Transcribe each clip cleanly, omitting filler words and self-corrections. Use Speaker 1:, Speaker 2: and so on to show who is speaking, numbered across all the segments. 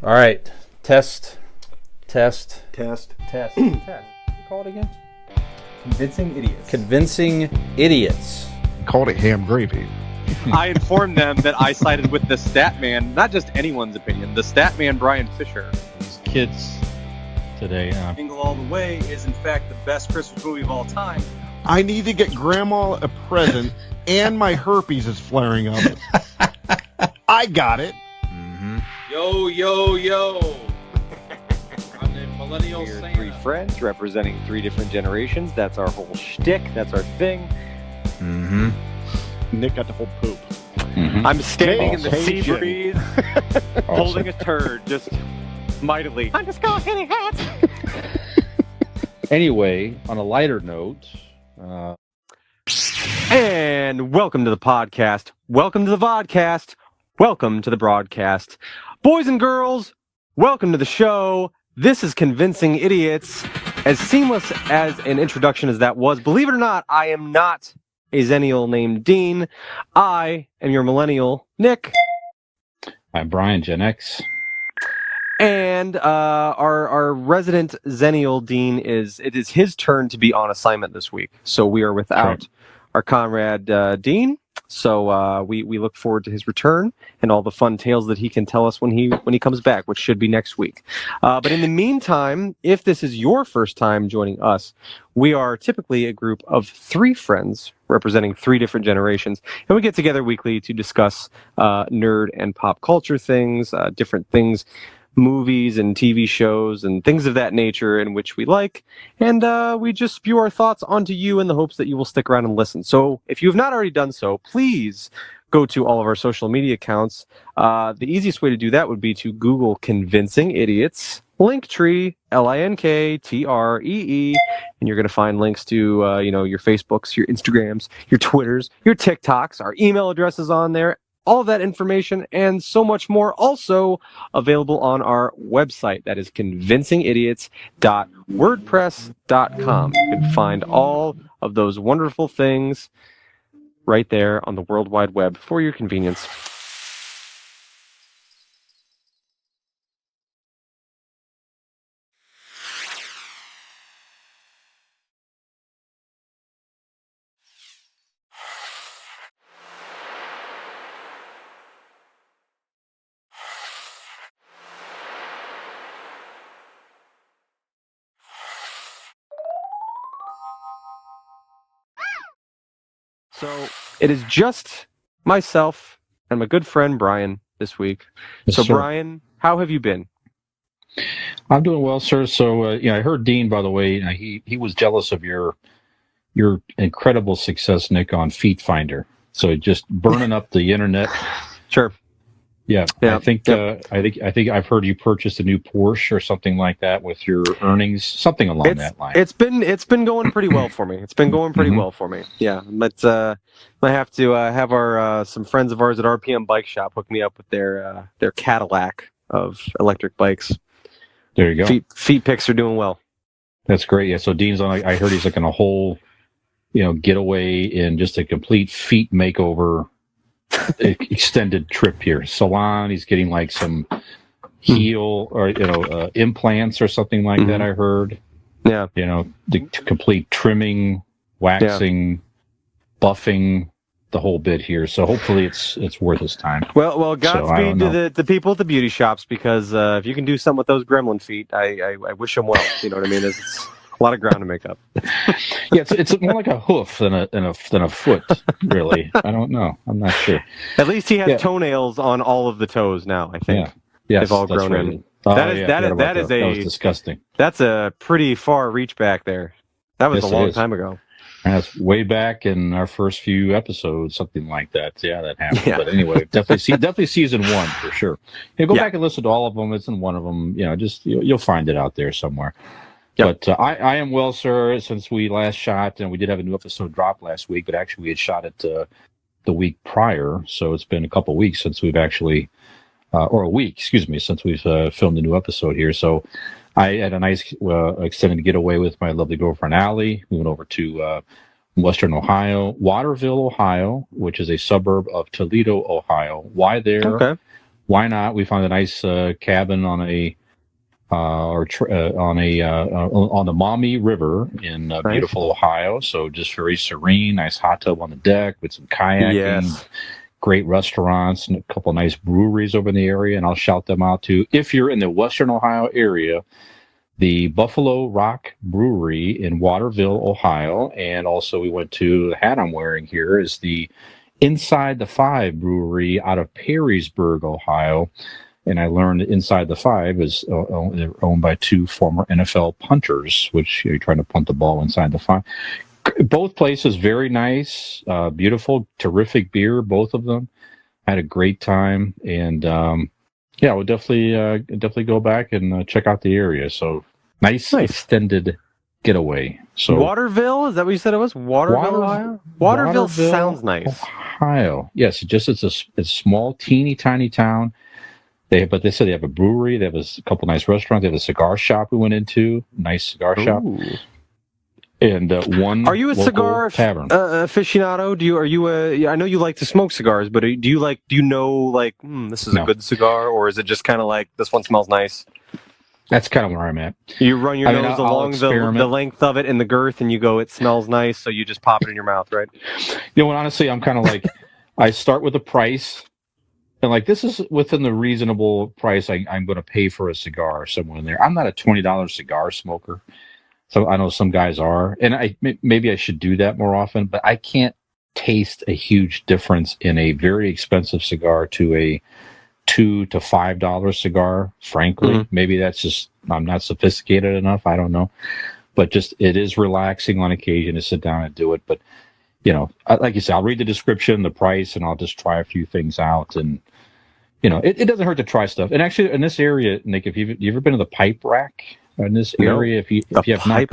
Speaker 1: All right. Test.
Speaker 2: Test.
Speaker 1: Call it again?
Speaker 3: Convincing idiots.
Speaker 1: Convincing idiots.
Speaker 4: Called it ham gravy.
Speaker 5: I informed them that I sided with the stat man, not just anyone's opinion, the stat man Brian Fisher.
Speaker 6: These kids today.
Speaker 5: Jingle All the Way is in fact the best Christmas movie of all time.
Speaker 4: I need to get Grandma a present, and my herpes is flaring up. I got it.
Speaker 1: Mm-hmm.
Speaker 5: Yo. I'm the Millennial
Speaker 3: We're
Speaker 5: Santa.
Speaker 3: three friends representing three different generations. That's our whole shtick. That's our thing.
Speaker 1: Mm-hmm.
Speaker 4: Nick got the whole poop.
Speaker 6: Mm-hmm.
Speaker 3: I'm standing in the sea
Speaker 4: Caucasian.
Speaker 3: breeze, holding a turd, just mightily. I'm just going hitting hats.
Speaker 6: Anyway, on a lighter note,
Speaker 3: And welcome to the podcast. Welcome to the vodcast. Welcome to the broadcast. Boys and girls, welcome to the show. This is Convincing Idiots. As seamless as an introduction as that was, believe it or not, I am not a Xennial named Dean. I am your Millennial Nick.
Speaker 6: I'm Brian GenX.
Speaker 3: And our resident Xennial Dean it is his turn to be on assignment this week. So we are without
Speaker 6: Correct.
Speaker 3: our comrade Dean. So we look forward to his return and all the fun tales that he can tell us when he comes back, which should be next week. But in the meantime, if this is your first time joining us, we are typically a group of three friends representing three different generations, and we get together weekly to discuss nerd and pop culture things, different things, movies and TV shows and things of that nature in which we like, and we just spew our thoughts onto you in the hopes that you will stick around and listen. So if you have not already done so, please go to all of our social media accounts. The easiest way to do that would be to Google Convincing Idiots, Linktree, LINKTREE, and you're going to find links to your Facebooks, your Instagrams, your Twitters, your TikToks. Our email address is on there. All of that information and so much more also available on our website. That is convincingidiots.wordpress.com. You can find all of those wonderful things right there on the World Wide Web for your convenience. So it is just myself and my good friend Brian this week.
Speaker 6: Yes,
Speaker 3: So
Speaker 6: sir.
Speaker 3: Brian, how have you been?
Speaker 6: I'm doing well, sir. So, I heard Dean, by the way, he was jealous of your incredible success, Nick, on Feet Finder. So just burning up the internet.
Speaker 3: Sure.
Speaker 6: Yeah.
Speaker 3: Yeah.
Speaker 6: I think I've heard you purchased a new Porsche or something like that with your earnings, something along that line.
Speaker 3: It's been going pretty well for me. It's been going pretty well for me. Yeah, but I have to have our some friends of ours at RPM Bike Shop hook me up with their Cadillac of electric bikes.
Speaker 6: There you go.
Speaker 3: Feet picks are doing well.
Speaker 6: That's great. Yeah. So Dean's on. I heard he's like on a whole, getaway in just a complete feet makeover, extended trip here. Salon. He's getting like some heel or implants or something like that. I heard.
Speaker 3: Yeah.
Speaker 6: The complete trimming, waxing, buffing, the whole bit here. So hopefully it's worth his time.
Speaker 3: Well, Godspeed to the people at the beauty shops, because if you can do something with those gremlin feet, I wish them well. You know what I mean? It's a lot of ground to make up.
Speaker 6: Yeah, it's more like a hoof than a foot, really. I don't know. I'm not sure.
Speaker 3: At least he has toenails on all of the toes now, I think.
Speaker 6: Yeah. Yes,
Speaker 3: They've all
Speaker 6: that's
Speaker 3: grown
Speaker 6: right.
Speaker 3: in.
Speaker 6: That was disgusting.
Speaker 3: That's a pretty far reach back there. That was
Speaker 6: Yes,
Speaker 3: a long
Speaker 6: it is.
Speaker 3: time ago.
Speaker 6: And that's way back in our first few episodes, something like that. Yeah, that happened.
Speaker 3: Yeah.
Speaker 6: But anyway, definitely season one for sure. Go back and listen to all of them. It's in one of them. Just you'll find it out there somewhere. Yep. But I am well, sir. Since we last shot, and we did have a new episode drop last week, but actually we had shot it the week prior, so it's been a couple weeks since we've actually, or a week, excuse me, since we've filmed a new episode here. So I had a nice extended getaway with my lovely girlfriend, Allie. We went over to Western Ohio, Waterville, Ohio, which is a suburb of Toledo, Ohio. Why there?
Speaker 3: Okay.
Speaker 6: why not? We found a nice cabin on on the Maumee River in beautiful Ohio. So just very serene, nice hot tub on the deck with some kayaking.
Speaker 3: Yes.
Speaker 6: Great restaurants and a couple nice breweries over in the area, and I'll shout them out too. If you're in the Western Ohio area, the Buffalo Rock Brewery in Waterville, Ohio, and also we went to the hat I'm wearing here is the Inside the Five Brewery out of Perrysburg, Ohio. And I learned that Inside the Five is they're owned by two former NFL punters, which you're trying to punt the ball inside the five. Both places very nice, beautiful, terrific beer. Both of them. I had a great time, and yeah, we'll definitely go back and check out the area. So nice. Extended getaway. So
Speaker 3: Waterville, is that what you said it was? Waterville, Ohio? Waterville sounds nice.
Speaker 6: Ohio. Yes, it's a small, teeny tiny town. But they said they have a brewery. They have a couple nice restaurants. They have a cigar shop we went into. Nice cigar shop. And one. Are you a cigar tavern
Speaker 3: aficionado? I know you like to smoke cigars, but do you know this is a good cigar, or is it just kind of like this one smells nice?
Speaker 6: That's kind of where I'm at.
Speaker 3: You run your nose along the length of it and the girth, and you go, it smells nice, so you just pop it in your mouth, right?
Speaker 6: Honestly, I'm kind of like, I start with the price, and this is within the reasonable price I'm going to pay for a cigar somewhere in there. I'm not a $20 cigar smoker. So I know some guys are, and maybe I should do that more often, but I can't taste a huge difference in a very expensive cigar to a $2 to $5 cigar. Frankly, maybe that's just I'm not sophisticated enough. I don't know, but just it is relaxing on occasion to sit down and do it. But like you said, I'll read the description, the price, and I'll just try a few things out. And it doesn't hurt to try stuff. And actually, in this area, Nick, if you ever been to the Pipe Rack? In this area, if you have not,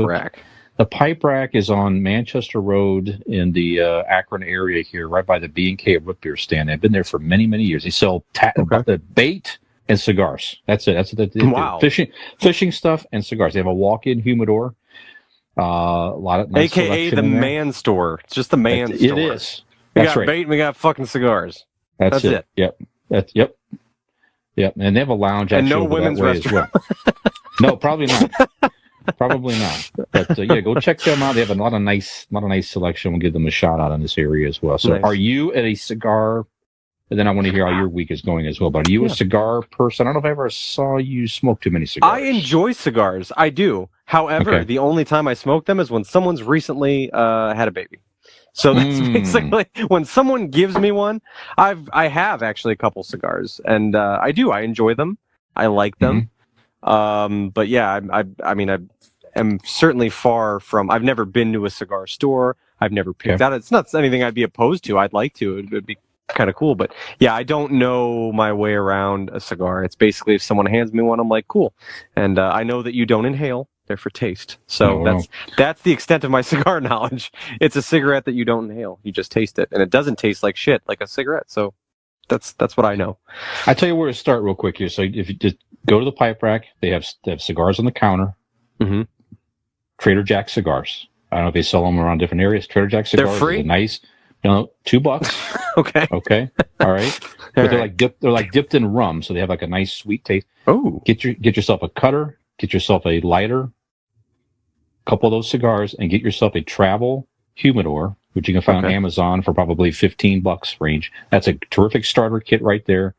Speaker 6: the Pipe Rack is on Manchester Road in the Akron area here, right by the B&K root beer stand. I've been there for many years. They sell bait and cigars. That's it. That's what they do. Fishing stuff and cigars. They have a walk-in humidor. A lot of nice
Speaker 3: AKA the man store. It's just the man store.
Speaker 6: It is.
Speaker 3: We got bait and we got fucking cigars.
Speaker 6: That's it. Yep. Yep. And they have a lounge
Speaker 3: and no women's restaurant.
Speaker 6: Well. No, probably not. Probably not. But go check them out. They have a lot of nice selection. We'll give them a shout out in this area as well. So, Are you at a cigar? And then I want to hear how your week is going as well. But are you a cigar person? I don't know if I ever saw you smoke too many cigars.
Speaker 3: I enjoy cigars. I do. However, the only time I smoke them is when someone's recently had a baby. So that's basically when someone gives me one. I have actually a couple cigars, and I enjoy them. I like them. But yeah, I mean, I am certainly far from. I've never been to a cigar store. I've never picked out. It's not anything I'd be opposed to. I'd like to. It would be kind of cool. But yeah, I don't know my way around a cigar. It's basically if someone hands me one, I'm like, cool. And I know that you don't inhale. They're for taste. So that's the extent of my cigar knowledge. It's a cigarette that you don't inhale. You just taste it, and it doesn't taste like shit like a cigarette. So that's what I know.
Speaker 6: I tell you where to start real quick here. So if you just go to the Pipe Rack, they have cigars on the counter. Trader Jack cigars. I don't know if they sell them around different areas. Trader Jack cigars.
Speaker 3: They're free.
Speaker 6: Nice. $2.
Speaker 3: Okay.
Speaker 6: All right. But they're like dipped in rum, so they have like a nice sweet taste.
Speaker 3: Oh.
Speaker 6: Get yourself a cutter. Get yourself a lighter. Couple of those cigars, and get yourself a travel humidor, which you can find on Amazon for probably $15 range. That's a terrific starter kit right there.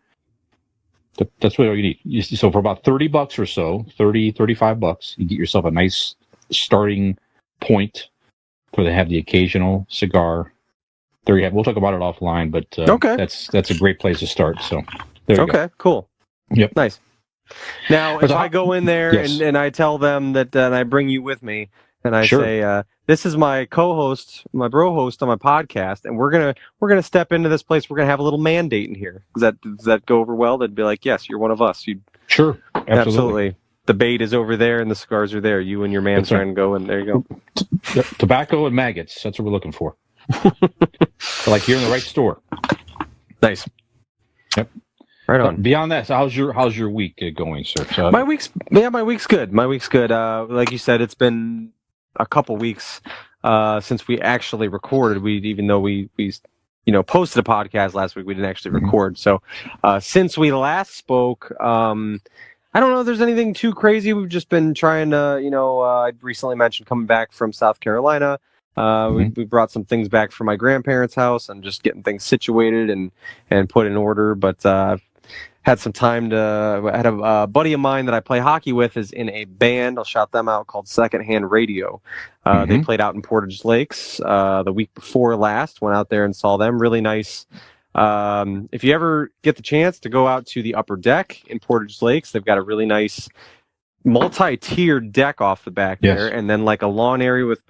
Speaker 6: That's what you need. So for about $30 or so, $35, you get yourself a nice starting point where they have the occasional cigar. There you have. We'll talk about it offline, but that's a great place to start. So there you go.
Speaker 3: Okay, cool.
Speaker 6: Yep.
Speaker 3: Nice. Now, if I go in there and I tell them that, and I bring you with me, and I say, this is my co-host, my bro host on my podcast, and we're gonna step into this place. We're gonna have a little mandate in here. Does that go over well? They'd be like, yes, you're one of us.
Speaker 6: Sure, absolutely.
Speaker 3: The bait is over there, and the cigars are there. You and your man trying to go, and there you
Speaker 6: go. Tobacco and maggots. That's what we're looking for. Like you're in the right store.
Speaker 3: Nice.
Speaker 6: Yep.
Speaker 3: Right on.
Speaker 6: Beyond that, so how's your week going, sir? So,
Speaker 3: my week's good. My week's good. Like you said, it's been a couple weeks since we actually recorded. Even though we posted a podcast last week. We didn't actually record. So since we last spoke, I don't know if there's anything too crazy. We've just been trying to, I recently mentioned coming back from South Carolina. We brought some things back from my grandparents' house and just getting things situated and put in order. But I've had some time I had a buddy of mine that I play hockey with is in a band. I'll shout them out, called Secondhand Radio. They played out in Portage Lakes the week before last. Went out there and saw them. Really nice. If you ever get the chance to go out to the upper deck in Portage Lakes, they've got a really nice multi-tiered deck off the back there, and then like a lawn area with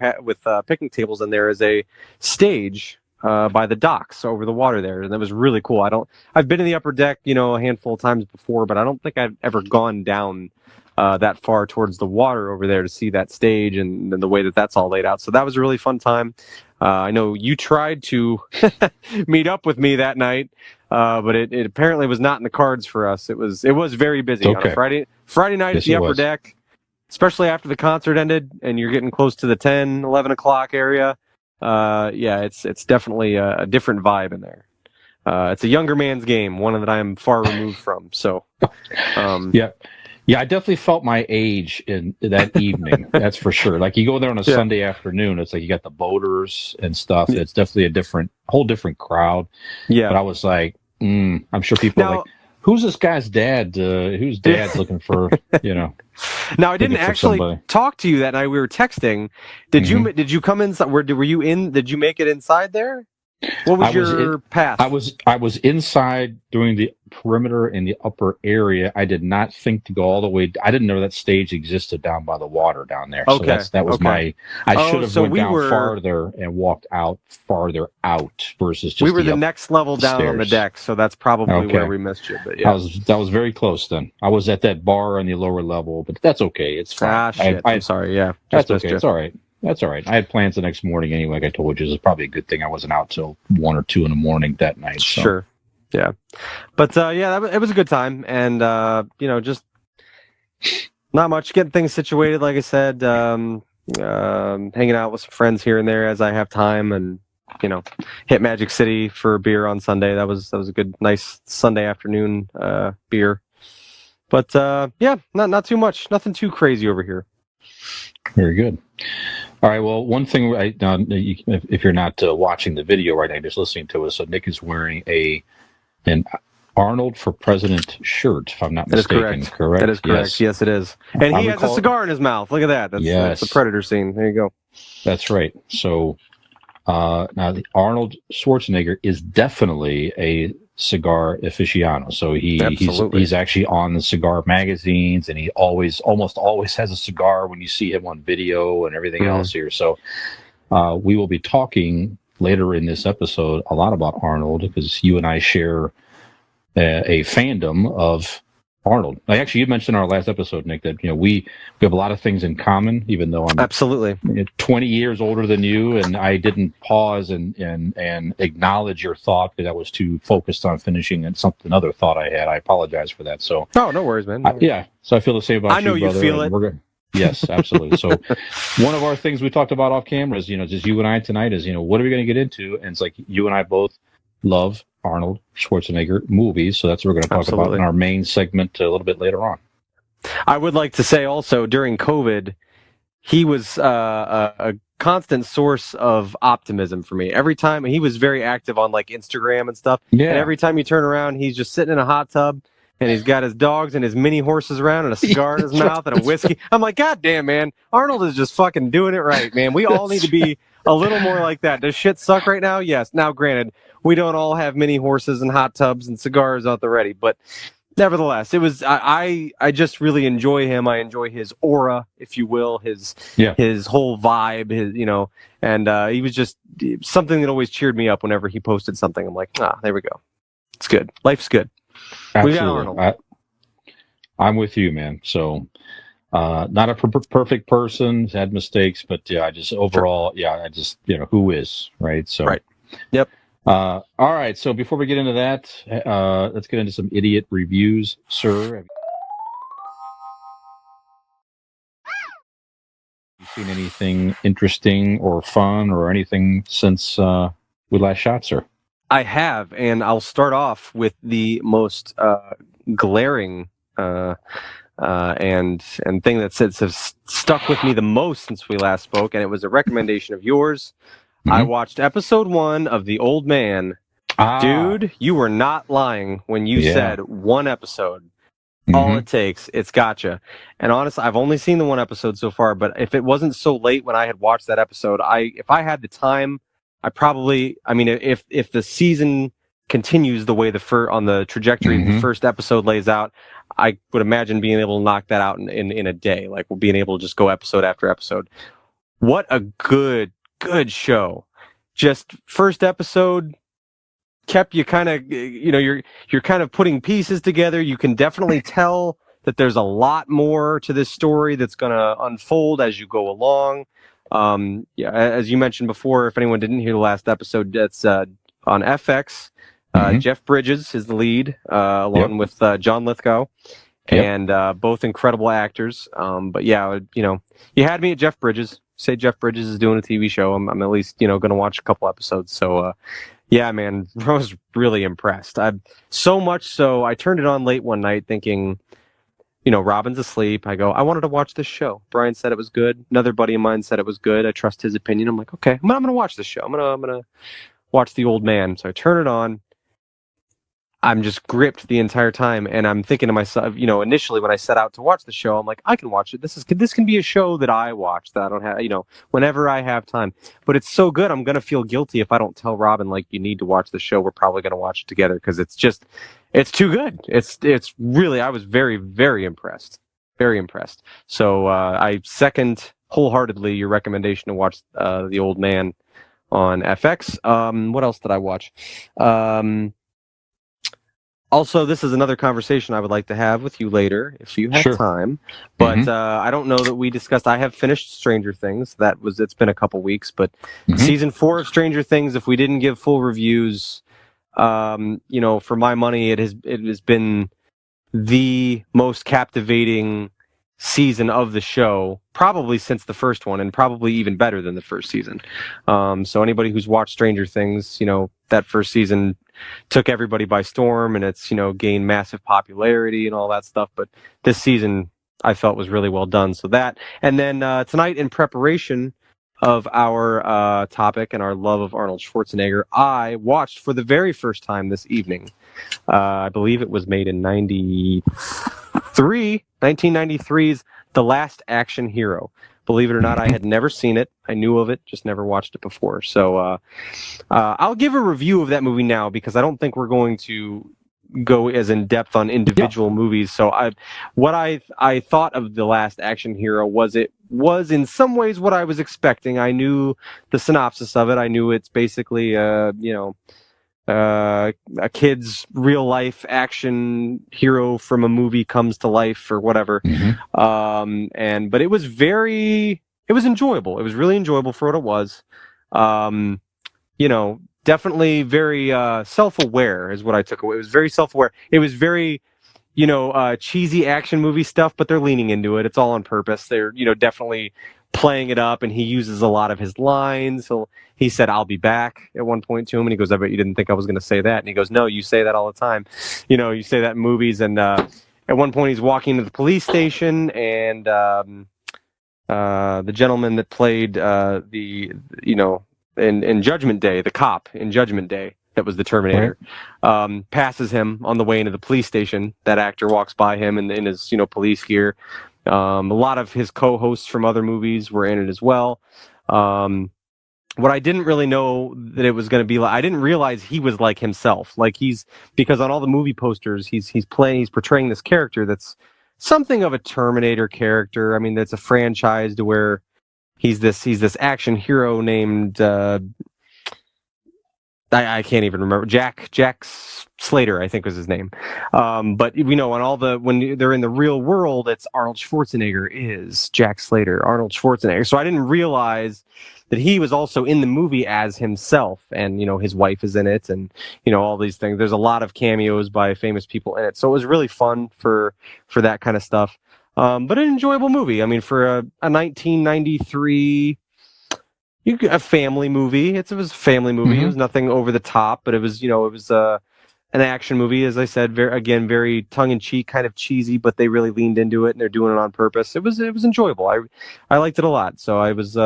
Speaker 3: picnic tables, and there is a stage by the docks over the water there, and that was really cool. I've been in the upper deck, a handful of times before, but I don't think I've ever gone down that far towards the water over there to see that stage and the way that that's all laid out. So that was a really fun time. I know you tried to meet up with me that night, but it apparently was not in the cards for us. It was very busy on a Friday night at the upper deck, especially after the concert ended and you're getting close to the 10, 11 o'clock area. It's definitely a different vibe in there. It's a younger man's game, one that I am far removed from. So,
Speaker 6: Yeah, I definitely felt my age in that evening. That's for sure. Like you go there on a Sunday afternoon, it's like you got the boaters and stuff. It's definitely a whole different crowd. Yeah. But I was like, I'm sure people are like, who's this guy's dad? Whose dad's looking for,
Speaker 3: Now I didn't actually talk to you that night. We were texting. Did you come inside? Were you in? Did you make it inside there? What was your path?
Speaker 6: I was inside doing the perimeter in the upper area. I did not think to go all the way. I didn't know that stage existed down by the water down there.
Speaker 3: Okay.
Speaker 6: So that was my. I should have went down farther and walked farther out versus just.
Speaker 3: We were the next level down on the deck, so that's probably where we missed you. But yeah,
Speaker 6: that was very close. Then I was at that bar on the lower level, but that's okay. It's fine.
Speaker 3: Shit. I'm sorry. Yeah,
Speaker 6: that's okay. It's all right. That's all right. I had plans the next morning anyway. Like I told you, it was probably a good thing I wasn't out till 1 or 2 in the morning that night. So.
Speaker 3: Sure. Yeah. But it was a good time, and just not much, getting things situated. Like I said, hanging out with some friends here and there as I have time, and hit Magic City for a beer on Sunday. That was a good, nice Sunday afternoon beer. But not too much, nothing too crazy over here.
Speaker 6: Very good. All right. Well, one thing, if you're not watching the video right now, just listening to us, so Nick is wearing an Arnold for President shirt, if I'm not mistaken. Correct.
Speaker 3: That is correct. Yes, it is. And he has a cigar in his mouth. Look at that. That's the Predator scene. There you go.
Speaker 6: That's right. So now Arnold Schwarzenegger is definitely a cigar aficionado. So he's actually on the cigar magazines, and he almost always has a cigar when you see him on video and everything else here. So we will be talking later in this episode a lot about Arnold, because you and I share a fandom of Arnold. Actually, you mentioned in our last episode, Nick, that we have a lot of things in common, even though I'm
Speaker 3: absolutely
Speaker 6: 20 years older than you, and I didn't pause and acknowledge your thought because I was too focused on finishing another thought I had. I apologize for that. So
Speaker 3: no worries, man.
Speaker 6: So I feel the same about you.
Speaker 3: I know you
Speaker 6: brother,
Speaker 3: feel it.
Speaker 6: Yes, absolutely. So one of our things we talked about off camera is just you and I tonight is what are we going to get into? And it's like you and I both love Arnold Schwarzenegger movies, so that's what we're going to talk about in our main segment a little bit later on.
Speaker 3: I would like to say also, during COVID, he was a constant source of optimism for me. Every time he was very active on like Instagram and stuff, and every time you turn around, he's just sitting in a hot tub, and he's got his dogs and his mini horses around, and a cigar in his mouth, and a whiskey. I'm like, God damn, man, Arnold is just fucking doing it right, man. We all need to be a little more like that. Does shit suck right now? Yes. Now, granted, we don't all have mini horses and hot tubs and cigars out there ready, but nevertheless, it was. I just really enjoy him. I enjoy his aura, if you will, his whole vibe, and he was just something that always cheered me up whenever he posted something. I'm like, there we go. It's good. Life's good.
Speaker 6: Absolutely.
Speaker 3: We got Arnold.
Speaker 6: I'm with you, man. So, not a perfect person, had mistakes, but I just overall, who is, right? So,
Speaker 3: right. Yep.
Speaker 6: All right. So before we get into that, let's get into some idiot reviews, sir. Have you seen anything interesting or fun or anything since we last shot, sir?
Speaker 3: I have, and I'll start off with the most glaring and thing that has stuck with me the most since we last spoke, and it was a recommendation of yours. I watched episode 1 of The Old Man. Dude, you were not lying when you said one episode. All it takes, it's gotcha. And honestly, I've only seen the one episode so far, but if it wasn't so late when I had watched that episode, if I had the time, if the season continues the way on the trajectory the first episode lays out, I would imagine being able to knock that out in a day, like being able to just go episode after episode. What a good show. Just first episode kept you kind of, you're kind of putting pieces together. You can definitely tell that there's a lot more to this story that's going to unfold as you go along. As you mentioned before, if anyone didn't hear the last episode, that's on FX. Jeff Bridges is the lead, along with John Lithgow, and both incredible actors. But yeah, you had me at Jeff Bridges. Say Jeff Bridges is doing a TV show. I'm at least going to watch a couple episodes. So yeah, man, I was really impressed. So much so I turned it on late one night, thinking, Robin's asleep. I go, I wanted to watch this show. Brian said it was good. Another buddy of mine said it was good. I trust his opinion. I'm like, okay, I'm going to watch this show. I'm going to watch The Old Man. So I turn it on. I'm just gripped the entire time, and I'm thinking to myself, initially when I set out to watch the show, I'm like, I can watch it. This can be a show that I watch, that I don't have, whenever I have time. But it's so good, I'm gonna feel guilty if I don't tell Robin, like, you need to watch the show. We're probably gonna watch it together because it's too good. It's really, I was very, very impressed, very impressed. So I second wholeheartedly your recommendation to watch The Old Man on FX. What else did I watch? Also, this is another conversation I would like to have with you later, if you have time. But I don't know that we discussed. I have finished Stranger Things. It's been a couple weeks, but season 4 of Stranger Things, if we didn't give full reviews, for my money, it has been the most captivating season of the show, probably since the first one, and probably even better than the first season. So anybody who's watched Stranger Things, that first season took everybody by storm, and it's gained massive popularity and all that stuff. But this season I felt was really well done. So that, and then tonight, in preparation of our topic and our love of Arnold Schwarzenegger, I watched for the very first time this evening. I believe it was made in 1993's The Last Action Hero. Believe it or not, I had never seen it. I knew of it, just never watched it before. So I'll give a review of that movie now, because I don't think we're going to go as in depth on individual movies. So what I thought of The Last Action Hero was in some ways what I was expecting. I knew the synopsis of it. I knew it's basically a kid's real life action hero from a movie comes to life or whatever. But it was enjoyable. It was really enjoyable for what it was. Definitely very self-aware is what I took away. It was very self-aware. It was very, cheesy action movie stuff, but they're leaning into it. It's all on purpose. They're, definitely playing it up, and he uses a lot of his lines. He said, "I'll be back" at one point to him, and he goes, "I bet you didn't think I was going to say that." And he goes, "No, you say that all the time. You say that in movies." And at one point, he's walking to the police station, and the gentleman that played in Judgment Day, the cop in Judgment Day, that was the Terminator, passes him on the way into the police station. That actor walks by him in his police gear. A lot of his co-hosts from other movies were in it as well. What I didn't really know that it was going to be like, I didn't realize he was like himself. Because on all the movie posters, he's portraying this character that's something of a Terminator character. I mean, that's a franchise to where he's this action hero named I can't even remember. Jack Slater, I think was his name. But on when they're in the real world, it's Arnold Schwarzenegger is Jack Slater, Arnold Schwarzenegger. So I didn't realize that he was also in the movie as himself, and his wife is in it, and all these things. There's a lot of cameos by famous people in it, so it was really fun for that kind of stuff. But an enjoyable movie. I mean, for a 1993 a family movie. It was a family movie. It was nothing over the top, but it was an action movie, as I said. Very tongue in cheek, kind of cheesy, but they really leaned into it and they're doing it on purpose. It was enjoyable. I liked it a lot. So I was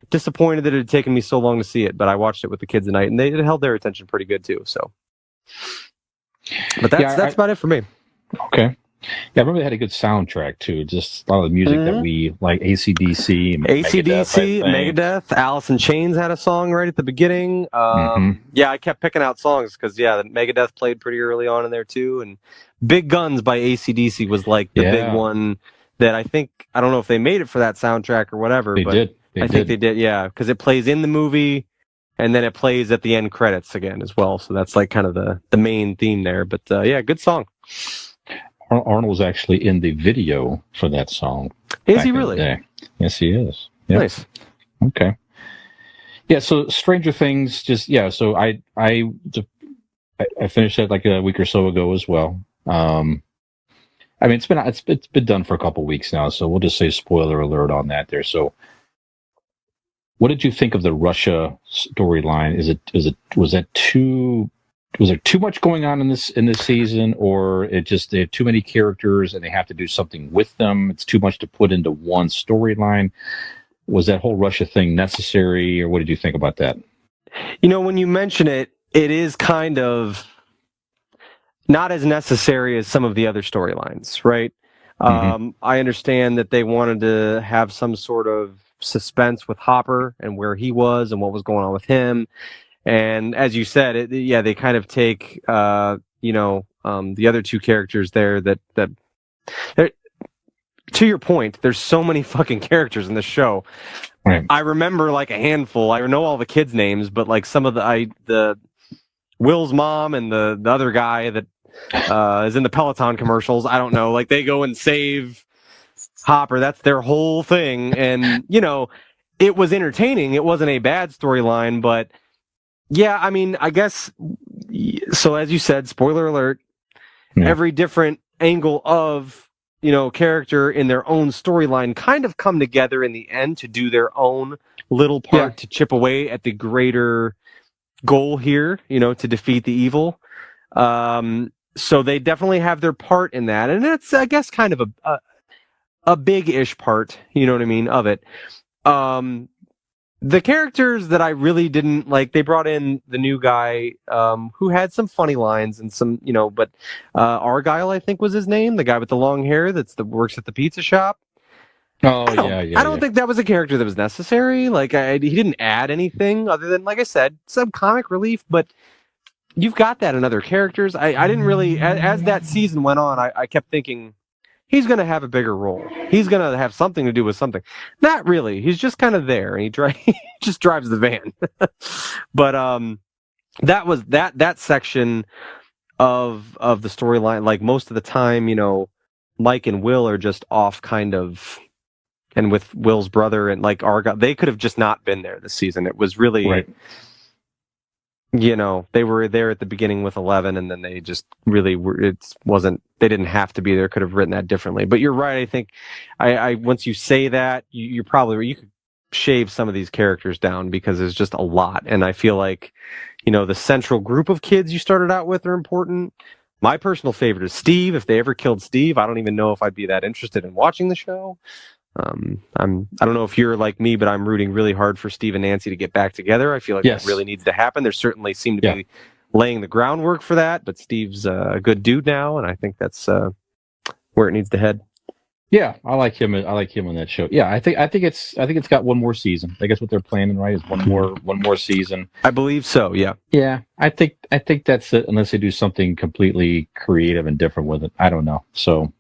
Speaker 3: disappointed that it had taken me so long to see it, but I watched it with the kids tonight, and it held their attention pretty good too. So, but that's about it for me.
Speaker 6: Okay. Yeah, I remember they had a good soundtrack too. Just a lot of the music that we like, AC/DC,
Speaker 3: Megadeth, Alice in Chains had a song right at the beginning. Yeah, I kept picking out songs because Megadeth played pretty early on in there too, and Big Guns by AC/DC was like the big one that I don't know if they made it for that soundtrack or whatever.
Speaker 6: They did.
Speaker 3: I think they did, yeah, because it plays in the movie and then it plays at the end credits again as well. So that's like kind of the main theme there. But yeah, good song.
Speaker 6: Arnold was actually in the video for that song.
Speaker 3: Is he really?
Speaker 6: Yes, he is. Yep.
Speaker 3: Nice.
Speaker 6: Okay. Yeah. So Stranger Things, So I finished that like a week or so ago as well. I mean, it's been done for a couple weeks now, so we'll just say spoiler alert on that there. So, what did you think of the Russia storyline? Was there too much going on in this season, or they have too many characters and they have to do something with them? It's too much to put into one storyline. Was that whole Russia thing necessary, or what did you think about that?
Speaker 3: When you mention it, it is kind of not as necessary as some of the other storylines, right? I understand that they wanted to have some sort of suspense with Hopper and where he was and what was going on with him. And as you said, they kind of take, the other two characters there that to your point, there's so many fucking characters in this show.
Speaker 6: Right.
Speaker 3: I remember like a handful. I know all the kids' names, but like some of the Will's mom and the other guy that is in the Peloton commercials. I don't know. Like they go and save Hopper. That's their whole thing. And, it was entertaining. It wasn't a bad storyline, but yeah, I mean, I guess, so as you said, spoiler alert, every different angle of, character in their own storyline kind of come together in the end to do their own little part to chip away at the greater goal here, to defeat the evil. So they definitely have their part in that. And that's, I guess, kind of a big-ish part, you know what I mean, of it. The characters that I really didn't like, they brought in the new guy who had some funny lines and some, but Argyle, I think was his name, the guy with the long hair that works at the pizza shop.
Speaker 6: Oh,
Speaker 3: I don't think that was a character that was necessary. Like, he didn't add anything other than, like I said, some comic relief, but you've got that in other characters. I didn't really, as that season went on, I kept thinking, he's going to have a bigger role. He's going to have something to do with something. Not really. He's just kind of there, and he just drives the van. But that was that section of the storyline. Like most of the time, Mike and Will are just off, kind of, and with Will's brother and like Argyle, they could have just not been there this season. It was really. Right. They were there at the beginning with 11, and then they just really were. They didn't have to be there. Could have written that differently. But you're right. I think, I once you say that, you could shave some of these characters down because there's just a lot. And I feel like, the central group of kids you started out with are important. My personal favorite is Steve. If they ever killed Steve, I don't even know if I'd be that interested in watching the show. I don't know if you're like me, but I'm rooting really hard for Steve and Nancy to get back together. I feel like that really needs to happen. There certainly seem to be laying the groundwork for that, but Steve's a good dude now, and I think that's where it needs to head.
Speaker 6: Yeah, I like him. I like him on that show. Yeah, I think it's got one more season. I guess what they're planning, right, is one more season.
Speaker 3: I believe so. Yeah.
Speaker 6: Yeah, I think that's it. Unless they do something completely creative and different with it, I don't know. So.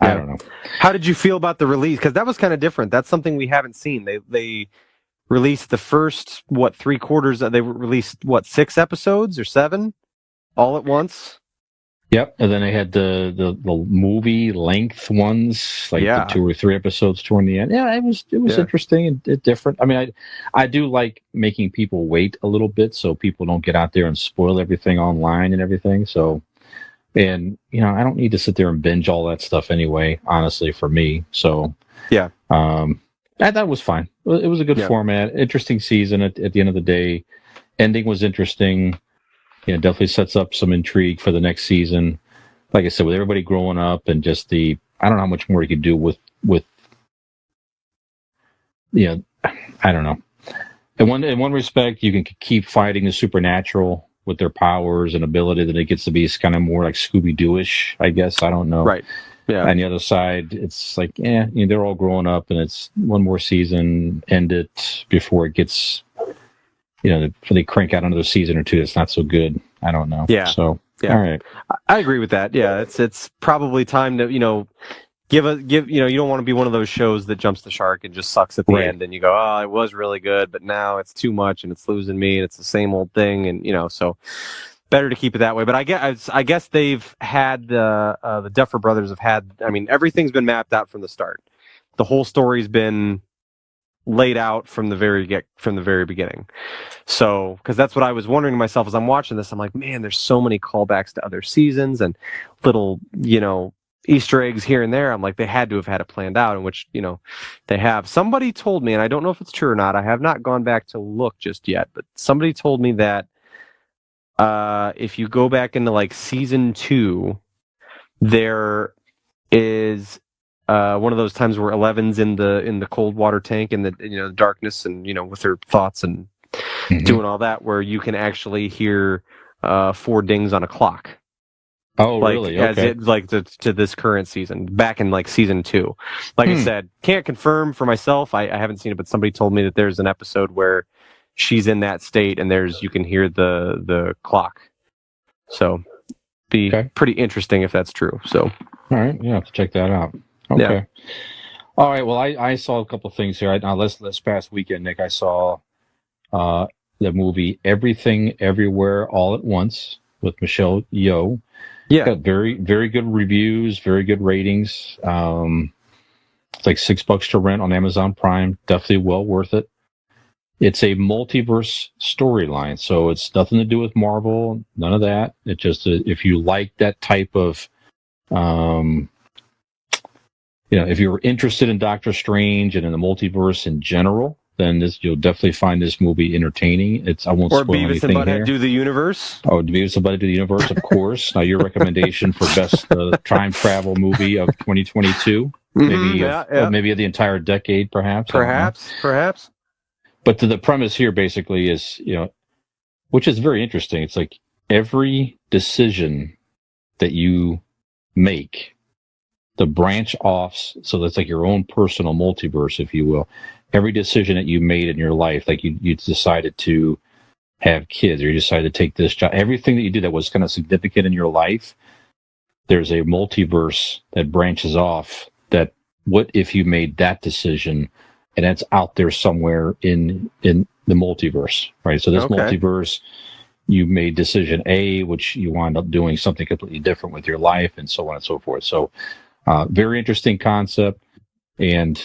Speaker 6: I don't know.
Speaker 3: How did you feel about the release? Because that was kind of different. That's something we haven't seen. They released the first, 3 quarters. They released, 6 episodes or 7 all at once?
Speaker 6: Yep. And then they had the movie length ones, like the 2 or 3 episodes toward the end. Yeah, it was interesting and different. I mean, I do like making people wait a little bit so people don't get out there and spoil everything online and everything. So. And, I don't need to sit there and binge all that stuff anyway, honestly, for me. So,
Speaker 3: yeah.
Speaker 6: That was fine. It was a good format. Interesting season at the end of the day. Ending was interesting. Definitely sets up some intrigue for the next season. Like I said, with everybody growing up and just I don't know how much more you could do with I don't know. In one respect, you can keep fighting the supernatural with their powers and ability, that it gets to be kind of more like Scooby-Doo-ish, I guess. I don't know.
Speaker 3: Right. Yeah.
Speaker 6: On the other side, it's like, they're all growing up, and it's one more season, end it before it gets, they crank out another season or two. It's not so good. I don't know.
Speaker 3: Yeah.
Speaker 6: So,
Speaker 3: yeah.
Speaker 6: All right.
Speaker 3: I agree with that. Yeah. It's probably time to, give you don't want to be one of those shows that jumps the shark and just sucks at the end, and you go, oh, it was really good, but now it's too much and it's losing me and it's the same old thing, and so better to keep it that way. But I guess they've had the Duffer Brothers have had. I mean, everything's been mapped out from the start. The whole story's been laid out from the very beginning. So, because that's what I was wondering to myself as I'm watching this, I'm like, man, there's so many callbacks to other seasons and little Easter eggs here and there. I'm like, they had to have had it planned out, in which, they have. Somebody told me, and I don't know if it's true or not, I have not gone back to look just yet, but somebody told me that if you go back into like season 2, there is one of those times where Eleven's in the cold water tank in the darkness, and with her thoughts and doing all that, where you can actually hear 4 dings on a clock.
Speaker 6: Oh, really? Okay.
Speaker 3: As it to this current season, back in like season 2. Like I said, can't confirm for myself. I haven't seen it, but somebody told me that there's an episode where she's in that state, and you can hear the clock. So, be pretty interesting if that's true. So,
Speaker 6: all right, you have to check that out. Okay.
Speaker 3: Yeah.
Speaker 6: All right. Well, I saw a couple of things here. Now, this past weekend, Nick, I saw the movie Everything Everywhere All at Once with Michelle Yeoh.
Speaker 3: Yeah.
Speaker 6: Got very, very good reviews, very good ratings. It's like $6 to rent on Amazon Prime. Definitely well worth it. It's a multiverse storyline, so it's nothing to do with Marvel, none of that. It's just if you like that type of, if you're interested in Doctor Strange and in the multiverse in general, then you'll definitely find this movie entertaining. I won't spoil anything here. Or Beavis and Butthead
Speaker 3: Do the Universe.
Speaker 6: Oh, Beavis and Butthead Do the Universe, of course. Now, your recommendation for best time travel movie of 2022, maybe of the entire decade, perhaps.
Speaker 3: Perhaps.
Speaker 6: But the premise here basically is, which is very interesting. It's like every decision that you make, the branch offs, so that's like your own personal multiverse, if you will. Every decision that you made in your life, like you decided to have kids, or you decided to take this job, everything that you did that was kind of significant in your life, there's a multiverse that branches off. That what if you made that decision, and that's out there somewhere in the multiverse, right? So this multiverse, you made decision A, which you wound up doing something completely different with your life, and so on and so forth. So very interesting concept, and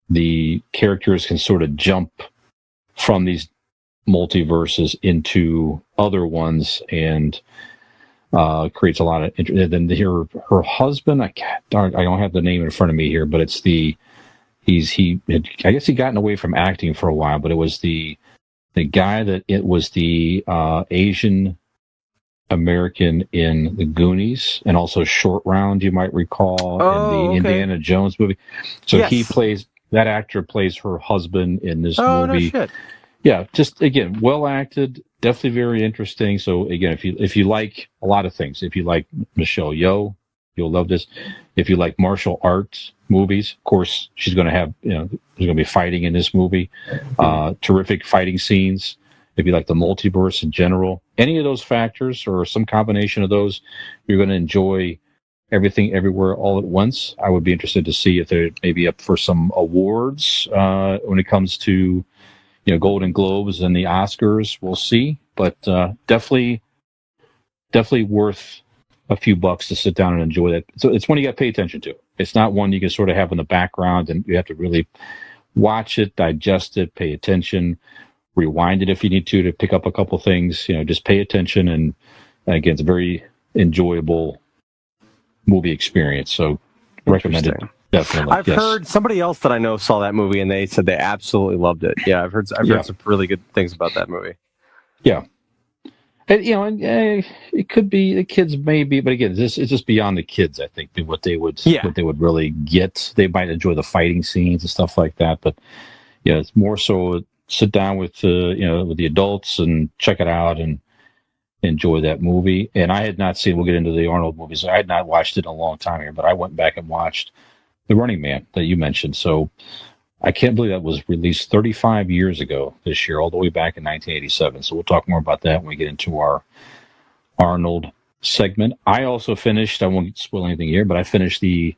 Speaker 6: the characters can sort of jump from these multiverses into other ones, and creates a lot of interest. And then her husband, I don't have the name in front of me here, but it's I guess he'd gotten away from acting for a while, but it was the guy that it was the Asian American in the Goonies, and also Short Round, you might recall, in the Indiana Jones movie. So yes. That actor plays her husband in this movie. Oh, no shit. Yeah, just again, well acted, definitely very interesting. So again, if you like a lot of things, if you like Michelle Yeoh, you'll love this. If you like martial arts movies, of course, she's going to have, there's going to be fighting in this movie. Terrific fighting scenes. If you like the multiverse in general, any of those factors or some combination of those, you're going to enjoy Everything Everywhere All at Once. I would be interested to see if they're maybe up for some awards when it comes to, Golden Globes and the Oscars. We'll see, but definitely worth a few bucks to sit down and enjoy that. So it's one you got to pay attention to. It's not one you can sort of have in the background, and you have to really watch it, digest it, pay attention, rewind it if you need to pick up a couple things. Just pay attention, and again, it's a very enjoyable movie experience. So recommended Definitely.
Speaker 3: I've heard somebody else that I know saw that movie and they said they absolutely loved it. Yeah, I've heard some really good things about that movie.
Speaker 6: Yeah. And, it could be the kids, maybe, but again, it's just beyond the kids. I think what they would really get. They might enjoy the fighting scenes and stuff like that, but yeah, it's more so sit down with with the adults and check it out and enjoy that movie. And I had not seen. We'll get into the Arnold movies. I had not watched it in a long time here, but I went back and watched The Running Man that you mentioned. So I can't believe that was released 35 years ago this year, all the way back in 1987. So we'll talk more about that when we get into our Arnold segment. I also finished, I won't spoil anything here, but I finished The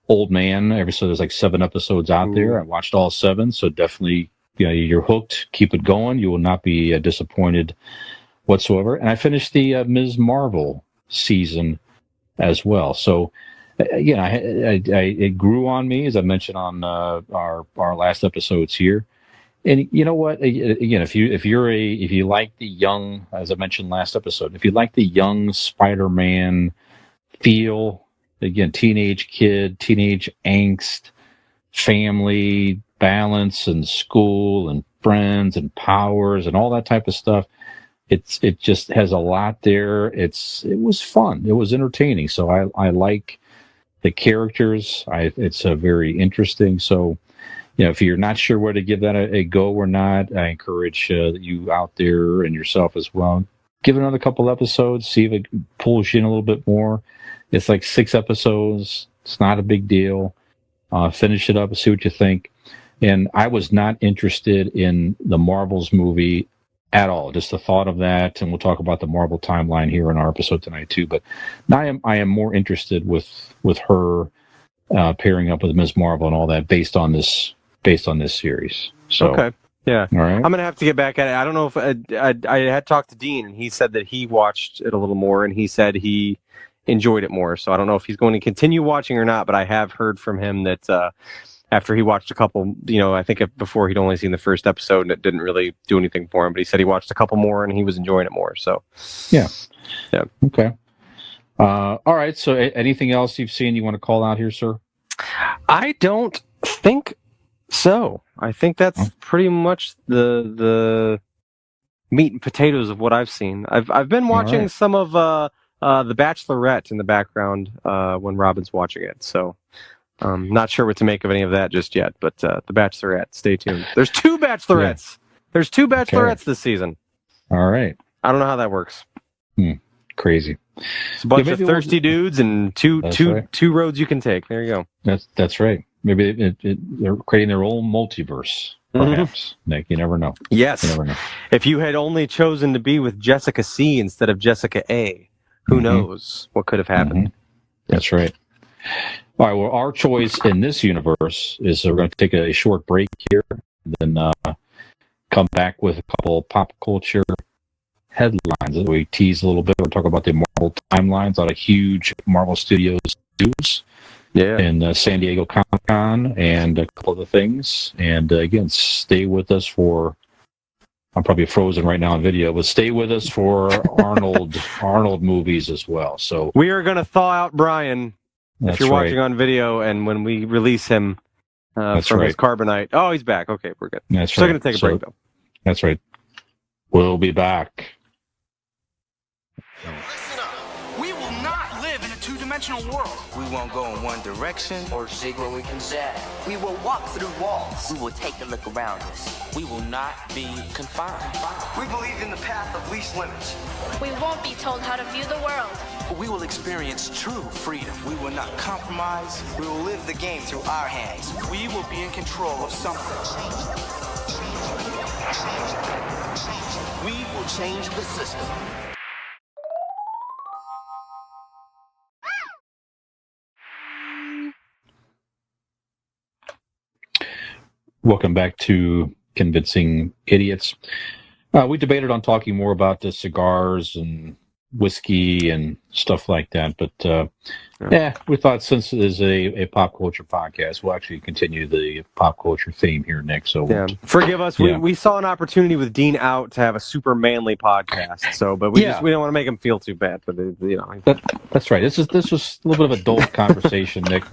Speaker 6: Old Man. So there's like 7 episodes out there. I watched all 7. So definitely, you're hooked. Keep it going. You will not be disappointed whatsoever. And I finished the Ms. Marvel season as well. So again, it grew on me, as I mentioned on our last episodes here. And you know what? Again, if you like the young, as I mentioned last episode, if you like the young Spider-Man feel, again, teenage kid, teenage angst, family balance, and school and friends and powers and all that type of stuff, it just has a lot there. It was fun. It was entertaining. So I like the characters. It's very interesting. So, if you're not sure where to give that a go or not, I encourage you out there and yourself as well. Give it another couple episodes. See if it pulls you in a little bit more. It's like 6 episodes. It's not a big deal. Finish it up and see what you think. And I was not interested in the Marvels movie at all. Just the thought of that, and we'll talk about the Marvel timeline here in our episode tonight too. But now I am more interested with her pairing up with Ms. Marvel and all that based on this series. So
Speaker 3: okay, yeah,
Speaker 6: all right.
Speaker 3: I'm gonna have to get back at it. I don't know if I had talked to Dean, and he said that he watched it a little more, and he said he enjoyed it more. So I don't know if he's going to continue watching or not. But I have heard from him that after he watched a couple, I think before he'd only seen the first episode and it didn't really do anything for him, but he said he watched a couple more and he was enjoying it more. So,
Speaker 6: yeah.
Speaker 3: Okay.
Speaker 6: All right. So anything else you've seen you want to call out here, sir?
Speaker 3: I don't think so. I think that's pretty much the meat and potatoes of what I've seen. I've been watching some of The Bachelorette in the background when Robin's watching it. So, not sure what to make of any of that just yet, but The Bachelorette, stay tuned. There's 2 Bachelorettes. Yeah. There's 2 Bachelorettes this season.
Speaker 6: All right.
Speaker 3: I don't know how that works.
Speaker 6: Crazy.
Speaker 3: It's a bunch of thirsty dudes and two roads you can take. There you
Speaker 6: go. That's right. Maybe they're creating their own multiverse, perhaps. Nick, you never know.
Speaker 3: Yes.
Speaker 6: You never know.
Speaker 3: If you had only chosen to be with Jessica C instead of Jessica A, who knows what could have happened.
Speaker 6: That's right. All right, well, our choice in this universe is we're going to take a short break here, and then come back with a couple pop culture headlines that we tease a little bit. We'll talk about the Marvel timelines, a lot of huge Marvel Studios news in San Diego Comic-Con, and a couple other things. And again, stay with us for... I'm probably frozen right now on video, but stay with us for Arnold movies as well. So
Speaker 3: we are going to thaw out Brian.
Speaker 6: That's
Speaker 3: if you're watching on video, and when we release him from his carbonite, he's back. Okay, we're good.
Speaker 6: That's
Speaker 3: Still going to take a break, though.
Speaker 6: That's right. We'll be back.
Speaker 2: Listen up. We will not live in a two-dimensional world.
Speaker 7: We won't go in one direction
Speaker 8: or seek where we can say.
Speaker 9: We will walk through walls.
Speaker 8: We will take a look around us.
Speaker 7: We will not be confined.
Speaker 9: We believe in the path of least limits.
Speaker 10: We won't be told how to view the world.
Speaker 7: We will experience true freedom.
Speaker 9: We will not compromise. We will live the game through our hands.
Speaker 2: We will be in control of something.
Speaker 9: We will change the system.
Speaker 6: Welcome back to Convincing Idiots. We debated on talking more about the cigars and whiskey and stuff like that, but we thought since it is a pop culture podcast, we'll actually continue the pop culture theme here, Nick. So
Speaker 3: forgive us. We saw an opportunity with Dean out to have a super manly podcast. So, but we don't want to make him feel too bad. But
Speaker 6: that's right. This was a little bit of adult conversation, Nick.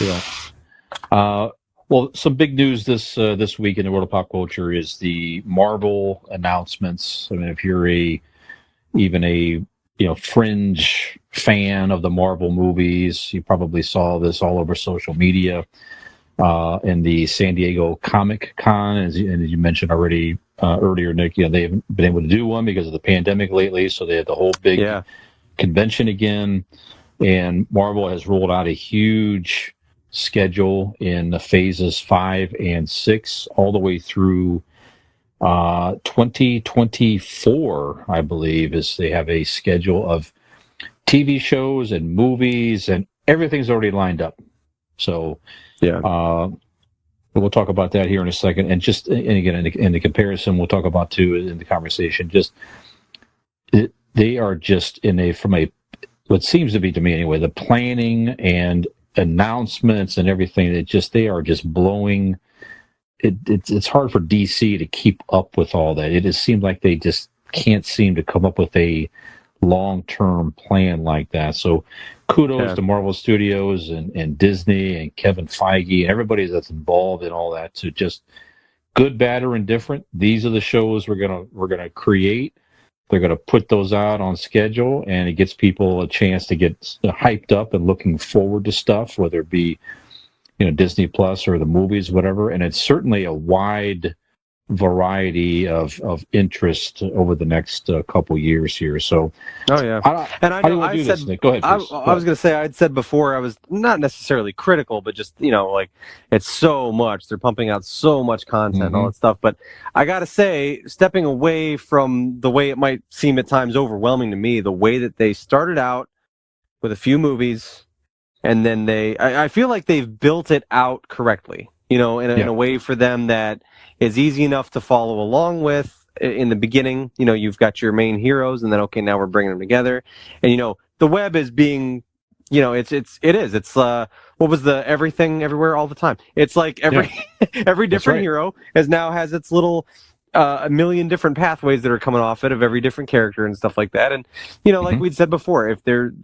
Speaker 6: Yeah. Well, some big news this week in the world of pop culture is the Marvel announcements. I mean, if you're even a fringe fan of the Marvel movies, you probably saw this all over social media in the San Diego Comic Con, as you mentioned already earlier, Nick. They haven't been able to do one because of the pandemic lately, so they had the whole big convention again. And Marvel has rolled out a huge schedule in phases 5 and 6 all the way through 2024, I believe, is they have a schedule of TV shows and movies, and everything's already lined up. So we'll talk about that here in a second. And again, in the comparison, we'll talk about too in the conversation. They are just from what seems to be, to me anyway, the planning and announcements and everything. They are just blowing. It's hard for DC to keep up with all that. It just seems like they just can't seem to come up with a long-term plan like that. So kudos to Marvel Studios and Disney and Kevin Feige and everybody that's involved in all that, to just good, bad, or indifferent. These are the shows we're gonna create. They're going to put those out on schedule, and it gets people a chance to get hyped up and looking forward to stuff, whether it be, Disney Plus or the movies, whatever. And it's certainly a wide variety of interest over the next couple years here. So,
Speaker 3: I know I said,
Speaker 6: Nick? Go ahead.
Speaker 3: I was going to say, I'd said before, I was not necessarily critical, but just like, it's so much. They're pumping out so much content, and all that stuff. But I got to say, stepping away from the way it might seem at times overwhelming to me, the way that they started out with a few movies, and then I feel like they've built it out correctly. In a way for them that is easy enough to follow along with. In the beginning, you've got your main heroes, and then now we're bringing them together, and the web is being, it's what was the everything everywhere all the time? It's like every different hero has its little a million different pathways that are coming off it of every different character and stuff like that, and like we'd said before, if they're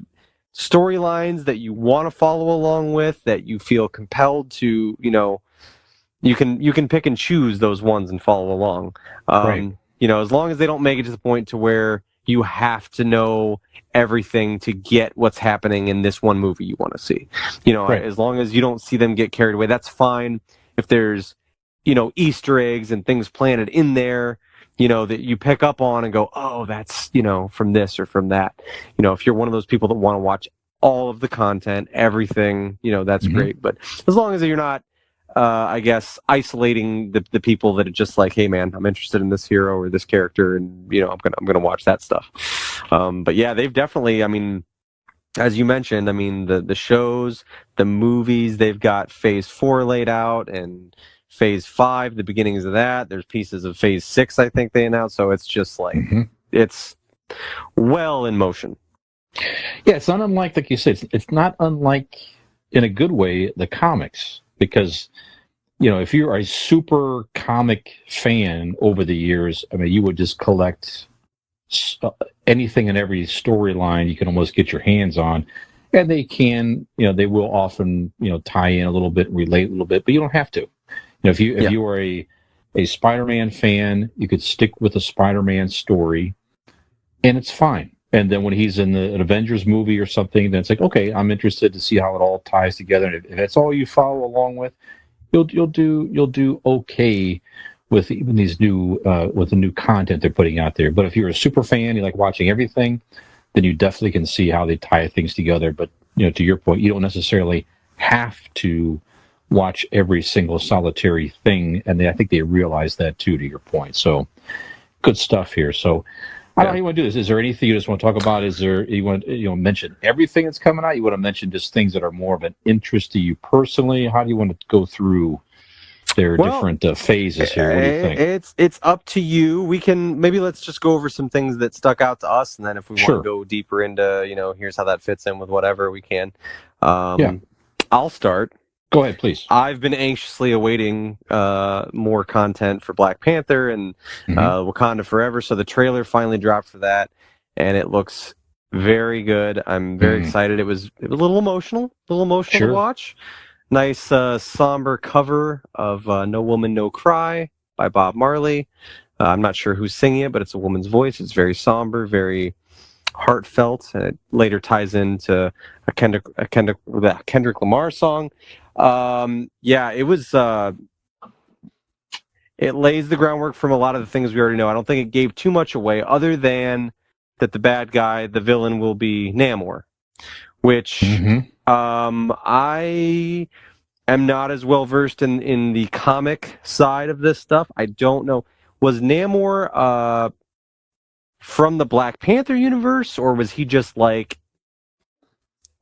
Speaker 3: storylines that you want to follow along with, that you feel compelled to, you can pick and choose those ones and follow along. As long as they don't make it to the point to where you have to know everything to get what's happening in this one movie you want to see. As long as you don't see them get carried away, that's fine. If there's, Easter eggs and things planted in there, that you pick up on and go, oh, that's, from this or from that. If you're one of those people that want to watch all of the content, everything, that's great. But as long as you're not, I guess, isolating the people that are just like, hey man, I'm interested in this hero or this character, and I'm gonna watch that stuff. But yeah, they've definitely, as you mentioned, the shows, the movies, they've got phase 4 laid out, and phase 5, the beginnings of that. There's pieces of phase 6, I think they announced. So it's just like it's well in motion.
Speaker 6: Yeah, it's not unlike you said. It's not unlike, in a good way, the comics. Because, if you're a super comic fan over the years, you would just collect anything and every storyline you can almost get your hands on. And they they will often, tie in a little bit and relate a little bit, but you don't have to. If you are a Spider-Man fan, you could stick with a Spider-Man story, and it's fine. And then when he's in an Avengers movie or something, then it's like, okay, I'm interested to see how it all ties together. And if that's all you follow along with, you'll do okay with even these new with the new content they're putting out there. But if you're a super fan, you like watching everything, then you definitely can see how they tie things together. But to your point, you don't necessarily have to watch every single solitary thing, and I think they realize that too. To your point, so good stuff here. So. I don't know how you want to do this. Is there anything you just want to talk about? Is there you want mention everything that's coming out? You want to mention just things that are more of an interest to you personally? How do you want to go through their different phases here? What do you think?
Speaker 3: It's up to you. We can let's just go over some things that stuck out to us, and then if we want to go deeper into here's how that fits in with whatever, we can. I'll start.
Speaker 6: Go ahead, please.
Speaker 3: I've been anxiously awaiting more content for Black Panther and Wakanda Forever. So the trailer finally dropped for that, and it looks very good. I'm very excited. It was a little emotional to watch. nice somber cover of No Woman, No Cry by Bob Marley. I'm not sure who's singing it, but it's a woman's voice. It's very somber, very heartfelt, and it later ties into a Kendrick Lamar song. It was. It lays the groundwork from a lot of the things we already know. I don't think it gave too much away, other than that the bad guy, the villain, will be Namor, which I am not as well versed in the comic side of this stuff. I don't know. Was Namor from the Black Panther universe, or was he just like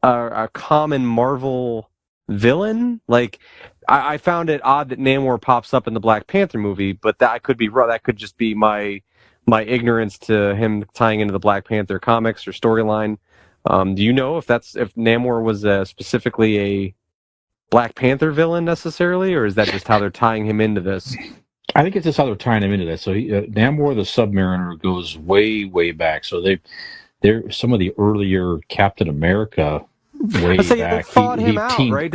Speaker 3: a common Marvel villain? Like, I found it odd that Namor pops up in the Black Panther movie, but that could be wrong. That could just be my ignorance to him tying into the Black Panther comics or storyline. Do you know if Namor was specifically a Black Panther villain necessarily, or is that just how they're tying him into this?
Speaker 6: I think it's just how they're tying him into that. So Namor the Submariner goes way, way back. So they're some of the earlier Captain America way back.
Speaker 3: They fought him out, right?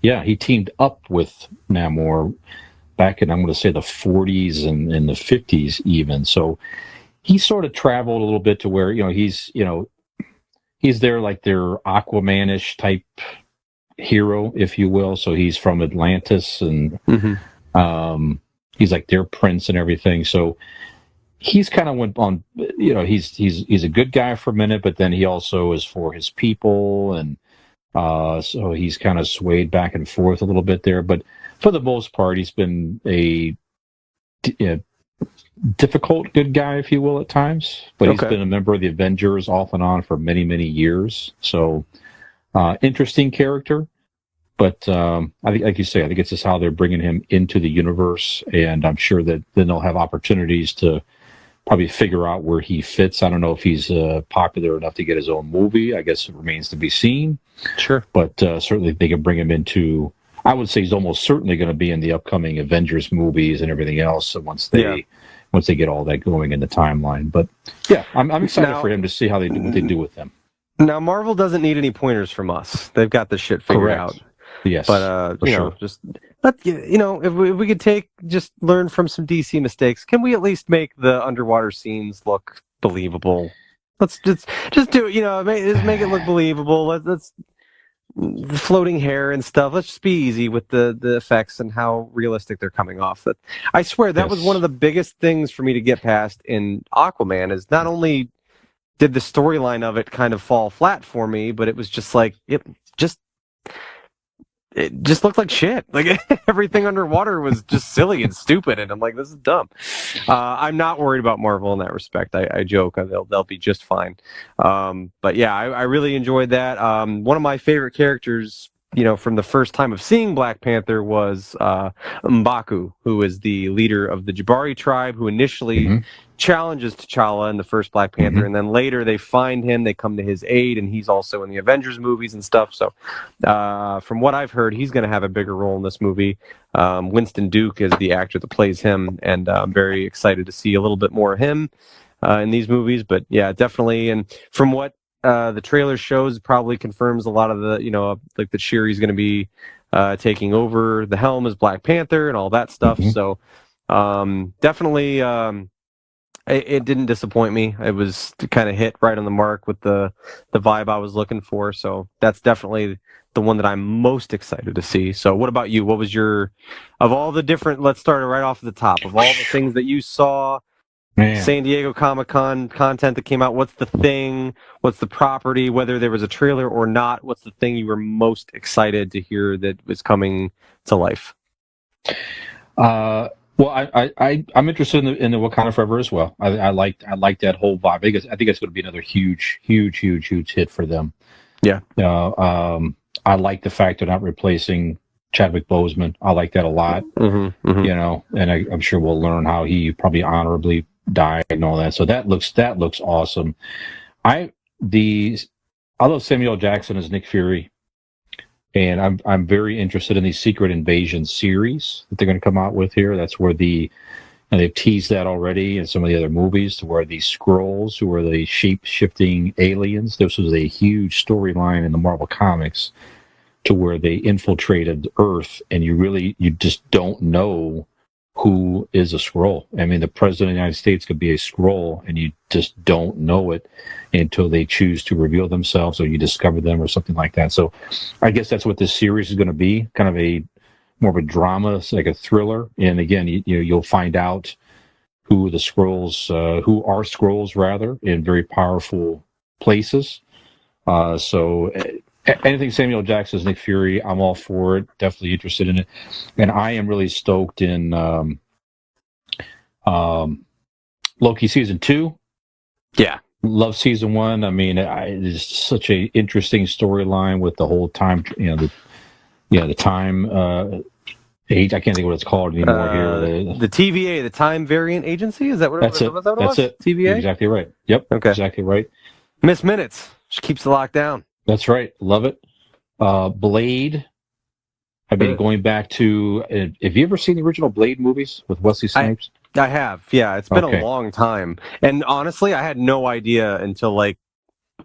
Speaker 6: Yeah, he teamed up with Namor back in, I'm going to say, the 40s and the 50s even. So he sort of traveled a little bit to where, he's there like their Aquaman-ish type hero, if you will. So he's from Atlantis, and he's like their prince and everything. So he's kind of went on, he's a good guy for a minute, but then he also is for his people, and so he's kind of swayed back and forth a little bit there. But for the most part, he's been a difficult good guy, if you will, at times. But he's been a member of the Avengers off and on for many, many years. So interesting character. But I think, like you say, I think it's just how they're bringing him into the universe, and I'm sure that then they'll have opportunities to probably figure out where he fits. I don't know if he's popular enough to get his own movie. I guess it remains to be seen.
Speaker 3: Sure.
Speaker 6: But certainly they can bring him into, I would say he's almost certainly going to be in the upcoming Avengers movies and everything else. So once they get all that going in the timeline. But yeah, I'm excited for him to see what they do with them.
Speaker 3: Now, Marvel doesn't need any pointers from us. They've got this shit figured out.
Speaker 6: Yes,
Speaker 3: but if we could learn from some DC mistakes, can we at least make the underwater scenes look believable? Let's just do it. Make it look believable. Let's the floating hair and stuff. Let's just be easy with the effects and how realistic they're coming off. But I swear that was one of the biggest things for me to get past in Aquaman. Is not only did the storyline of it kind of fall flat for me, but it was just like it just looked like shit. Like everything underwater was just silly and stupid, and I'm like, this is dumb. I'm not worried about Marvel in that respect. I joke they'll be just fine. But yeah, I really enjoyed that. One of my favorite characters, from the first time of seeing Black Panther was M'Baku, who is the leader of the Jabari tribe, who initially challenges T'Challa in the first Black Panther, and then later they find him, they come to his aid, and he's also in the Avengers movies and stuff. So from what I've heard, he's going to have a bigger role in this movie. Winston Duke is the actor that plays him, and I'm very excited to see a little bit more of him in these movies. But yeah, definitely. And from what the trailer shows, probably confirms a lot of the, like that Shuri's going to be taking over the helm as Black Panther and all that stuff. So definitely it didn't disappoint me. It was kind of hit right on the mark with the vibe I was looking for. So that's definitely the one that I'm most excited to see. So what about you? What was of all the different, let's start right off at the top, of all the things that you saw, San Diego Comic-Con content that came out, what's the property, whether there was a trailer or not, what's the thing you were most excited to hear that was coming to life?
Speaker 6: Well, I'm interested in the Wakanda Forever as well. I like that whole vibe. I think it's going to be another huge hit for them.
Speaker 3: Yeah.
Speaker 6: I like the fact they're not replacing Chadwick Boseman. I like that a lot. And I'm sure we'll learn how he probably honorably died and all that. So that looks awesome. I love Samuel Jackson as Nick Fury. And I'm very interested in the Secret Invasion series that they're going to come out with here. That's where they've teased that already in some of the other movies, to where the Skrulls, who are the shape-shifting aliens, this was a huge storyline in the Marvel Comics, to where they infiltrated Earth, and you just don't know who is a Skrull. I mean, the president of the United States could be a Skrull, and you just don't know it until they choose to reveal themselves, or you discover them, or something like that. So, I guess that's what this series is going to be, kind of a more of a drama, it's like a thriller. And again, you'll find out who the Skrulls, who are Skrulls rather, in very powerful places. So anything Samuel Jackson's Nick Fury, I'm all for it. Definitely interested in it, and I am really stoked in Loki season 2.
Speaker 3: Yeah,
Speaker 6: love season 1. I mean, it's such a interesting storyline with the whole time. The time. Age, I can't think of what it's called anymore here.
Speaker 3: The TVA, the Time Variant Agency, is that what
Speaker 6: That's
Speaker 3: it
Speaker 6: it?
Speaker 3: was?
Speaker 6: That's it.
Speaker 3: TVA?
Speaker 6: You're exactly right. Yep.
Speaker 3: Okay.
Speaker 6: Exactly right.
Speaker 3: Miss Minutes. She keeps the lock down.
Speaker 6: That's right. Love it. Blade. I've been going back to. Have you ever seen the original Blade movies with Wesley Snipes?
Speaker 3: I have. Yeah, it's been
Speaker 6: Okay.
Speaker 3: a long time. And honestly, I had no idea until like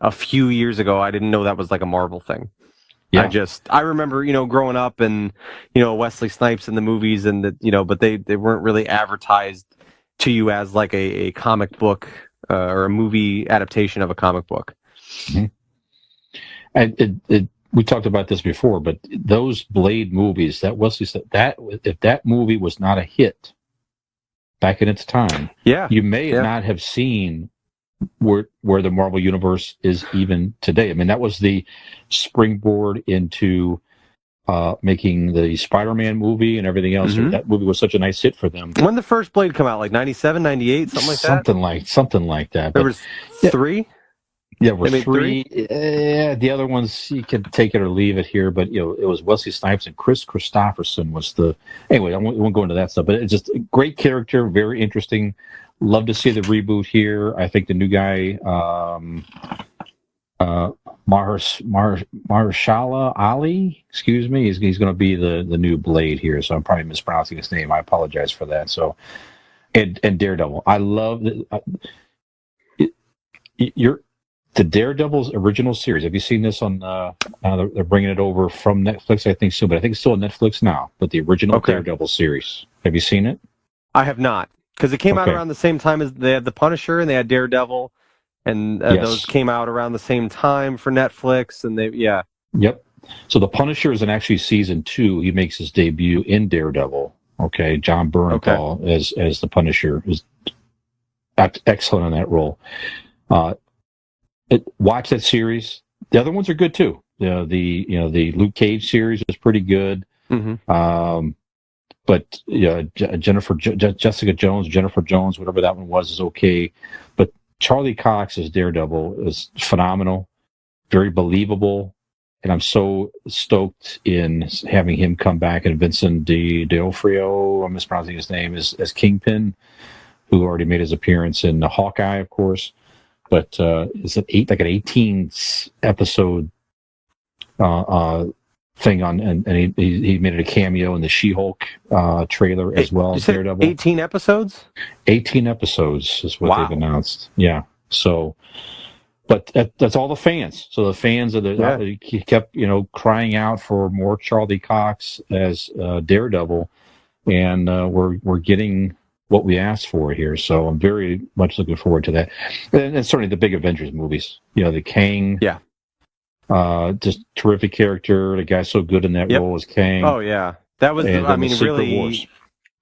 Speaker 3: a few years ago. I didn't know that was like a Marvel thing.
Speaker 6: Yeah.
Speaker 3: I remember, growing up and, Wesley Snipes in the movies and but they weren't really advertised to you as like a comic book or a movie adaptation of a comic book.
Speaker 6: Mm-hmm. And we talked about this before, but those Blade movies, that Wesley said that if that movie was not a hit back in its time, you may not have seen where the Marvel Universe is even today. I mean, that was the springboard into making the Spider-Man movie and everything else.
Speaker 3: Mm-hmm.
Speaker 6: That movie was such a nice hit for them.
Speaker 3: When did the first Blade come out? Like 97, 98, something like that?
Speaker 6: Something like that.
Speaker 3: There was 3?
Speaker 6: Yeah, there were
Speaker 3: They made
Speaker 6: 3. The other ones, you could take it or leave it here, but, it was Wesley Snipes and Chris Christopherson was the... Anyway, I won't go into that stuff, but it's just a great character, very interesting. Love to see the reboot here. I think the new guy, Mahershala Ali, excuse me, he's going to be the new Blade here. So I'm probably mispronouncing his name. I apologize for that. So, and Daredevil, I love the Daredevil's original series. Have you seen this on? They're bringing it over from Netflix, I think soon, but I think it's still on Netflix now. But the original Daredevil series, have you seen it?
Speaker 3: I have not. Because it came out around the same time as they had The Punisher and they had Daredevil, and those came out around the same time for Netflix, and
Speaker 6: Yep. So The Punisher is in actually season 2. He makes his debut in Daredevil. Okay, John Bernthal as the Punisher is excellent in that role. Watch that series. The other ones are good too. The Luke Cage series is pretty good.
Speaker 3: Mm-hmm.
Speaker 6: But Jessica Jones, Jennifer Jones, whatever that one was, is okay. But Charlie Cox as Daredevil is phenomenal, very believable, and I'm so stoked in having him come back. And Vincent D'Onofrio, I'm mispronouncing his name, as Kingpin, who already made his appearance in Hawkeye, of course. But it's an 18 episode thing on, and he made it a cameo in the She-Hulk trailer as well. Daredevil.
Speaker 3: 18 episodes?
Speaker 6: 18 episodes is what they've announced. Yeah. So, but that's all the fans. So the fans kept crying out for more Charlie Cox as Daredevil, and we're getting what we asked for here. So I'm very much looking forward to that, and certainly the big Avengers movies. The Kang.
Speaker 3: Yeah.
Speaker 6: Just terrific character. The guy's so good in that role as Kang.
Speaker 3: Oh yeah, that was. Really.
Speaker 6: Wars.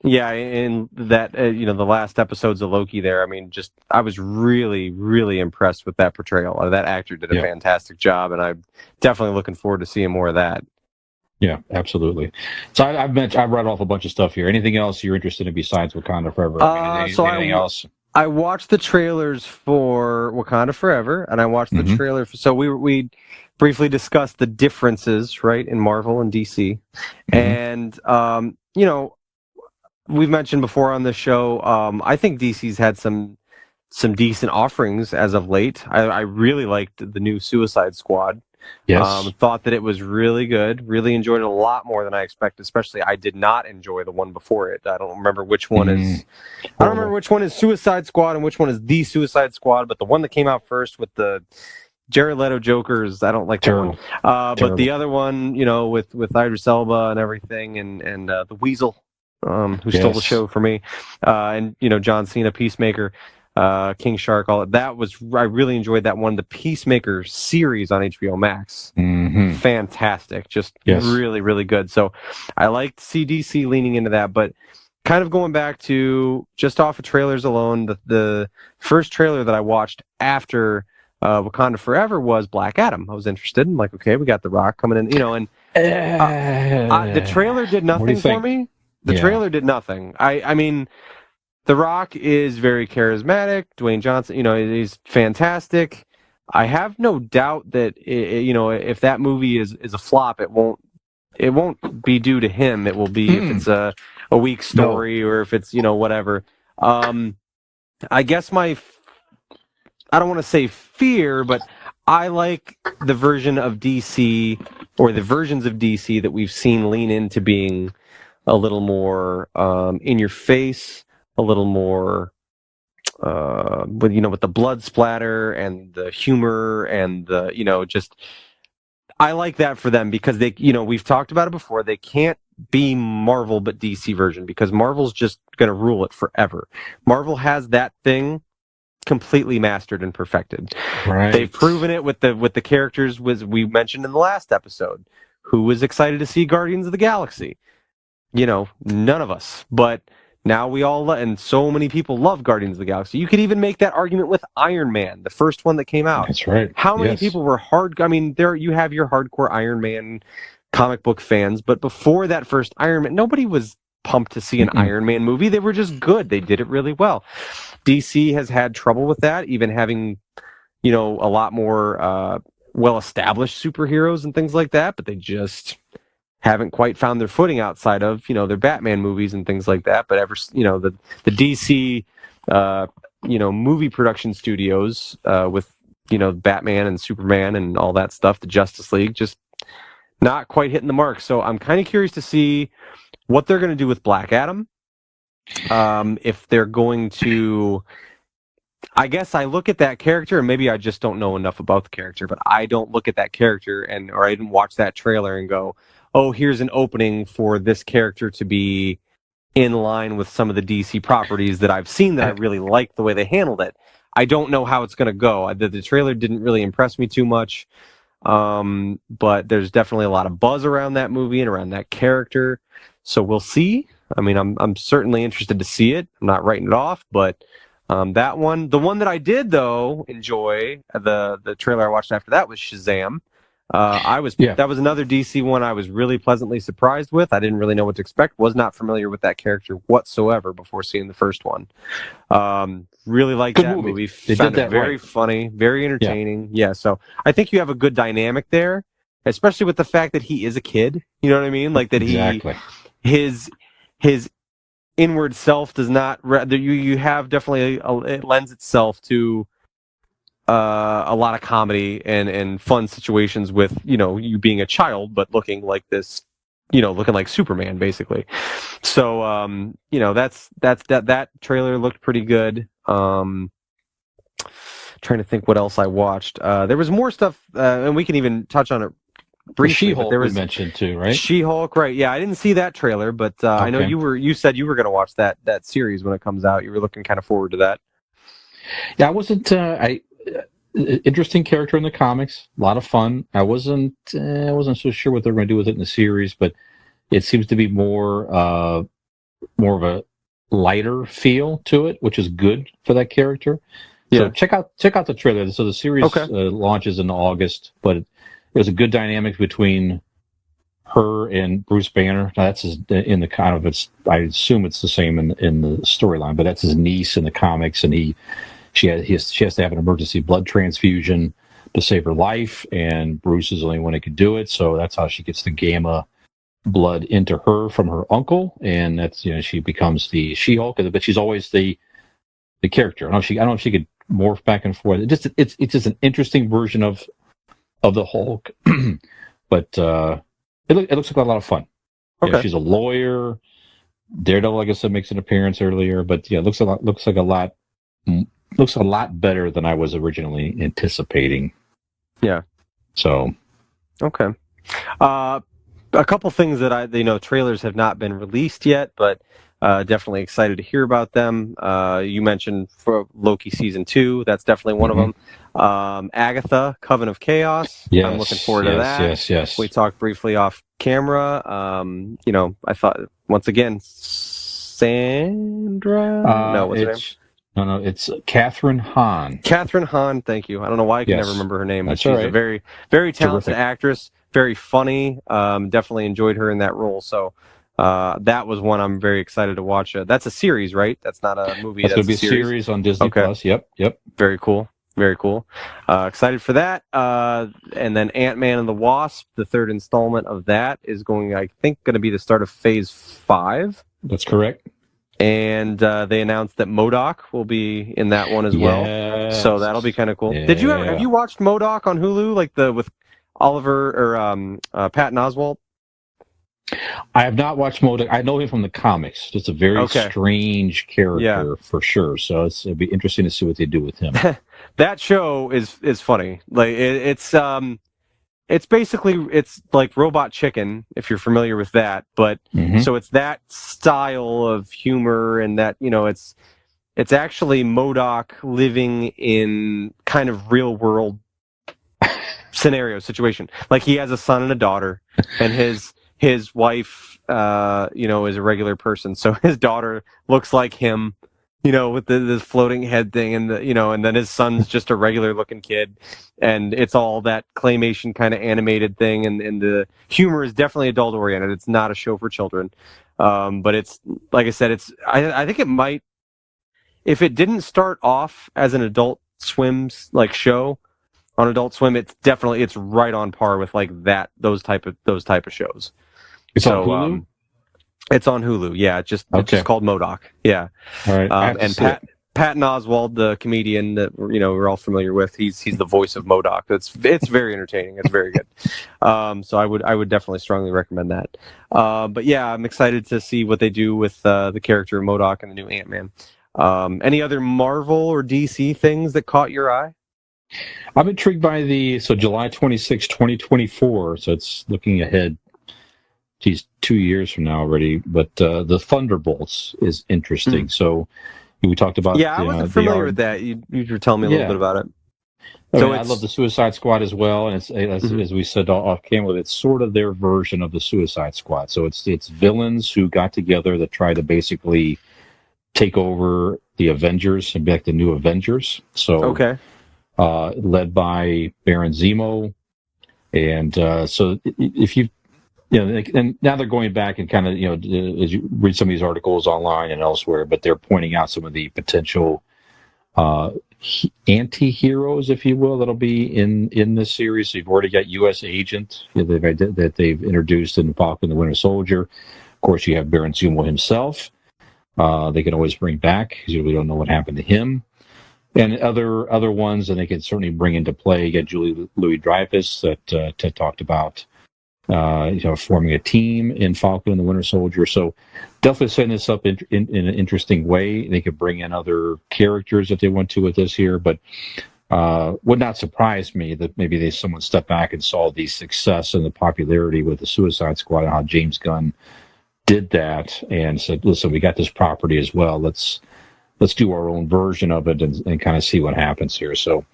Speaker 3: Yeah, in that the last episodes of Loki there. I mean, I was really, really impressed with that portrayal. That actor did a fantastic job, and I'm definitely looking forward to seeing more of that.
Speaker 6: Yeah, absolutely. So I've read off a bunch of stuff here. Anything else you're interested in besides Wakanda Forever? Anything else?
Speaker 3: I watched the trailers for Wakanda Forever, and I watched the trailer. So we briefly discussed the differences, right, in Marvel and DC. And, we've mentioned before on the show, I think DC's had some decent offerings as of late. I really liked the new Suicide Squad.
Speaker 6: Yes.
Speaker 3: Thought that it was really good. Really enjoyed it a lot more than I expected. Especially, I did not enjoy the one before it. I don't remember which one is. I don't remember which one is Suicide Squad and which one is the Suicide Squad. But the one that came out first with the Jared Leto Joker's, I don't like that one. But the other one, with Idris Elba and everything, and the Weasel, who stole the show for me, and John Cena, Peacemaker, King Shark, all that was, I really enjoyed that one. The Peacemaker series on HBO Max, fantastic, just really, really good. So I like CDC leaning into that, but kind of going back to just off of trailers alone, the first trailer that I watched after Wakanda Forever was Black Adam. I was interested. I'm like, okay, we got The Rock coming in, and the trailer did nothing for me. The trailer did nothing. I mean, The Rock is very charismatic. Dwayne Johnson, he's fantastic. I have no doubt that if that movie is a flop, it won't be due to him. It will be if it's a weak story or if it's whatever. I guess I don't want to say fear, but I like the version of DC or the versions of DC that we've seen lean into being a little more in your face, a little more with the blood splatter and the humor and the just. I like that for them because they, we've talked about it before. They can't be Marvel but DC version because Marvel's just going to rule it forever. Marvel has that thing completely mastered and perfected. Right. They've proven it with the characters we mentioned in the last episode. Who was excited to see Guardians of the Galaxy? None of us. But now we all and so many people love Guardians of the Galaxy. You could even make that argument with Iron Man, the first one that came out.
Speaker 6: That's right.
Speaker 3: How many people were you have your hardcore Iron Man comic book fans, but before that first Iron Man, nobody was pumped to see an Iron Man movie. They were just good. They did it really well. DC has had trouble with that, even having, a lot more well-established superheroes and things like that, but they just haven't quite found their footing outside of, their Batman movies and things like that. But the DC, movie production studios with, Batman and Superman and all that stuff, the Justice League, just not quite hitting the mark. So I'm kind of curious to see what they're going to do with Black Adam. If they're going to, I guess I look at that character, and maybe I just don't know enough about the character, but I don't look at that character or I didn't watch that trailer and go, oh, here's an opening for this character to be in line with some of the DC properties that I've seen that I really like the way they handled it. I don't know how it's going to go. The trailer didn't really impress me too much, but there's definitely a lot of buzz around that movie and around that character. So we'll see. I mean, I'm certainly interested to see it. I'm not writing it off, but that one, the one that I did though enjoy, the trailer I watched after that was Shazam. That was another DC one I was really pleasantly surprised with. I didn't really know what to expect. Was not familiar with that character whatsoever before seeing the first one. Really liked that movie.
Speaker 6: They
Speaker 3: Found
Speaker 6: did
Speaker 3: it
Speaker 6: that
Speaker 3: very funny, very entertaining. Yeah, so I think you have a good dynamic there, especially with the fact that he is a kid. You know what I mean? Like that his inward self does not. You have definitely it lends itself to a lot of comedy and fun situations with you being a child but looking like this, looking like Superman basically. So that trailer looked pretty good. Trying to think what else I watched. There was more stuff, and we can even touch on it briefly.
Speaker 6: She-Hulk
Speaker 3: there was
Speaker 6: mentioned too, right?
Speaker 3: She-Hulk, right? Yeah, I didn't see that trailer, but I know you said you were going to watch that series when it comes out. You were looking kind of forward to that.
Speaker 6: Yeah, I wasn't. Interesting character in the comics, a lot of fun. I wasn't so sure what they're going to do with it in the series, but it seems to be more of a lighter feel to it, which is good for that character. Yeah. So check out the trailer. So the series launches in August, but there's a good dynamic between her and Bruce Banner. Now that's in the kind of I assume it's the same in the storyline, but that's his niece in the comics, and she has to have an emergency blood transfusion to save her life, and Bruce is the only one who could do it. So that's how she gets the gamma blood into her from her uncle, and that's she becomes the She-Hulk. But she's always the character. I don't know if she could morph back and forth. It's just an interesting version of the Hulk, but it looks like a lot of fun. Okay. She's a lawyer. Daredevil, like I said, makes an appearance earlier, but it looks a lot better than I was originally anticipating.
Speaker 3: Yeah.
Speaker 6: So.
Speaker 3: Okay. A couple things that trailers have not been released yet, but definitely excited to hear about them. You mentioned for Loki season 2, that's definitely one of them. Agatha, Coven of Chaos.
Speaker 6: Yes,
Speaker 3: I'm looking forward to that.
Speaker 6: Yes.
Speaker 3: We talked briefly off camera. I thought once again, Sandra. No, what's her name?
Speaker 6: No, it's Catherine Hahn.
Speaker 3: Catherine Hahn, thank you. I don't know why I can never remember her name, but she's a very, very talented actress, very funny. Definitely enjoyed her in that role. So that was one I'm very excited to watch. That's a series, right? That's not a movie.
Speaker 6: That's going to be a series on Disney Plus. Yep.
Speaker 3: Very cool. Very cool. Excited for that. And then Ant-Man and the Wasp, the third installment of that is going to be the start of Phase 5.
Speaker 6: That's correct.
Speaker 3: And they announced that MODOK will be in that one as well. So that'll be kind of cool.
Speaker 6: Yeah.
Speaker 3: Have you watched MODOK on Hulu, with Oliver or Patton Oswalt?
Speaker 6: I have not watched MODOK. I know him from the comics. It's a very strange character for sure. So it'll be interesting to see what they do with him.
Speaker 3: That show is funny. It's basically like Robot Chicken, if you're familiar with that. But so it's that style of humor, and that it's actually MODOK living in kind of real world situation. Like he has a son and a daughter, and his wife, is a regular person. So his daughter looks like him, with this floating head thing, and and then his son's just a regular looking kid, and it's all that claymation kind of animated thing, and the humor is definitely adult oriented. It's not a show for children, but it's like I said, I think it might, if it didn't start off as an Adult Swim show on Adult Swim, it's right on par with those type of shows.
Speaker 6: It's on Hulu?
Speaker 3: It's on Hulu, yeah. It's just called MODOK, yeah.
Speaker 6: All right.
Speaker 3: And Patton Oswalt, the comedian that we're all familiar with, he's the voice of MODOK. It's very entertaining. It's very good. So I would definitely strongly recommend that. But yeah, I'm excited to see what they do with the character of MODOK and the new Ant-Man. Any other Marvel or DC things that caught your eye?
Speaker 6: I'm intrigued by July 26, 2024. So it's looking ahead. Geez, 2 years from now already, but the Thunderbolts is interesting. So we talked about.
Speaker 3: Yeah, I wasn't familiar with that. You were telling me a little bit about it.
Speaker 6: I love the Suicide Squad as well, and as we said off camera, it's sort of their version of the Suicide Squad. So it's villains who got together that try to basically take over the Avengers and be like the new Avengers. So led by Baron Zemo, and so if you. And now they're going back and kind of, as you read some of these articles online and elsewhere, but they're pointing out some of the potential anti-heroes, if you will, that'll be in this series. So you've already got U.S. Agent that they've introduced in Falcon the Winter Soldier. Of course, you have Baron Zemo himself. They can always bring back, because we don't know what happened to him. And other ones that they can certainly bring into play. You got Julie Louis-Dreyfus that Ted talked about. Forming a team in Falcon and the Winter Soldier. So definitely setting this up in an interesting way. They could bring in other characters if they want to with this here, but would not surprise me that maybe someone stepped back and saw the success and the popularity with the Suicide Squad and how James Gunn did that and said, listen, we got this property as well. Let's do our own version of it and kind of see what happens here. So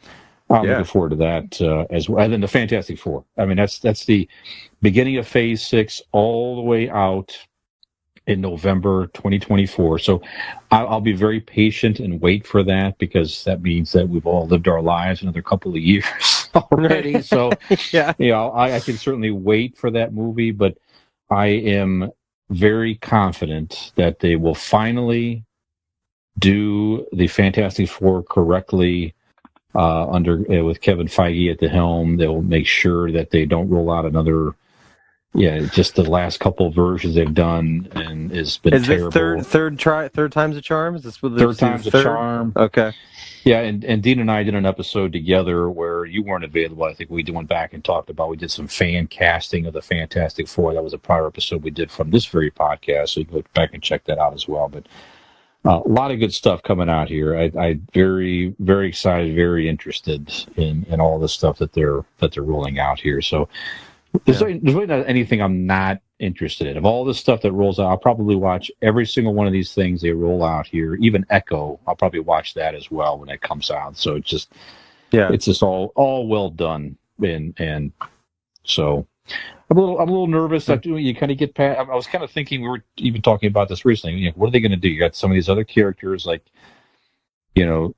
Speaker 6: I'm looking forward to that as well. And then the Fantastic Four. I mean, that's the beginning of Phase 6 all the way out in November 2024. So I'll be very patient and wait for that, because that means that we've all lived our lives another couple of years already. So, I can certainly wait for that movie, but I am very confident that they will finally do the Fantastic Four correctly. With Kevin Feige at the helm, they'll make sure that they don't roll out another. Just the last couple versions they've done, and it's been terrible.
Speaker 3: This third time's a charm? Is this
Speaker 6: third time's a charm?
Speaker 3: Okay.
Speaker 6: Yeah, and Dean and I did an episode together where you weren't available. I think we went back and talked about. We did some fan casting of the Fantastic Four. That was a prior episode we did from this very podcast, so you can go back and check that out as well. But A lot of good stuff coming out here. I very, very excited, very interested in all the stuff that they're rolling out here. So there's really not anything I'm not interested in. Of all the stuff that rolls out, I'll probably watch every single one of these things they roll out here. Even Echo, I'll probably watch that as well when it comes out. So it's just all well done, and so. I'm a little nervous that you kind of get past. I was kind of thinking, we were even talking about this recently. What are they going to do? You got some of these other characters, like, the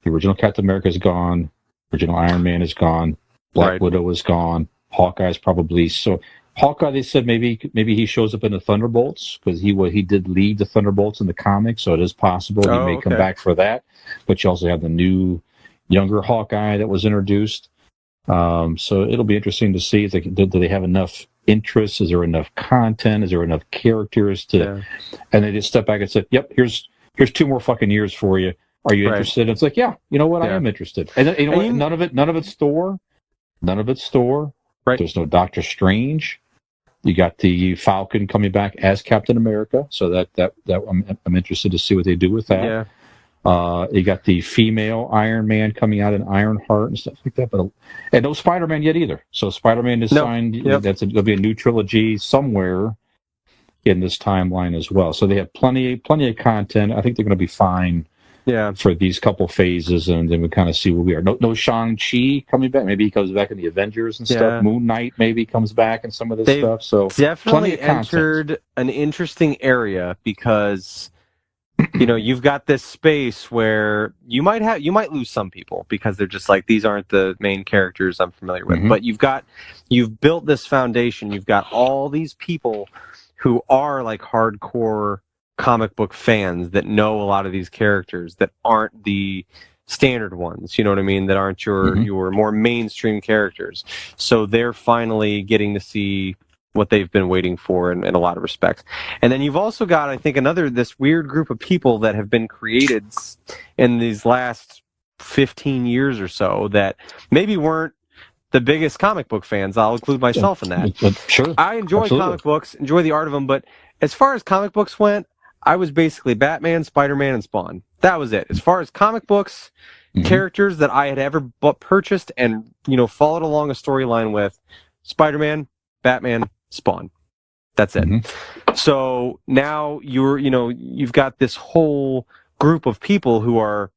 Speaker 6: original Captain America is gone, original Iron Man is gone, Black Widow is gone, Hawkeye's probably so. Hawkeye, they said maybe he shows up in the Thunderbolts because he did lead the Thunderbolts in the comics, so it is possible he may come back for that. But you also have the new, younger Hawkeye that was introduced. So it'll be interesting to see if do they have enough interest? Is there enough content? Is there enough characters to? And they just step back and say, "Yep, here's 2 more fucking years for you. Are you interested?" And it's like, yeah, you know what? I am interested. And what? None of it's Thor. None of it's Thor. Right. There's no Doctor Strange. You got the Falcon coming back as Captain America, so that I'm interested to see what they do with that.
Speaker 3: Yeah.
Speaker 6: You got the female Iron Man coming out in Ironheart and stuff like that, and no Spider-Man yet either. So Spider-Man is signed. Yep. There'll be a new trilogy somewhere in this timeline as well. So they have plenty of content. I think they're going to be fine. Yeah. For these couple phases, and then we kind of see where we are. No Shang-Chi coming back. Maybe he comes back in the Avengers and stuff. Moon Knight maybe comes back and some of this stuff. So
Speaker 3: definitely entered an interesting area because. You've got this space where you might lose some people because they're just like, these aren't the main characters I'm familiar with. Mm-hmm. But you've built this foundation. You've got all these people who are like hardcore comic book fans that know a lot of these characters that aren't the standard ones. You know what I mean? That aren't your more mainstream characters. So they're finally getting to see what they've been waiting for in a lot of respects. And then you've also got, I think, this weird group of people that have been created in these last 15 years or so that maybe weren't the biggest comic book fans. I'll include myself in that.
Speaker 6: Sure.
Speaker 3: I enjoy comic books, enjoy the art of them, but as far as comic books went, I was basically Batman, Spider-Man, and Spawn. That was it. As far as comic books, characters that I had ever purchased and, followed along a storyline with, Spider-Man, Batman, Spawn. That's it. So now you've got this whole group of people who are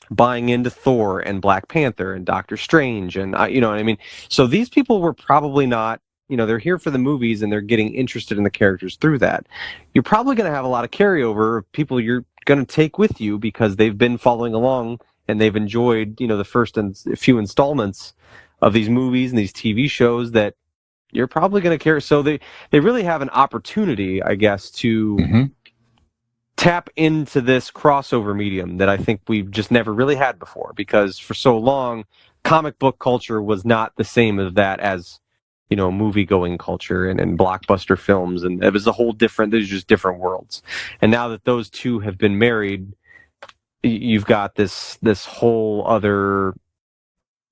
Speaker 3: buying into Thor and Black Panther and Doctor Strange and you know what I mean. So these people were probably not, they're here for the movies and they're getting interested in the characters through that. You're probably going to have a lot of carryover of people you're going to take with you because they've been following along and they've enjoyed, the first few installments of these movies and these TV shows that you're probably going to carry. So they really have an opportunity, I guess, to tap into this crossover medium that I think we've just never really had before, because for so long, comic book culture was not the same as that as, movie-going culture and blockbuster films. And it was a whole different, there's just different worlds. And now that those two have been married, you've got this whole other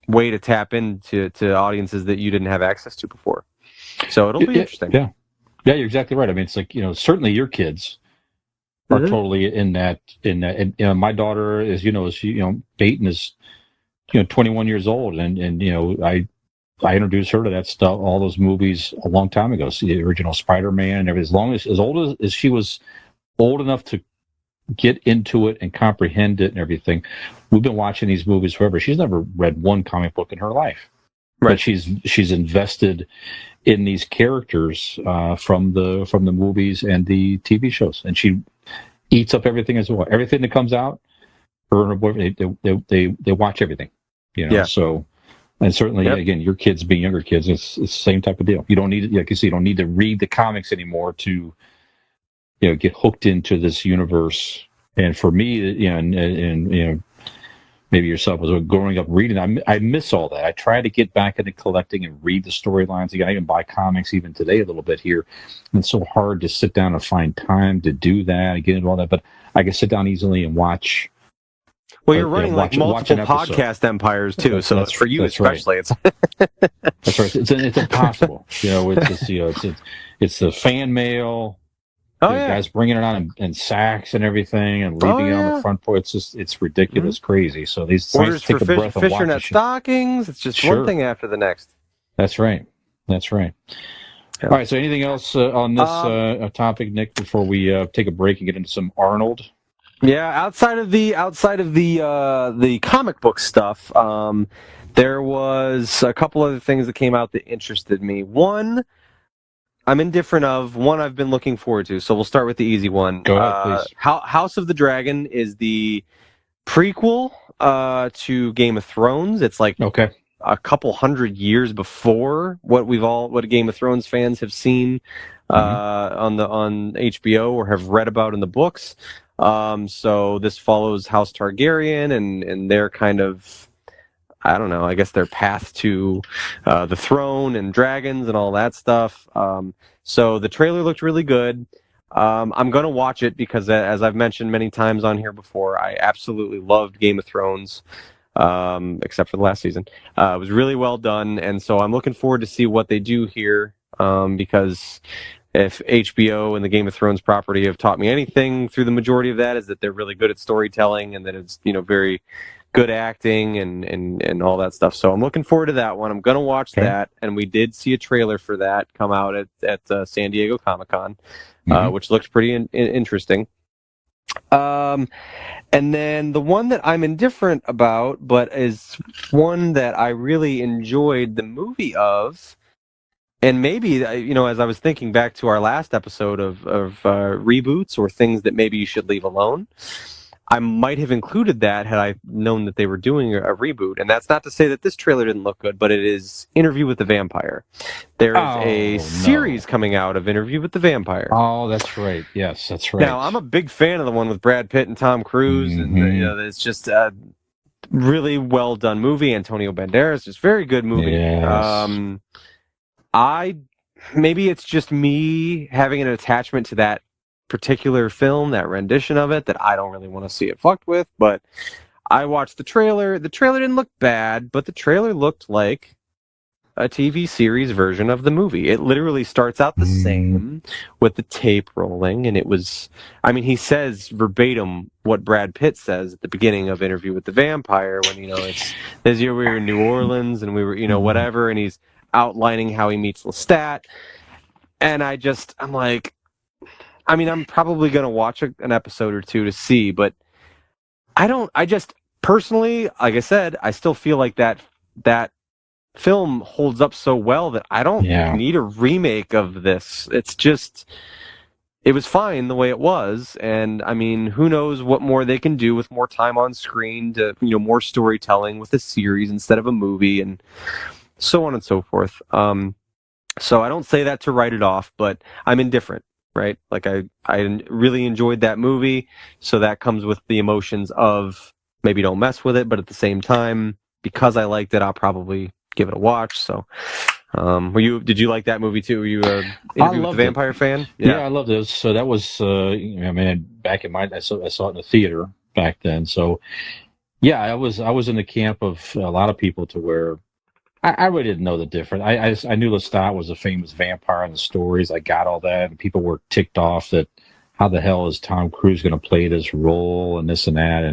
Speaker 3: way to tap into audiences that you didn't have access to before. So it'll be interesting.
Speaker 6: Yeah, you're exactly right. I mean, it's like, certainly your kids are totally in that. And my daughter is, Peyton is, 21 years old, and I introduced her to that stuff, all those movies a long time ago. See the original Spider-Man and everything. As old as she was old enough to get into it and comprehend it and everything, we've been watching these movies forever. She's never read one comic book in her life, right? But she's invested in these characters from the movies and the TV shows, and she eats up everything as well. Everything that comes out, her and her boyfriend, they watch everything, So, and certainly, again, your kids being younger kids, it's the same type of deal. You don't need, like you say, you don't need to read the comics anymore to, get hooked into this universe. And for me, and maybe yourself, was growing up reading, I miss all that. I try to get back into collecting and read the storylines again. I even buy comics even today a little bit here. And it's so hard to sit down and find time to do that and get into all that. But I can sit down easily and watch.
Speaker 3: Well, you're running multiple podcast empires too, so for you especially,
Speaker 6: right. That's right. It's impossible. It's the fan mail.
Speaker 3: Oh,
Speaker 6: The
Speaker 3: yeah.
Speaker 6: guys bringing it on in sacks and everything, and leaving it on the front porch. It's ridiculous, crazy. So these
Speaker 3: Orders
Speaker 6: take
Speaker 3: for
Speaker 6: a breath and watch
Speaker 3: fishernet
Speaker 6: the shit.
Speaker 3: stockings. It's just one
Speaker 6: Sure.
Speaker 3: thing after the next.
Speaker 6: That's right. That's right.
Speaker 3: Yeah.
Speaker 6: All right. So, anything else on this topic, Nick? Before we take a break and get into some Arnold.
Speaker 3: Yeah, outside of the comic book stuff, there was a couple other things that came out that interested me. One, I'm indifferent of. One, I've been looking forward to. So we'll start with the easy one.
Speaker 6: Go ahead, please.
Speaker 3: House of the Dragon is the prequel to Game of Thrones. It's like
Speaker 6: Okay.
Speaker 3: a couple hundred years before what Game of Thrones fans have seen on HBO or have read about in the books. So this follows House Targaryen and their kind of, I don't know, I guess their path to the throne and dragons and all that stuff. So the trailer looked really good. I'm going to watch it because, as I've mentioned many times on here before, I absolutely loved Game of Thrones, except for the last season. It was really well done, and so I'm looking forward to see what they do here, because if HBO and the Game of Thrones property have taught me anything through the majority of that, is that they're really good at storytelling and that it's, very good acting and all that stuff. So I'm looking forward to that one. I'm going to watch that, and we did see a trailer for that come out at San Diego Comic-Con, which looks pretty interesting. And then the one that I'm indifferent about, but is one that I really enjoyed the movie of, and maybe, as I was thinking back to our last episode of reboots or things that maybe you should leave alone, I might have included that had I known that they were doing a reboot. And that's not to say that this trailer didn't look good, but it is Interview with the Vampire. There is a series coming out of Interview with the Vampire.
Speaker 6: Oh, that's right. Yes, that's right.
Speaker 3: Now, I'm a big fan of the one with Brad Pitt and Tom Cruise, and it's just a really well done movie. Antonio Banderas, just very good movie.
Speaker 6: Yes.
Speaker 3: Maybe it's just me having an attachment to that particular film, that rendition of it, that I don't really want to see it fucked with, but I watched the trailer. The trailer didn't look bad, but the trailer looked like a TV series version of the movie. It literally starts out the same with the tape rolling, and it was, he says verbatim what Brad Pitt says at the beginning of Interview with the Vampire when, it's this year we were in New Orleans and we were, whatever, and he's outlining how he meets Lestat, and I'm like, I'm probably going to watch an episode or two to see, but I just personally, like I said, I still feel like that film holds up so well that I don't need a remake of this. It's just, it was fine the way it was, and who knows what more they can do with more time on screen to, more storytelling with a series instead of a movie, and so on and so forth. So I don't say that to write it off, but I'm indifferent. Right, like I really enjoyed that movie, so that comes with the emotions of maybe don't mess with it, but at the same time, because I liked it, I'll probably give it a watch. So, did you like that movie too? Were you Interview with the Vampire fan?
Speaker 6: Yeah, I loved it. So that was, back in I saw it in the theater back then. So, yeah, I was in the camp of a lot of people to where I really didn't know the difference. I knew Lestat was a famous vampire in the stories. I got all that, and people were ticked off that how the hell is Tom Cruise going to play this role and this and that,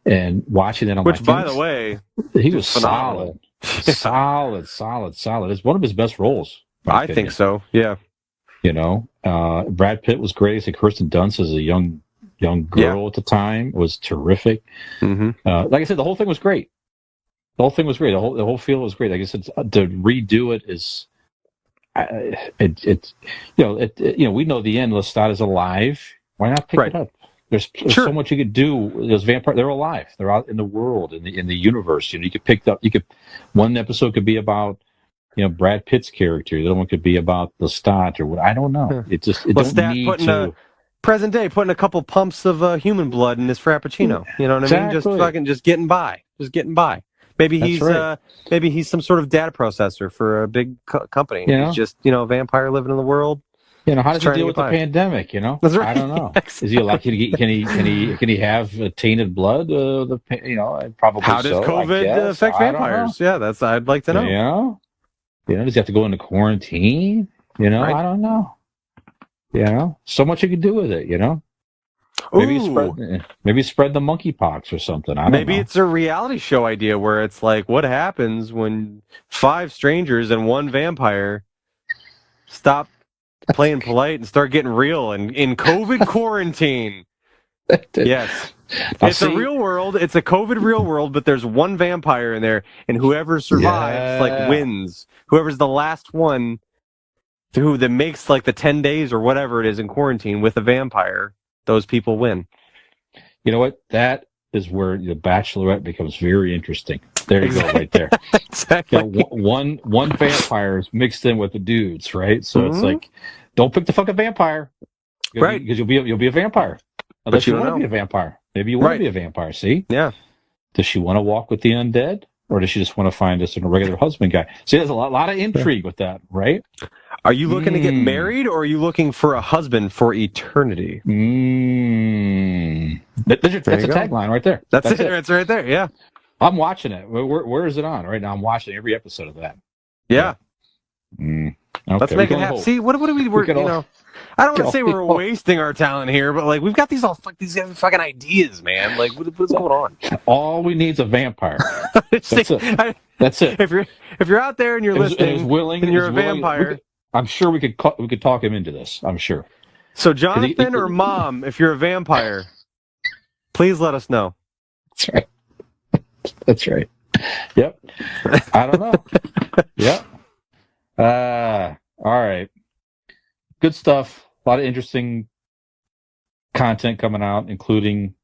Speaker 6: and watching it,
Speaker 3: which, by the way,
Speaker 6: he was solid. solid. It's one of his best roles.
Speaker 3: I think so. Yeah.
Speaker 6: Brad Pitt was great. I said Kirsten Dunst as a young girl at the time was terrific. Like I said, the whole thing was great. The whole feel was great. Like I said, to redo it is, we know the end. Lestat is alive. Why not pick it up? There's so much you could do. Those vampires, they're alive. They're out in the world, in the universe. You could pick up. One episode could be about, Brad Pitt's character. The other one could be about Lestat or what. I don't know. It just
Speaker 3: Lestat
Speaker 6: don't need to.
Speaker 3: Present day, putting a couple pumps of human blood in his frappuccino. You know what I mean? Just getting by. Maybe he's some sort of data processor for a big company. He's just a vampire living in the world.
Speaker 6: How does he deal with the pandemic?
Speaker 3: That's right.
Speaker 6: I don't know. Is he like can he have tainted blood? Probably.
Speaker 3: How does COVID affect vampires? Yeah, I'd like to know.
Speaker 6: Does he have to go into quarantine? I don't know. You know, so much you can do with it. You know, maybe spread the monkeypox or something. I don't know.
Speaker 3: Maybe it's a reality show idea where it's like, what happens when 5 strangers and 1 vampire stop playing polite and start getting real and in COVID quarantine? Yes. It's a real world. It's a COVID real world, but there's 1 vampire in there, and whoever survives like wins. Whoever's the last one that makes like the 10 days or whatever it is in quarantine with a vampire, those people win.
Speaker 6: You know what? That is where the Bachelorette becomes very interesting. There you go, right there.
Speaker 3: Exactly.
Speaker 6: You know, one vampire is mixed in with the dudes, right? So it's like, don't pick the fucking vampire,
Speaker 3: right?
Speaker 6: Because you'll be a vampire. Unless you want to be a vampire. Maybe you want to be a vampire. See?
Speaker 3: Yeah.
Speaker 6: Does she want to walk with the undead, or does she just want to find just a regular husband guy? See, there's a lot of intrigue with that, right?
Speaker 3: Are you looking to get married, or are you looking for a husband for eternity?
Speaker 6: That's a tagline right there.
Speaker 3: That's it. It's right there. Yeah.
Speaker 6: I'm watching it. Where is it on right now? I'm watching every episode of that.
Speaker 3: Yeah.
Speaker 6: Okay.
Speaker 3: Let's make it happen. See, what do we work? You know, I don't want to say we're wasting our talent here, but like we've got these fucking ideas, man. Like what's going on?
Speaker 6: All we need is a vampire. That's it.
Speaker 3: If you're out there and you're listening, and you're a vampire,
Speaker 6: I'm sure we could talk him into this. I'm sure.
Speaker 3: So Jonathan or Mom, if you're a vampire, please let us know.
Speaker 6: That's right. That's right. Yep. I don't know. Yep. All right. Good stuff. A lot of interesting content coming out, including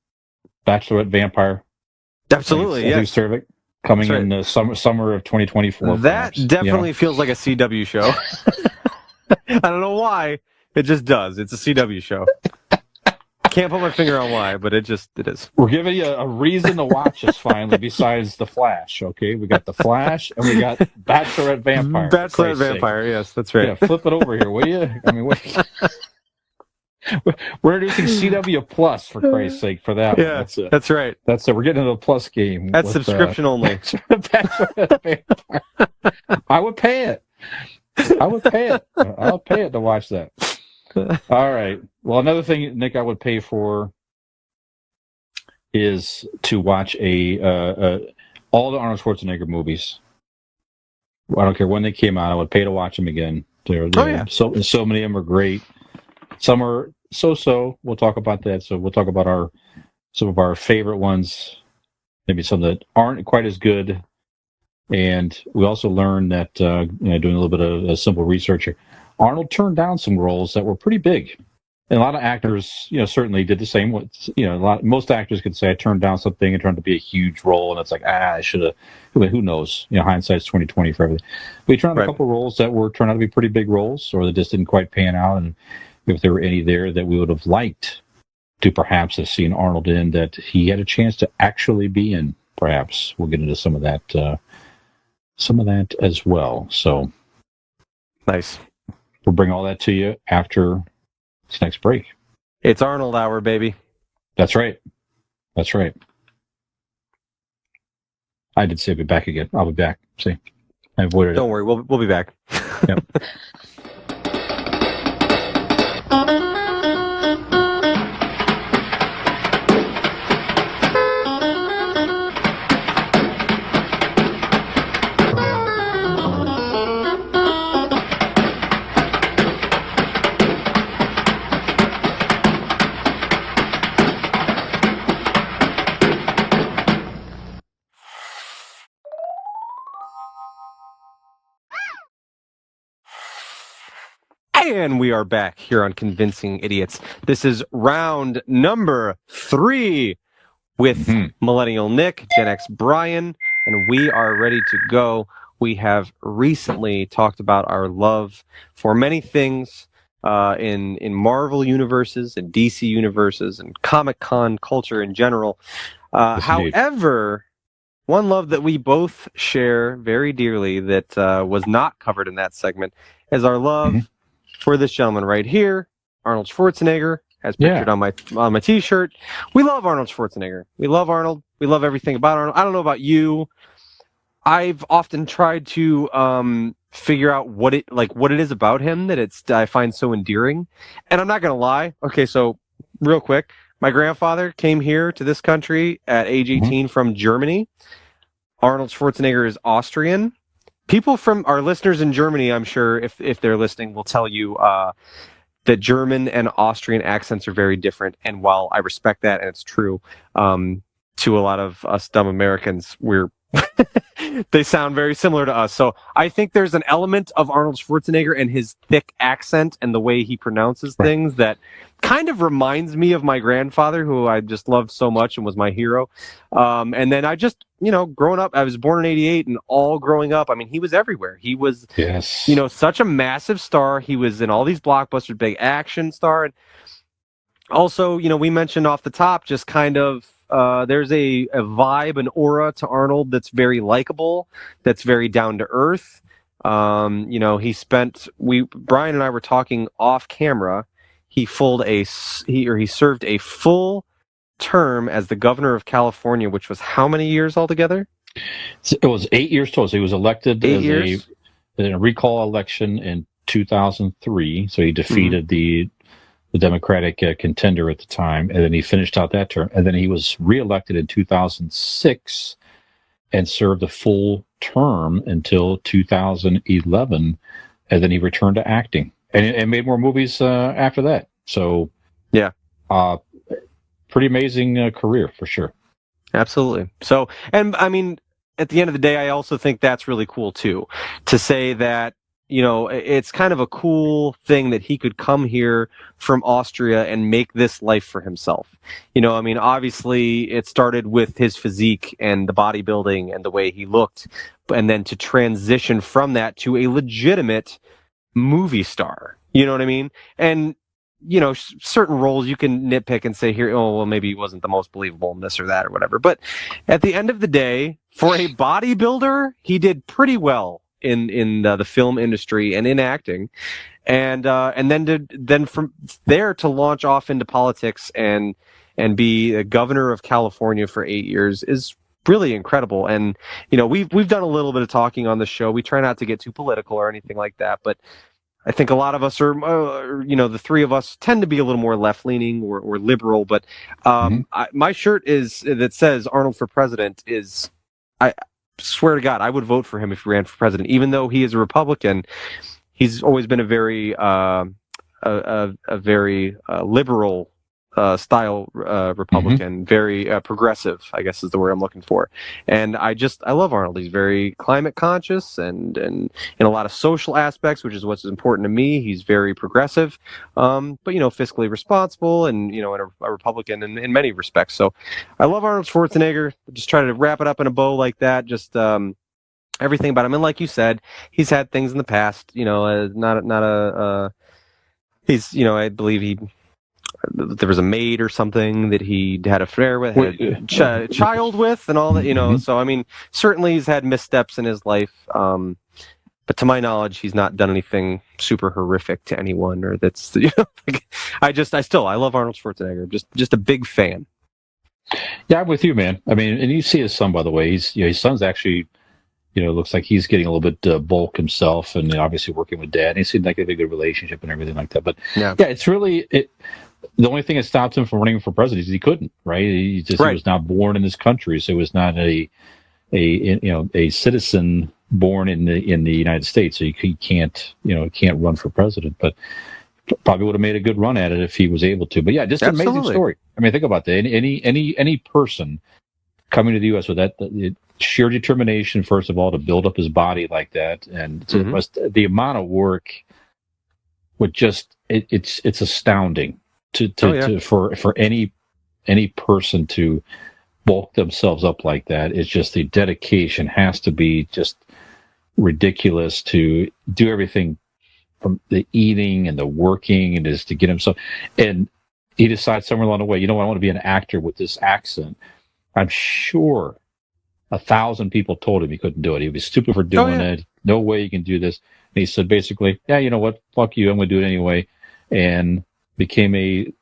Speaker 6: Bachelorette Vampire.
Speaker 3: Absolutely, yes.
Speaker 6: Cervic, coming in the summer of 2024.
Speaker 3: That definitely feels like a CW show. I don't know why. It just does. It's a CW show. Can't put my finger on why, but it is.
Speaker 6: We're giving you a reason to watch us finally, besides The Flash, okay? We got The Flash, and we got Bachelorette Vampire.
Speaker 3: Bachelorette Vampire, yes, that's right.
Speaker 6: Yeah, flip it over here, will you? I mean, we're introducing CW Plus, for Christ's sake, for that
Speaker 3: one. That's right.
Speaker 6: That's it. We're getting into the Plus game.
Speaker 3: That's subscription only.
Speaker 6: Bachelorette Vampire. I would pay it. I'll pay it to watch that. All right. Well, another thing, Nick, I would pay for is to watch all the Arnold Schwarzenegger movies. I don't care when they came out. I would pay to watch them again. So many of them are great. Some are so. We'll talk about that. So we'll talk about some of our favorite ones. Maybe some that aren't quite as good. And we also learned that doing a little bit of simple research here, Arnold turned down some roles that were pretty big, and a lot of actors, certainly did the same. Most actors could say, "I turned down something and turned to be a huge role," and it's like, I should have. Who knows? Hindsight's 20/20 for everything. But he turned down a couple of roles that turned out to be pretty big roles, or that just didn't quite pan out. And if there were any there that we would have liked to perhaps have seen Arnold in, that he had a chance to actually be in, perhaps we'll get into some of that as well. So
Speaker 3: nice.
Speaker 6: We'll bring all that to you after this next break.
Speaker 3: It's Arnold hour, baby.
Speaker 6: That's right. That's right. I did say I'll be back again. I'll be back. See, I avoided it.
Speaker 3: Don't worry. We'll be back.
Speaker 6: Yep.
Speaker 3: And we are back here on Convincing Idiots. This is round number 3 with Millennial Nick GenX Brian, and we are ready to go. We have recently talked about our love for many things in Marvel universes and DC universes and Comic-Con culture in general. However, one love that we both share very dearly that was not covered in that segment is our love for this gentleman right here, Arnold Schwarzenegger, as pictured on my T-shirt. We love Arnold Schwarzenegger. We love Arnold. We love everything about Arnold. I don't know about you. I've often tried to figure out what it is about him that I find so endearing. And I'm not gonna lie. Okay, so real quick, my grandfather came here to this country at age 18 from Germany. Arnold Schwarzenegger is Austrian. People from our listeners in Germany, I'm sure, if they're listening, will tell you that German and Austrian accents are very different. And while I respect that, and it's true, to a lot of us dumb Americans, they sound very similar to us. So I think there's an element of Arnold Schwarzenegger and his thick accent and the way he pronounces things that kind of reminds me of my grandfather, who I just loved so much and was my hero. And then I just, growing up, I was born in 88, and all growing up, I mean, he was everywhere. He was, such a massive star. He was in all these blockbusters, big action star. And also, we mentioned off the top, just kind of, there's a vibe, an aura to Arnold that's very likable, that's very down to earth. Brian and I were talking off camera. He served a full term as the governor of California, which was how many years altogether?
Speaker 6: It was 8 years total. So he was elected in a recall election in 2003. So he defeated the Democratic contender at the time, and then he finished out that term, and then he was reelected in 2006 and served a full term until 2011, and then he returned to acting and made more movies after that. So, pretty amazing career for sure.
Speaker 3: Absolutely. So, and I mean, at the end of the day, I also think that's really cool too, to say that it's kind of a cool thing that he could come here from Austria and make this life for himself. I mean, obviously it started with his physique and the bodybuilding and the way he looked, and then to transition from that to a legitimate movie star. You know what I mean? And, certain roles you can nitpick and say here, oh, well, maybe he wasn't the most believable in this or that or whatever. But at the end of the day, for a bodybuilder, he did pretty well in the film industry and in acting, and then from there to launch off into politics and be a governor of California for 8 years is really incredible. And we've done a little bit of talking on the show. We try not to get too political or anything like that, but I think a lot of us are, the three of us tend to be a little more left-leaning or liberal. But my shirt that says Arnold for President is, I swear to God, I would vote for him if he ran for president. Even though he is a Republican, he's always been a very liberal style Republican, very progressive, I guess is the word I'm looking for. And I love Arnold. He's very climate conscious and in a lot of social aspects, which is what's important to me. He's very progressive, but fiscally responsible and a Republican in many respects. So I love Arnold Schwarzenegger. Just trying to wrap it up in a bow like that. Just everything about him. And like you said, he's had things in the past. I believe there was a maid or something that he had an affair with, had a child with, and all that, So, I mean, certainly he's had missteps in his life, but to my knowledge, he's not done anything super horrific to anyone, or that's, I love Arnold Schwarzenegger. Just a big fan.
Speaker 6: Yeah, I'm with you, man. I mean, and you see his son, by the way. His son's actually, looks like he's getting a little bit bulk himself, and obviously working with dad. And it seemed like they had a good relationship and everything like that. But it's really the only thing that stopped him from running for president is he couldn't. Right? He was not born in this country, so he was not a citizen born in the United States. So he can't run for president. But probably would have made a good run at it if he was able to. But yeah, just an amazing story. I mean, think about that. Any person coming to the U.S. with that sheer determination, first of all, to build up his body like that, and the amount of work would it's astounding for any person to bulk themselves up like that. It's just the dedication has to be just ridiculous to do everything from the eating and the working and just to get himself. And he decides somewhere along the way, I want to be an actor with this accent. I'm sure 1,000 people told him he couldn't do it. He was stupid for doing it. No way you can do this. And he said basically, yeah, you know what? Fuck you. I'm going to do it anyway. And became a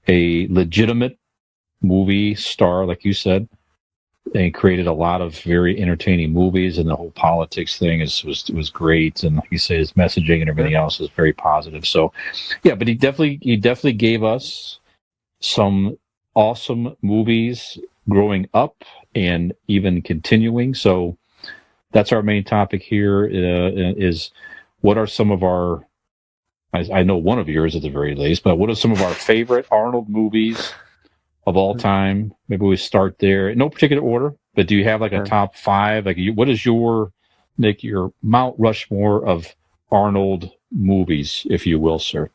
Speaker 6: legitimate movie star, like you said. and he created a lot of very entertaining movies, and the whole politics thing was great. And like you say, his messaging and everything else is very positive. So, yeah, but he definitely gave us some awesome movies growing up and even continuing. So that's our main topic here. Is what are some of our, I know one of yours at the very least, but what are some of our favorite Arnold movies of all time? Maybe we start there. In no particular order, but do you have like a top 5? Like, what is your, Nick, your Mount Rushmore of Arnold movies, if you will, sir?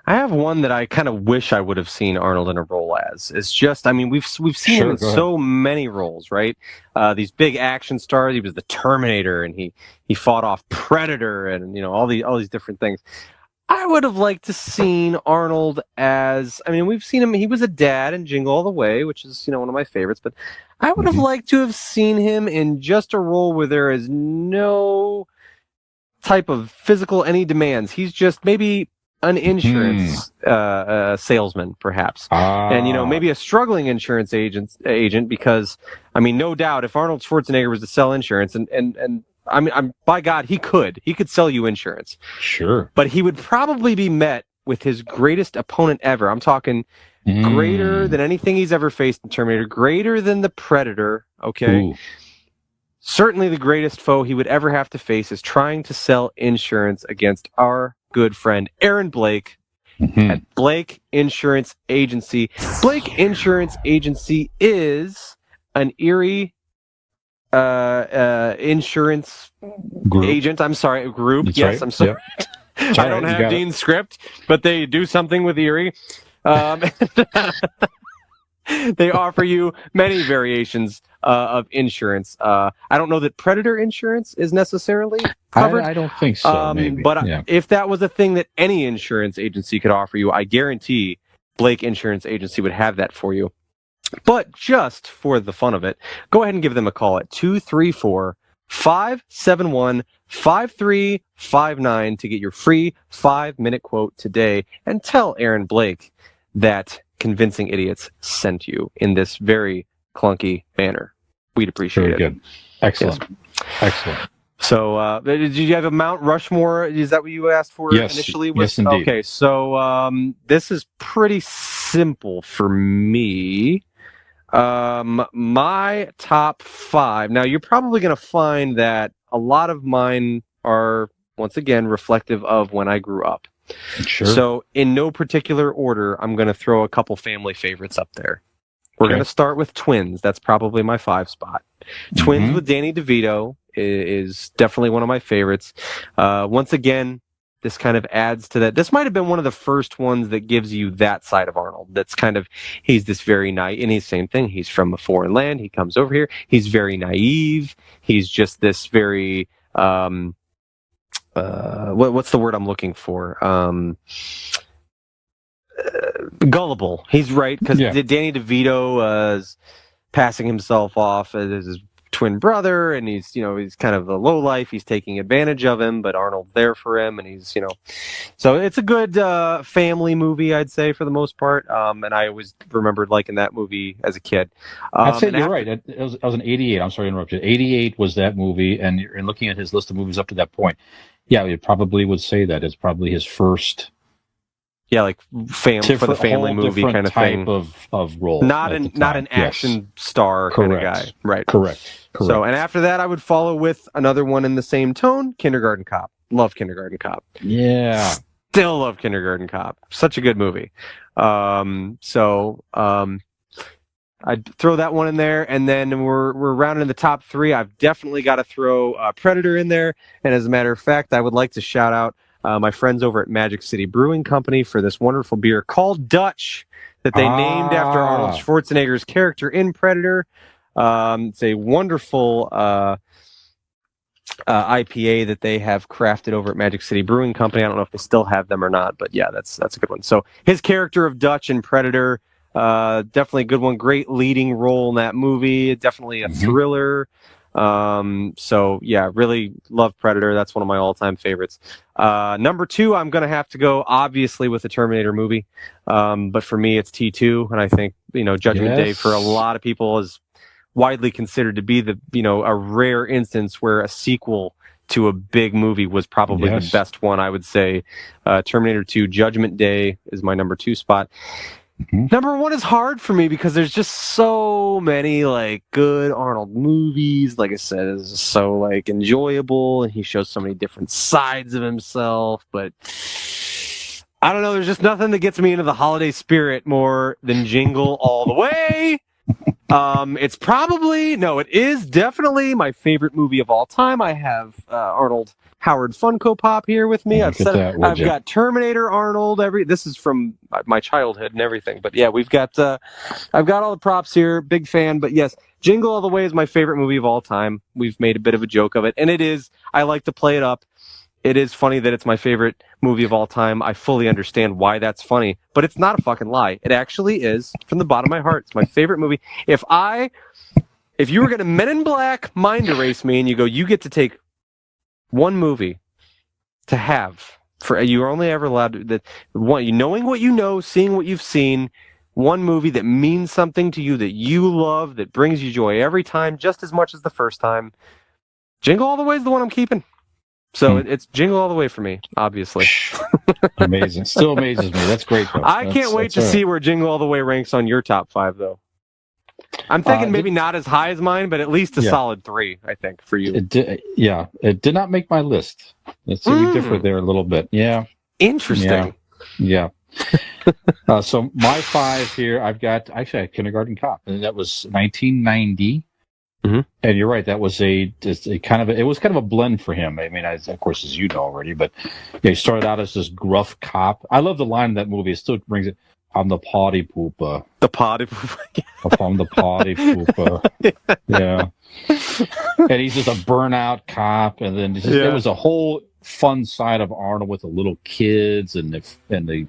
Speaker 3: I have one that I kind of wish I would have seen Arnold in a role as. It's just, I mean, we've seen him in so many roles, right? These big action stars. He was the Terminator, and he fought off Predator, and all these different things. I would have liked to seen Arnold as, I mean, we've seen him, he was a dad in Jingle All the Way, which is, one of my favorites, but I would have liked to have seen him in just a role where there is no type of physical, any demands. He's just maybe an insurance salesman, perhaps. And, maybe a struggling insurance agent, because, I mean, no doubt, if Arnold Schwarzenegger was to sell insurance, and I mean, by God, he could sell you insurance.
Speaker 6: Sure.
Speaker 3: But he would probably be met with his greatest opponent ever. I'm talking greater than anything he's ever faced in Terminator, greater than the Predator, okay? Ooh. Certainly the greatest foe he would ever have to face is trying to sell insurance against our good friend Aaron Blake at Blake Insurance Agency. Blake Insurance Agency is an Erie insurance agent. I'm sorry, group. That's yes, right. I'm sorry. Yep. I don't have Dean's script, but they do something with Erie. They offer you many variations of insurance. I don't know that Predator insurance is necessarily covered.
Speaker 6: I don't think so. Maybe.
Speaker 3: But if that was a thing that any insurance agency could offer you, I guarantee Blake Insurance Agency would have that for you. But just for the fun of it, go ahead and give them a call at 234-571-5359 to get your free 5-minute quote today, and tell Aaron Blake that Convincing Idiots sent you in this very clunky manner. We'd appreciate it.
Speaker 6: Very good. Excellent. Yes. Excellent.
Speaker 3: So, did you have a Mount Rushmore? Is that what you asked for initially?
Speaker 6: Yes, indeed.
Speaker 3: Okay, so this is pretty simple for me. My top 5. Now, you're probably going to find that a lot of mine are, once again, reflective of when I grew up.
Speaker 6: Sure.
Speaker 3: So, in no particular order, I'm going to throw a couple family favorites up there. We're going to start with Twins. That's probably my 5 spot. Twins with Danny DeVito is definitely one of my favorites. Once again, this kind of adds to that. This might have been one of the first ones that gives you that side of Arnold. That's kind of, he's this very naive, and he's the same thing. He's from a foreign land. He comes over here. He's very naive. He's just this very, what's the word I'm looking for? Gullible. He's right, because Danny DeVito is passing himself off as his twin brother, and he's kind of a low life. He's taking advantage of him, but Arnold's there for him, and he's so it's a good family movie, I'd say, for the most part. And I always remembered liking that movie as a kid.
Speaker 6: I'd say you're right. It was an 88. I'm sorry to interrupt you. 88 was that movie, and looking at his list of movies up to that point, it probably would say that it's probably his first. Yeah, like for the family movie kind of thing. Of role.
Speaker 3: Not an action star kind of guy. Right.
Speaker 6: Correct.
Speaker 3: So, and after that, I would follow with another one in the same tone, Kindergarten Cop. Love Kindergarten Cop.
Speaker 6: Yeah.
Speaker 3: Still love Kindergarten Cop. Such a good movie. I'd throw that one in there, and then we're rounding the top 3. I've definitely got to throw Predator in there. And as a matter of fact, I would like to shout out my friends over at Magic City Brewing Company for this wonderful beer called Dutch that they named after Arnold Schwarzenegger's character in Predator. It's a wonderful IPA that they have crafted over at Magic City Brewing Company. I don't know if they still have them or not, but yeah, that's a good one. So his character of Dutch in Predator, definitely a good one. Great leading role in that movie. Definitely a thriller. So yeah, really love Predator. That's one of my all-time favorites. Number 2, I'm going to have to go obviously with the Terminator movie. But for me, it's T2. And I think, Judgment Day for a lot of people is widely considered to be a rare instance where a sequel to a big movie was probably the best one. I would say Terminator 2 Judgment Day is my number 2 spot. Number 1 is hard for me because there's just so many like good Arnold movies. Like I said, it's just so like enjoyable, and he shows so many different sides of himself. But I don't know. There's just nothing that gets me into the holiday spirit more than Jingle All the Way. It is definitely my favorite movie of all time. I have Arnold Howard Funko Pop here with me. I've got Terminator Arnold. This is from my childhood and everything. But yeah, I've got all the props here. Big fan. But yes, Jingle All the Way is my favorite movie of all time. We've made a bit of a joke of it, and it is. I like to play it up. It is funny that it's my favorite movie of all time. I fully understand why that's funny, but it's not a fucking lie. It actually is, from the bottom of my heart. It's my favorite movie. If you were going to Men in Black mind erase me and you get to take one movie to have, you are only ever allowed knowing what you know, seeing what you've seen, one movie that means something to you, that you love, that brings you joy every time, just as much as the first time, Jingle All the Way is the one I'm keeping. So it's Jingle All the Way for me, obviously.
Speaker 6: Amazing. Still amazes me. That's great, though.
Speaker 3: I can't wait to see where Jingle All the Way ranks on your top 5, though. I'm thinking maybe not as high as mine, but at least a solid 3, I think, for you.
Speaker 6: It did not make my list. Let's see, we differ there a little bit. Yeah.
Speaker 3: Interesting.
Speaker 6: Yeah. So my 5 here, I've got Kindergarten Cop, and that was 1990. Mm-hmm. And you're right. That was it was kind of a blend for him. I mean, of course, as you know already, but he started out as this gruff cop. I love the line in that movie. It still brings it. I'm the party pooper.
Speaker 3: The party pooper.
Speaker 6: I'm the party pooper. Yeah. And he's just a burnout cop. And then there was a whole fun side of Arnold with the little kids and the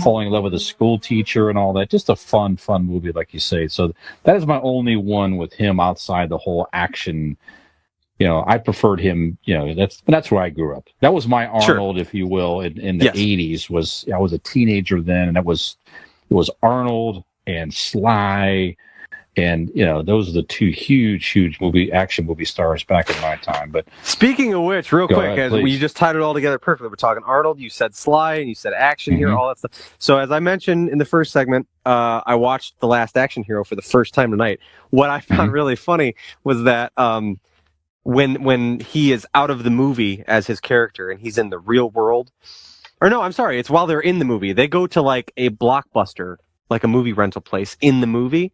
Speaker 6: falling in love with a school teacher and all that. Just a fun movie, like you say. So that is my only one with him outside the whole action. I preferred him. That's where I grew up. That was my Arnold, if you will, in the 80s. I was a teenager then, and it was Arnold and Sly. And those are the two huge action movie stars back in my time. But
Speaker 3: speaking of which, real quick, as you just tied it all together perfectly. We're talking Arnold. You said Sly, and you said action here, all that stuff. So as I mentioned in the first segment, I watched The Last Action Hero for the first time tonight. What I found really funny was that when he is out of the movie as his character and he's in the real world, or no, I'm sorry, it's while they're in the movie. They go to like a Blockbuster, like a movie rental place in the movie,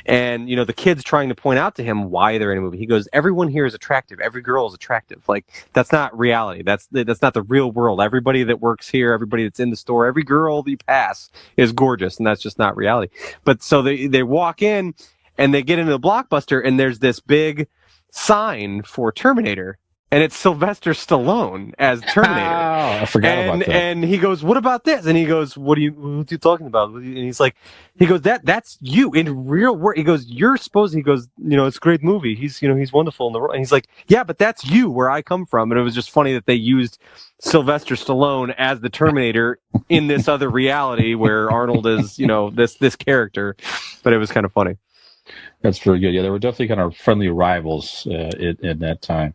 Speaker 3: and the kid's trying to point out to him why they're in a movie. He goes, everyone here is attractive, every girl is attractive. Like, that's not reality, that's not the real world. Everybody that works here, everybody that's in the store, every girl that you pass is gorgeous, and that's just not reality. But so they walk in and they get into the Blockbuster, and there's this big sign for Terminator, and it's Sylvester Stallone as Terminator.
Speaker 6: Oh, I forgot about that.
Speaker 3: And he goes, "What about this?" And he goes, "What are you talking about?" And he goes, "That's you in real world." He goes, "You're supposed." He goes, "It's a great movie. He's wonderful in the role." And he's like, "Yeah, but that's you where I come from." And it was just funny that they used Sylvester Stallone as the Terminator in this other reality where Arnold is, this character. But it was kind of funny.
Speaker 6: That's very good. Yeah, they were definitely kind of friendly rivals in that time.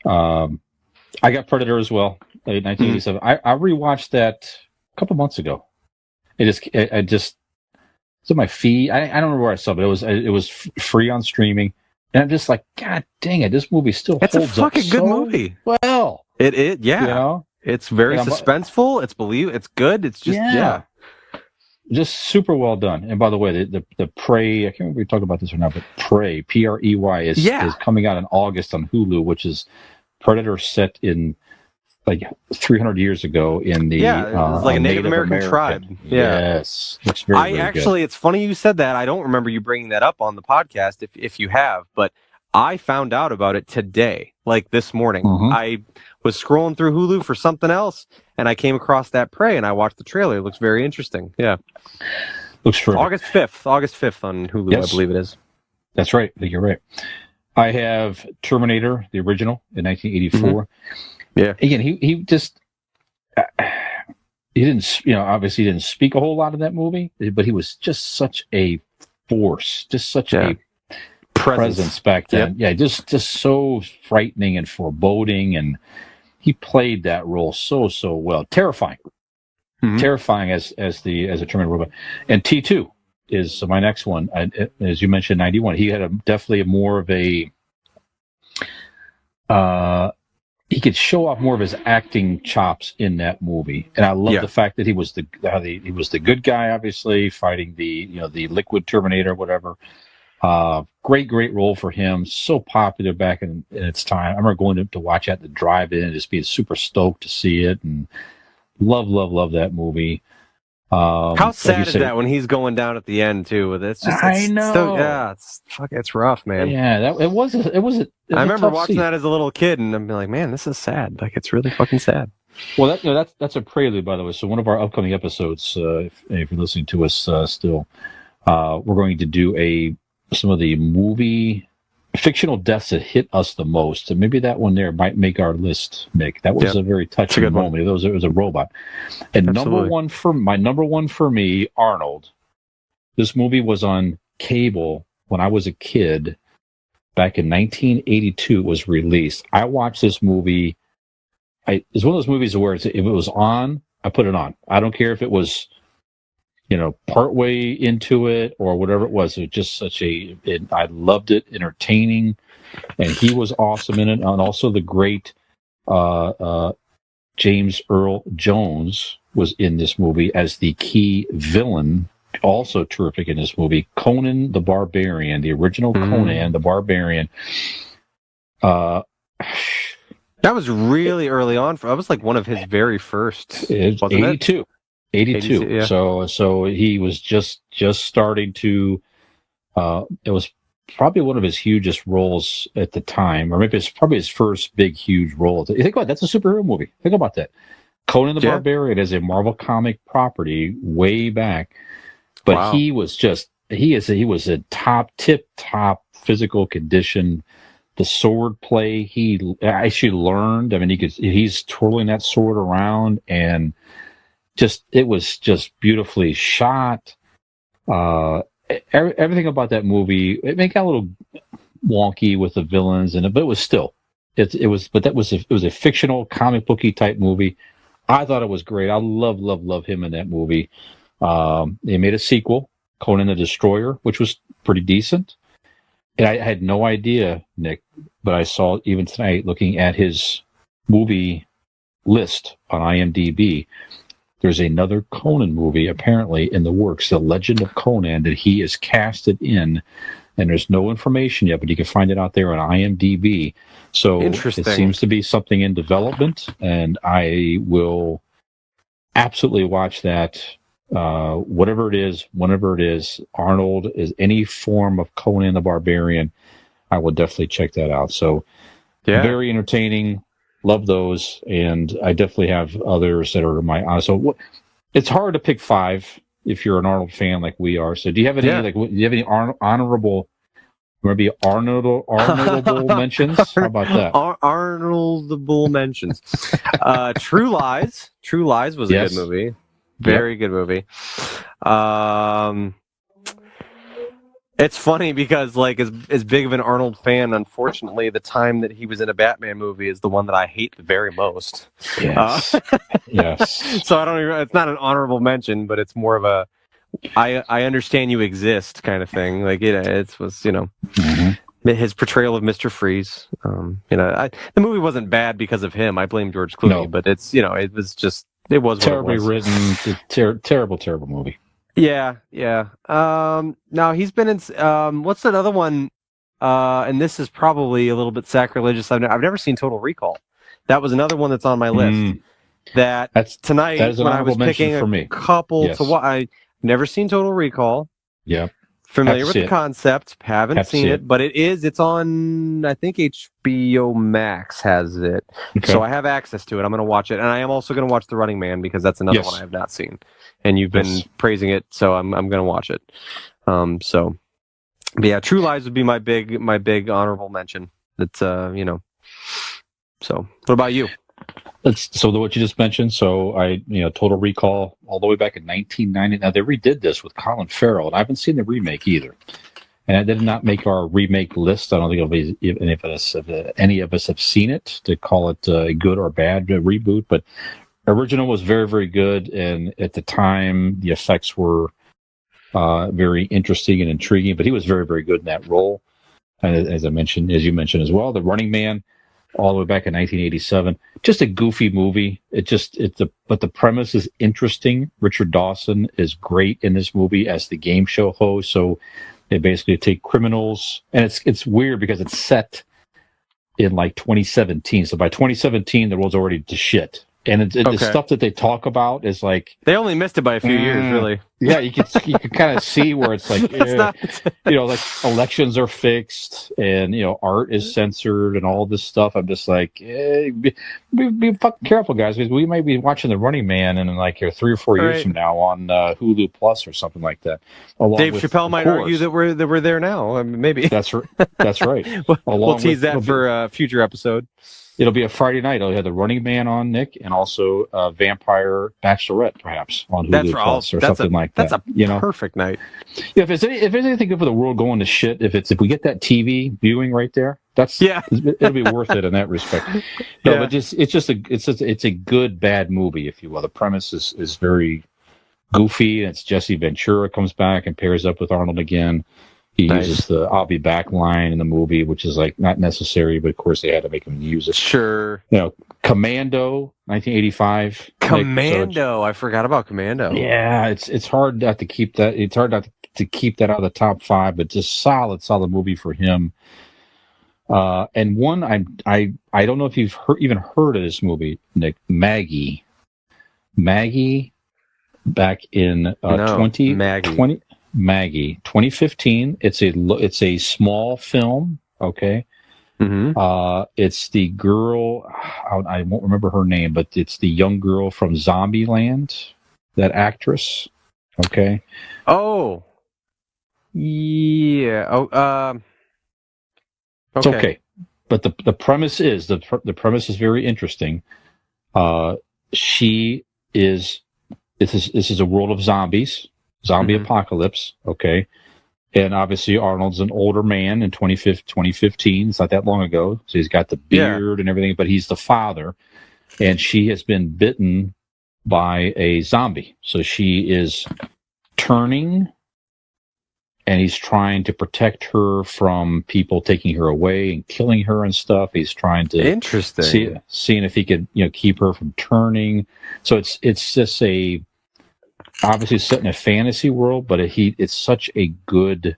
Speaker 6: I got Predator as well, in 1987. I rewatched that a couple months ago. It's in my feed. I don't remember where I saw it, but it was free on streaming, and I'm just like, God dang it, this movie still holds up.
Speaker 3: It's a fucking good movie.
Speaker 6: Well,
Speaker 3: yeah. It's very suspenseful. It's good. It's just
Speaker 6: just super well done. And by the way, the Prey, I can't remember if we talked about this or not, but Prey, Prey is coming out in August on Hulu, which is Predator set in like 300 years ago in the
Speaker 3: it's like a Native American tribe. Yeah.
Speaker 6: Yes, it's very
Speaker 3: actually,
Speaker 6: good.
Speaker 3: It's funny you said that. I don't remember you bringing that up on the podcast. If you have, but I found out about it today, like this morning. I was scrolling through Hulu for something else, and I came across that Prey, and I watched the trailer. It looks very interesting. Yeah,
Speaker 6: looks true.
Speaker 3: August 5th on Hulu, yes. I believe it is.
Speaker 6: That's right. I think you're right. I have Terminator, the original, in 1984.
Speaker 3: Yeah.
Speaker 6: Again, he just he didn't, obviously he didn't speak a whole lot in that movie, but he was just such a force, just such a presence back then. Yep. Yeah, just so frightening and foreboding, and he played that role so well. Terrifying. Terrifying as a Terminator robot. And T2 is my next one. As you mentioned, 91. He had definitely more of a he could show off more of his acting chops in that movie, and I love the fact that he was the good guy, obviously fighting the liquid Terminator, whatever. Great role for him. So popular back in its time. I remember going to watch it at the drive-in and just being super stoked to see it, and love that movie.
Speaker 3: How sad is that when he's going down at the end too? I know. It's rough, man.
Speaker 6: Yeah, it was. I
Speaker 3: remember watching that as a little kid, and I'm like, man, this is sad. Like, it's really fucking sad.
Speaker 6: Well, that's a prelude, by the way. So one of our upcoming episodes, if you're listening to us still, we're going to do some of the movie fictional deaths that hit us the most, and maybe that one there might make our list, Nick. That was a very touching moment. It was a robot. And number one for me, Arnold. This movie was on cable when I was a kid. Back in 1982, it was released. I watched this movie. It's one of those movies where if it was on, I put it on. I don't care if it was, partway into it or whatever it was. It was just I loved it, entertaining, and he was awesome in it. And also the great James Earl Jones was in this movie as the key villain, also terrific in this movie. Conan the Barbarian, the original Conan the Barbarian.
Speaker 3: That was really early on. That was like one of his very first. Wasn't
Speaker 6: 82.
Speaker 3: It?
Speaker 6: 82. Yeah. So he was just starting to. It was probably one of his hugest roles at the time, or maybe it's probably his first big, huge role. Think about it, that's a superhero movie. Think about that. Conan the Barbarian is a Marvel comic property way back, but he was a tip top physical condition. The sword play he actually learned. I mean, he's twirling that sword around, and it was just beautifully shot. Everything about that movie, it got a little wonky with the villains, but it was still, it was a fictional comic booky type movie. I thought it was great. I love him in that movie. They made a sequel, Conan the Destroyer, which was pretty decent. And I had no idea, Nick, but I saw even tonight looking at his movie list on IMDb. There's another Conan movie apparently in the works, The Legend of Conan, that he is casted in, and there's no information yet, but you can find it out there on IMDb. So it seems to be something in development, and I will absolutely watch that. Whatever it is, whenever it is, Arnold is any form of Conan the Barbarian, I will definitely check that out. So very entertaining. Love those, and I definitely have others that are my. So it's hard to pick five if you're an Arnold fan like we are. So do you have any do you have any honorable, maybe Arnoldable mentions? How about that?
Speaker 3: Arnoldable mentions. True Lies. True Lies was a good movie. Very good movie. It's funny because, like, as big of an Arnold fan, unfortunately, the time that he was in a Batman movie is the one that I hate the very most.
Speaker 6: Yes. Yes.
Speaker 3: So I don't even. It's not an honorable mention, but it's more of a I understand you exist kind of thing. Like, it was his portrayal of Mr. Freeze. The movie wasn't bad because of him. I blame George Clooney, but it's it was just. It was
Speaker 6: terribly
Speaker 3: what it was.
Speaker 6: written, terrible movie.
Speaker 3: Yeah. Now he's been in. What's that other one? And this is probably a little bit sacrilegious. I've never seen Total Recall. That was another one that's on my list. That's tonight when I was picking a couple to watch. I've never seen Total Recall.
Speaker 6: Yeah.
Speaker 3: Familiar with the concept, haven't seen it, but it's on, I think HBO Max has it. Okay. So I have access to it. I'm going to watch it. And I am also going to watch The Running Man because that's another one I have not seen. And you've been praising it, so I'm going to watch it. But yeah, True Lies would be my big honorable mention. That's So what about you?
Speaker 6: What you just mentioned. So Total Recall all the way back in 1990. Now they redid this with Colin Farrell, and I haven't seen the remake either. and that did not make our remake list. I don't think any of us have seen it to call it a good or bad reboot. But original was very, very good, and at the time, the effects were very interesting and intriguing. But he was very, very good in that role. And as you mentioned as well, The Running Man, all the way back in 1987, just a goofy movie. But the premise is interesting. Richard Dawson is great in this movie as the game show host. So they basically take criminals, and it's weird because it's set in like 2017. So by 2017, the world's already to shit. And the stuff that they talk about is like
Speaker 3: they only missed it by a few years, really.
Speaker 6: Yeah, you can kind of see where it's like, like elections are fixed, and art is censored, and all this stuff. I'm just like, be fucking careful, guys, because we might be watching The Running Man in like 3 or 4 years from now on Hulu Plus or something like that.
Speaker 3: Dave Chappelle might argue that we're there now. I mean, maybe
Speaker 6: that's right.
Speaker 3: We'll tease that for a future episode.
Speaker 6: It'll be a Friday night. I'll have The Running Man on, Nick, and also Vampire Bachelorette, perhaps, on Hulu Plus or something like that.
Speaker 3: That's a perfect night.
Speaker 6: Yeah, if there's anything good for the world going to shit, if we get that TV viewing right there, it'll be worth it in that respect. No, but it's a good bad movie, if you will. The premise is very goofy. It's Jesse Ventura comes back and pairs up with Arnold again. He uses the "I'll be back" line in the movie, which is like not necessary, but of course they had to make him use it.
Speaker 3: Sure.
Speaker 6: Commando, 1985.
Speaker 3: Commando, I forgot about Commando.
Speaker 6: Yeah, it's hard not to keep that. It's hard not to keep that out of the top 5, but just solid movie for him. And one I don't know if you've even heard of this movie, Nick. Maggie, back in 2015. It's a small film. Okay.
Speaker 3: Mm-hmm.
Speaker 6: It's the girl. I won't remember her name, but it's the young girl from Zombieland. That actress. Okay.
Speaker 3: Oh. Yeah. Oh.
Speaker 6: Okay. It's okay. But the premise is the premise is very interesting. She is. This is a world of zombies. Zombie apocalypse, okay? And obviously Arnold's an older man in 2015. It's not that long ago. So he's got the beard and everything, but he's the father. And she has been bitten by a zombie. So she is turning, and he's trying to protect her from people taking her away and killing her and stuff. He's trying to seeing if he could, keep her from turning. So it's just obviously set in a fantasy world, but it's such a good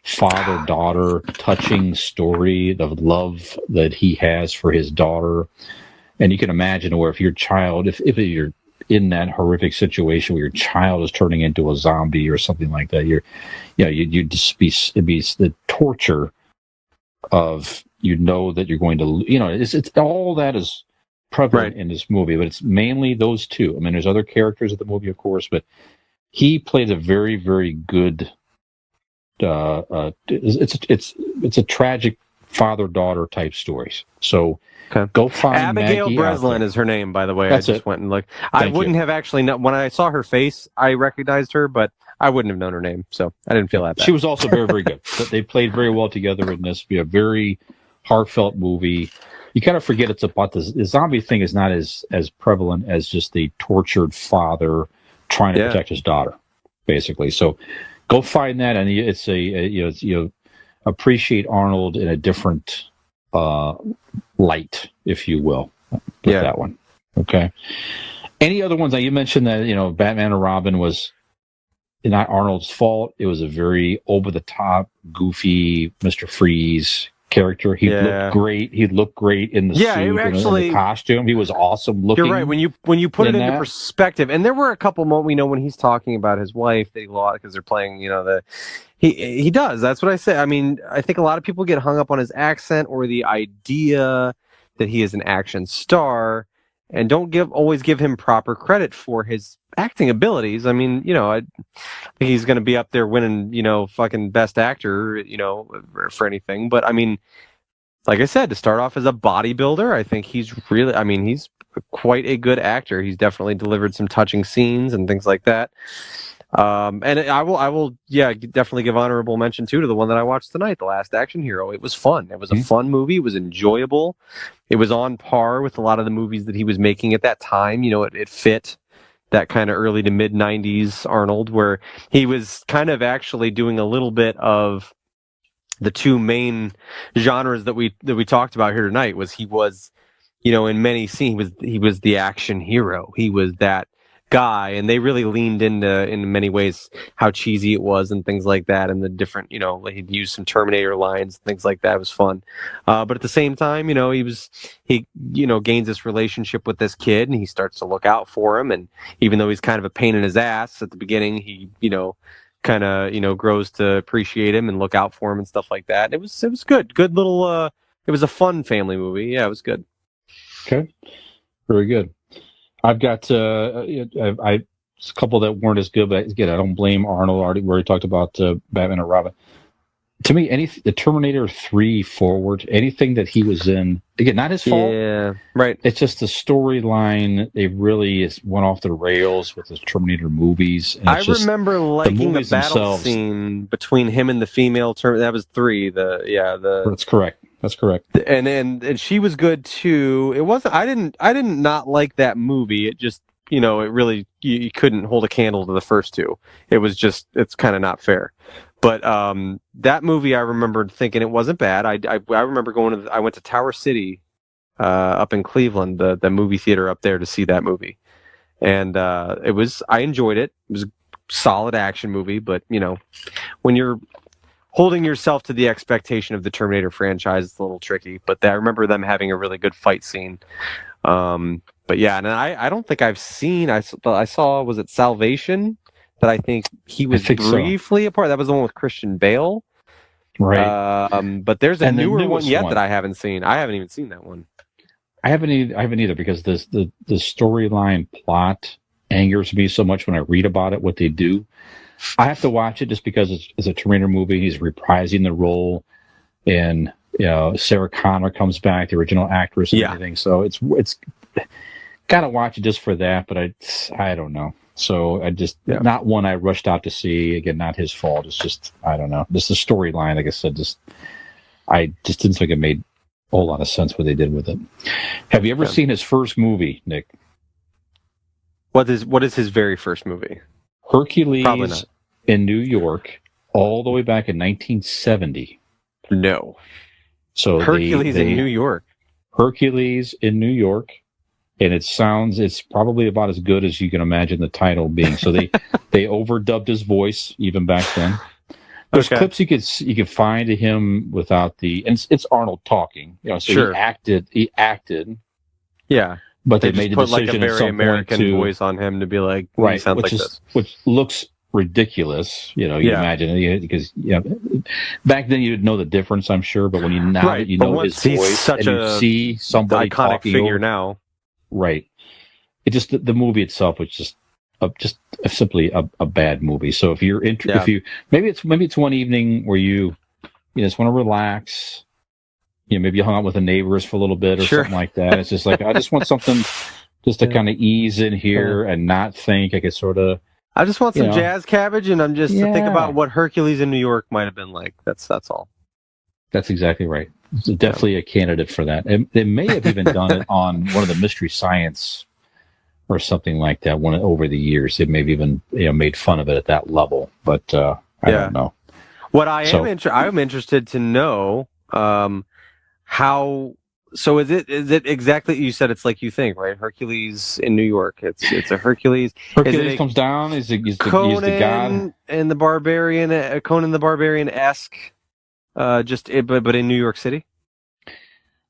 Speaker 6: father-daughter touching story of love that he has for his daughter. And you can imagine where if your child, if you're in that horrific situation where your child is turning into a zombie or something like that, it'd be the torture of, that you're going to, it's all that is prevalent in this movie, but it's mainly those two. I mean, there's other characters of the movie, of course, but he plays a very, very good. It's a tragic father-daughter type stories. So go find
Speaker 3: Abigail
Speaker 6: Maggie
Speaker 3: Breslin is her name, by the way.
Speaker 6: That's
Speaker 3: I just went and looked. I wouldn't have actually known when I saw her face. I recognized her, but I wouldn't have known her name, so I didn't feel that bad.
Speaker 6: She was also very, very good. But they played very well together in this. Be a very heartfelt movie. You kind of forget it's about the zombie thing is not as prevalent as just the tortured father trying to protect his daughter, basically. So go find that, and it's you appreciate Arnold in a different light, if you will, with that one. Okay. Any other ones? Now you mentioned that Batman and Robin was not Arnold's fault. It was a very over the top, goofy Mr. Freeze character. He looked great. He looked great in the suit and the costume. He was awesome looking.
Speaker 3: You're right. When you put it into perspective, and there were a couple moments, when he's talking about his wife that he lost because they're playing, he does. That's what I say. I mean, I think a lot of people get hung up on his accent or the idea that he is an action star, and don't always give him proper credit for his acting abilities. I mean, I think he's going to be up there winning, fucking best actor, for anything. But I mean, like I said, to start off as a bodybuilder, I think he's quite a good actor. He's definitely delivered some touching scenes and things like that. And I will, definitely give honorable mention too to the one that I watched tonight, The Last Action Hero. It was fun. It was a fun movie. It was enjoyable. It was on par with a lot of the movies that he was making at that time. It fit that kind of early to mid 90s Arnold, where he was kind of actually doing a little bit of the two main genres that we talked about here tonight. He was, in many scenes, he was the action hero. He was that guy, and they really leaned into, in many ways, how cheesy it was and things like that, and the different, he'd use some Terminator lines, things like that. It was fun. But at the same time, he gains this relationship with this kid, and he starts to look out for him. And even though he's kind of a pain in his ass at the beginning, he, kind of, grows to appreciate him and look out for him and stuff like that. It was good. Good little, it was a fun family movie. Yeah, it was good.
Speaker 6: Okay. Very good. I've got a couple that weren't as good, but again, I don't blame Arnold. We already talked about Batman and Robin. To me, the Terminator 3 forward, anything that he was in, again, not his fault.
Speaker 3: Yeah, right.
Speaker 6: It's just the storyline. They really went off the rails with the Terminator movies. And
Speaker 3: I remember liking the battle scene between him and the female Terminator. That was 3.
Speaker 6: That's correct. That's correct.
Speaker 3: And she was good too. It wasn't. I didn't not like that movie. It just, it really, you couldn't hold a candle to the first two. It was just, it's kind of not fair. But that movie, I remembered thinking it wasn't bad. I remember I went to Tower City up in Cleveland, the movie theater up there, to see that movie, and I enjoyed it. It was a solid action movie, but when you're holding yourself to the expectation of the Terminator franchise, it's a little tricky. But I remember them having a really good fight scene. But yeah, and I don't think I've seen. I saw, was it Salvation? That I think he was briefly a part. That was the one with Christian Bale,
Speaker 6: right?
Speaker 3: But there's a newer one yet that I haven't seen. I haven't even seen that one.
Speaker 6: I haven't either, because the storyline plot angers me so much when I read about it. What they do, I have to watch it just because it's a Terminator movie. He's reprising the role, and Sarah Connor comes back, the original actress, and everything. So it's gotta watch it just for that. But I don't know. So I just, not one I rushed out to see. Again, not his fault. It's just, I don't know. Just the storyline, like I said, I just didn't think it made a whole lot of sense what they did with it. Have you ever seen his first movie, Nick?
Speaker 3: What is his very first movie?
Speaker 6: Hercules in New York, all the way back in 1970.
Speaker 3: No.
Speaker 6: So
Speaker 3: Hercules in New York.
Speaker 6: Hercules in New York. And it's probably about as good as you can imagine the title being. So they overdubbed his voice even back then. There's clips you could find of him without and it's Arnold talking. So
Speaker 3: sure.
Speaker 6: He acted.
Speaker 3: Yeah.
Speaker 6: But they made the
Speaker 3: put
Speaker 6: decision
Speaker 3: like a very American voice on him to be like,
Speaker 6: right,
Speaker 3: he sounds like this.
Speaker 6: Which looks ridiculous, you imagine, because back then you'd know the difference, I'm sure, but when you his voice,
Speaker 3: such
Speaker 6: and you see somebody
Speaker 3: iconic
Speaker 6: talking
Speaker 3: figure now.
Speaker 6: Right. It just the movie itself was just simply a bad movie. So if you're interested, maybe it's one evening where you just want to relax. Maybe you hung out with the neighbors for a little bit or something like that. It's just like, I just want something just to kind of ease in here and not think. I could sort of.
Speaker 3: I just want some jazz cabbage, and I'm just to think about what Hercules in New York might have been like. That's all.
Speaker 6: That's exactly right. It's definitely a candidate for that. And they may have even done it on one of the Mystery Science or something like that. Over the years, they maybe even made fun of it at that level. But I don't know.
Speaker 3: What I'm interested to know how. So is it exactly? You said it's like you think, right? Hercules in New York. It's a Hercules.
Speaker 6: Hercules comes down. He's the god
Speaker 3: and the barbarian. Conan the Barbarian-esque. But in New York City.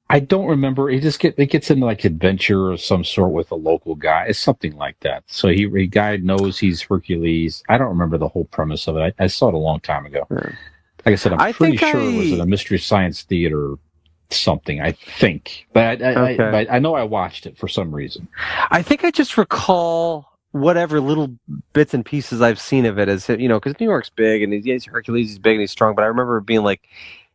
Speaker 6: I don't remember. It gets into like adventure of some sort with a local guy. It's something like that. So a guy knows he's Hercules. I don't remember the whole premise of it. I saw it a long time ago. Like I said, I'm pretty sure it was in a Mystery Science Theater something, I think. But I know I watched it for some reason.
Speaker 3: I think I just recall whatever little bits and pieces I've seen of it as, because New York's big and he's Hercules, he's big and he's strong, but I remember it being like,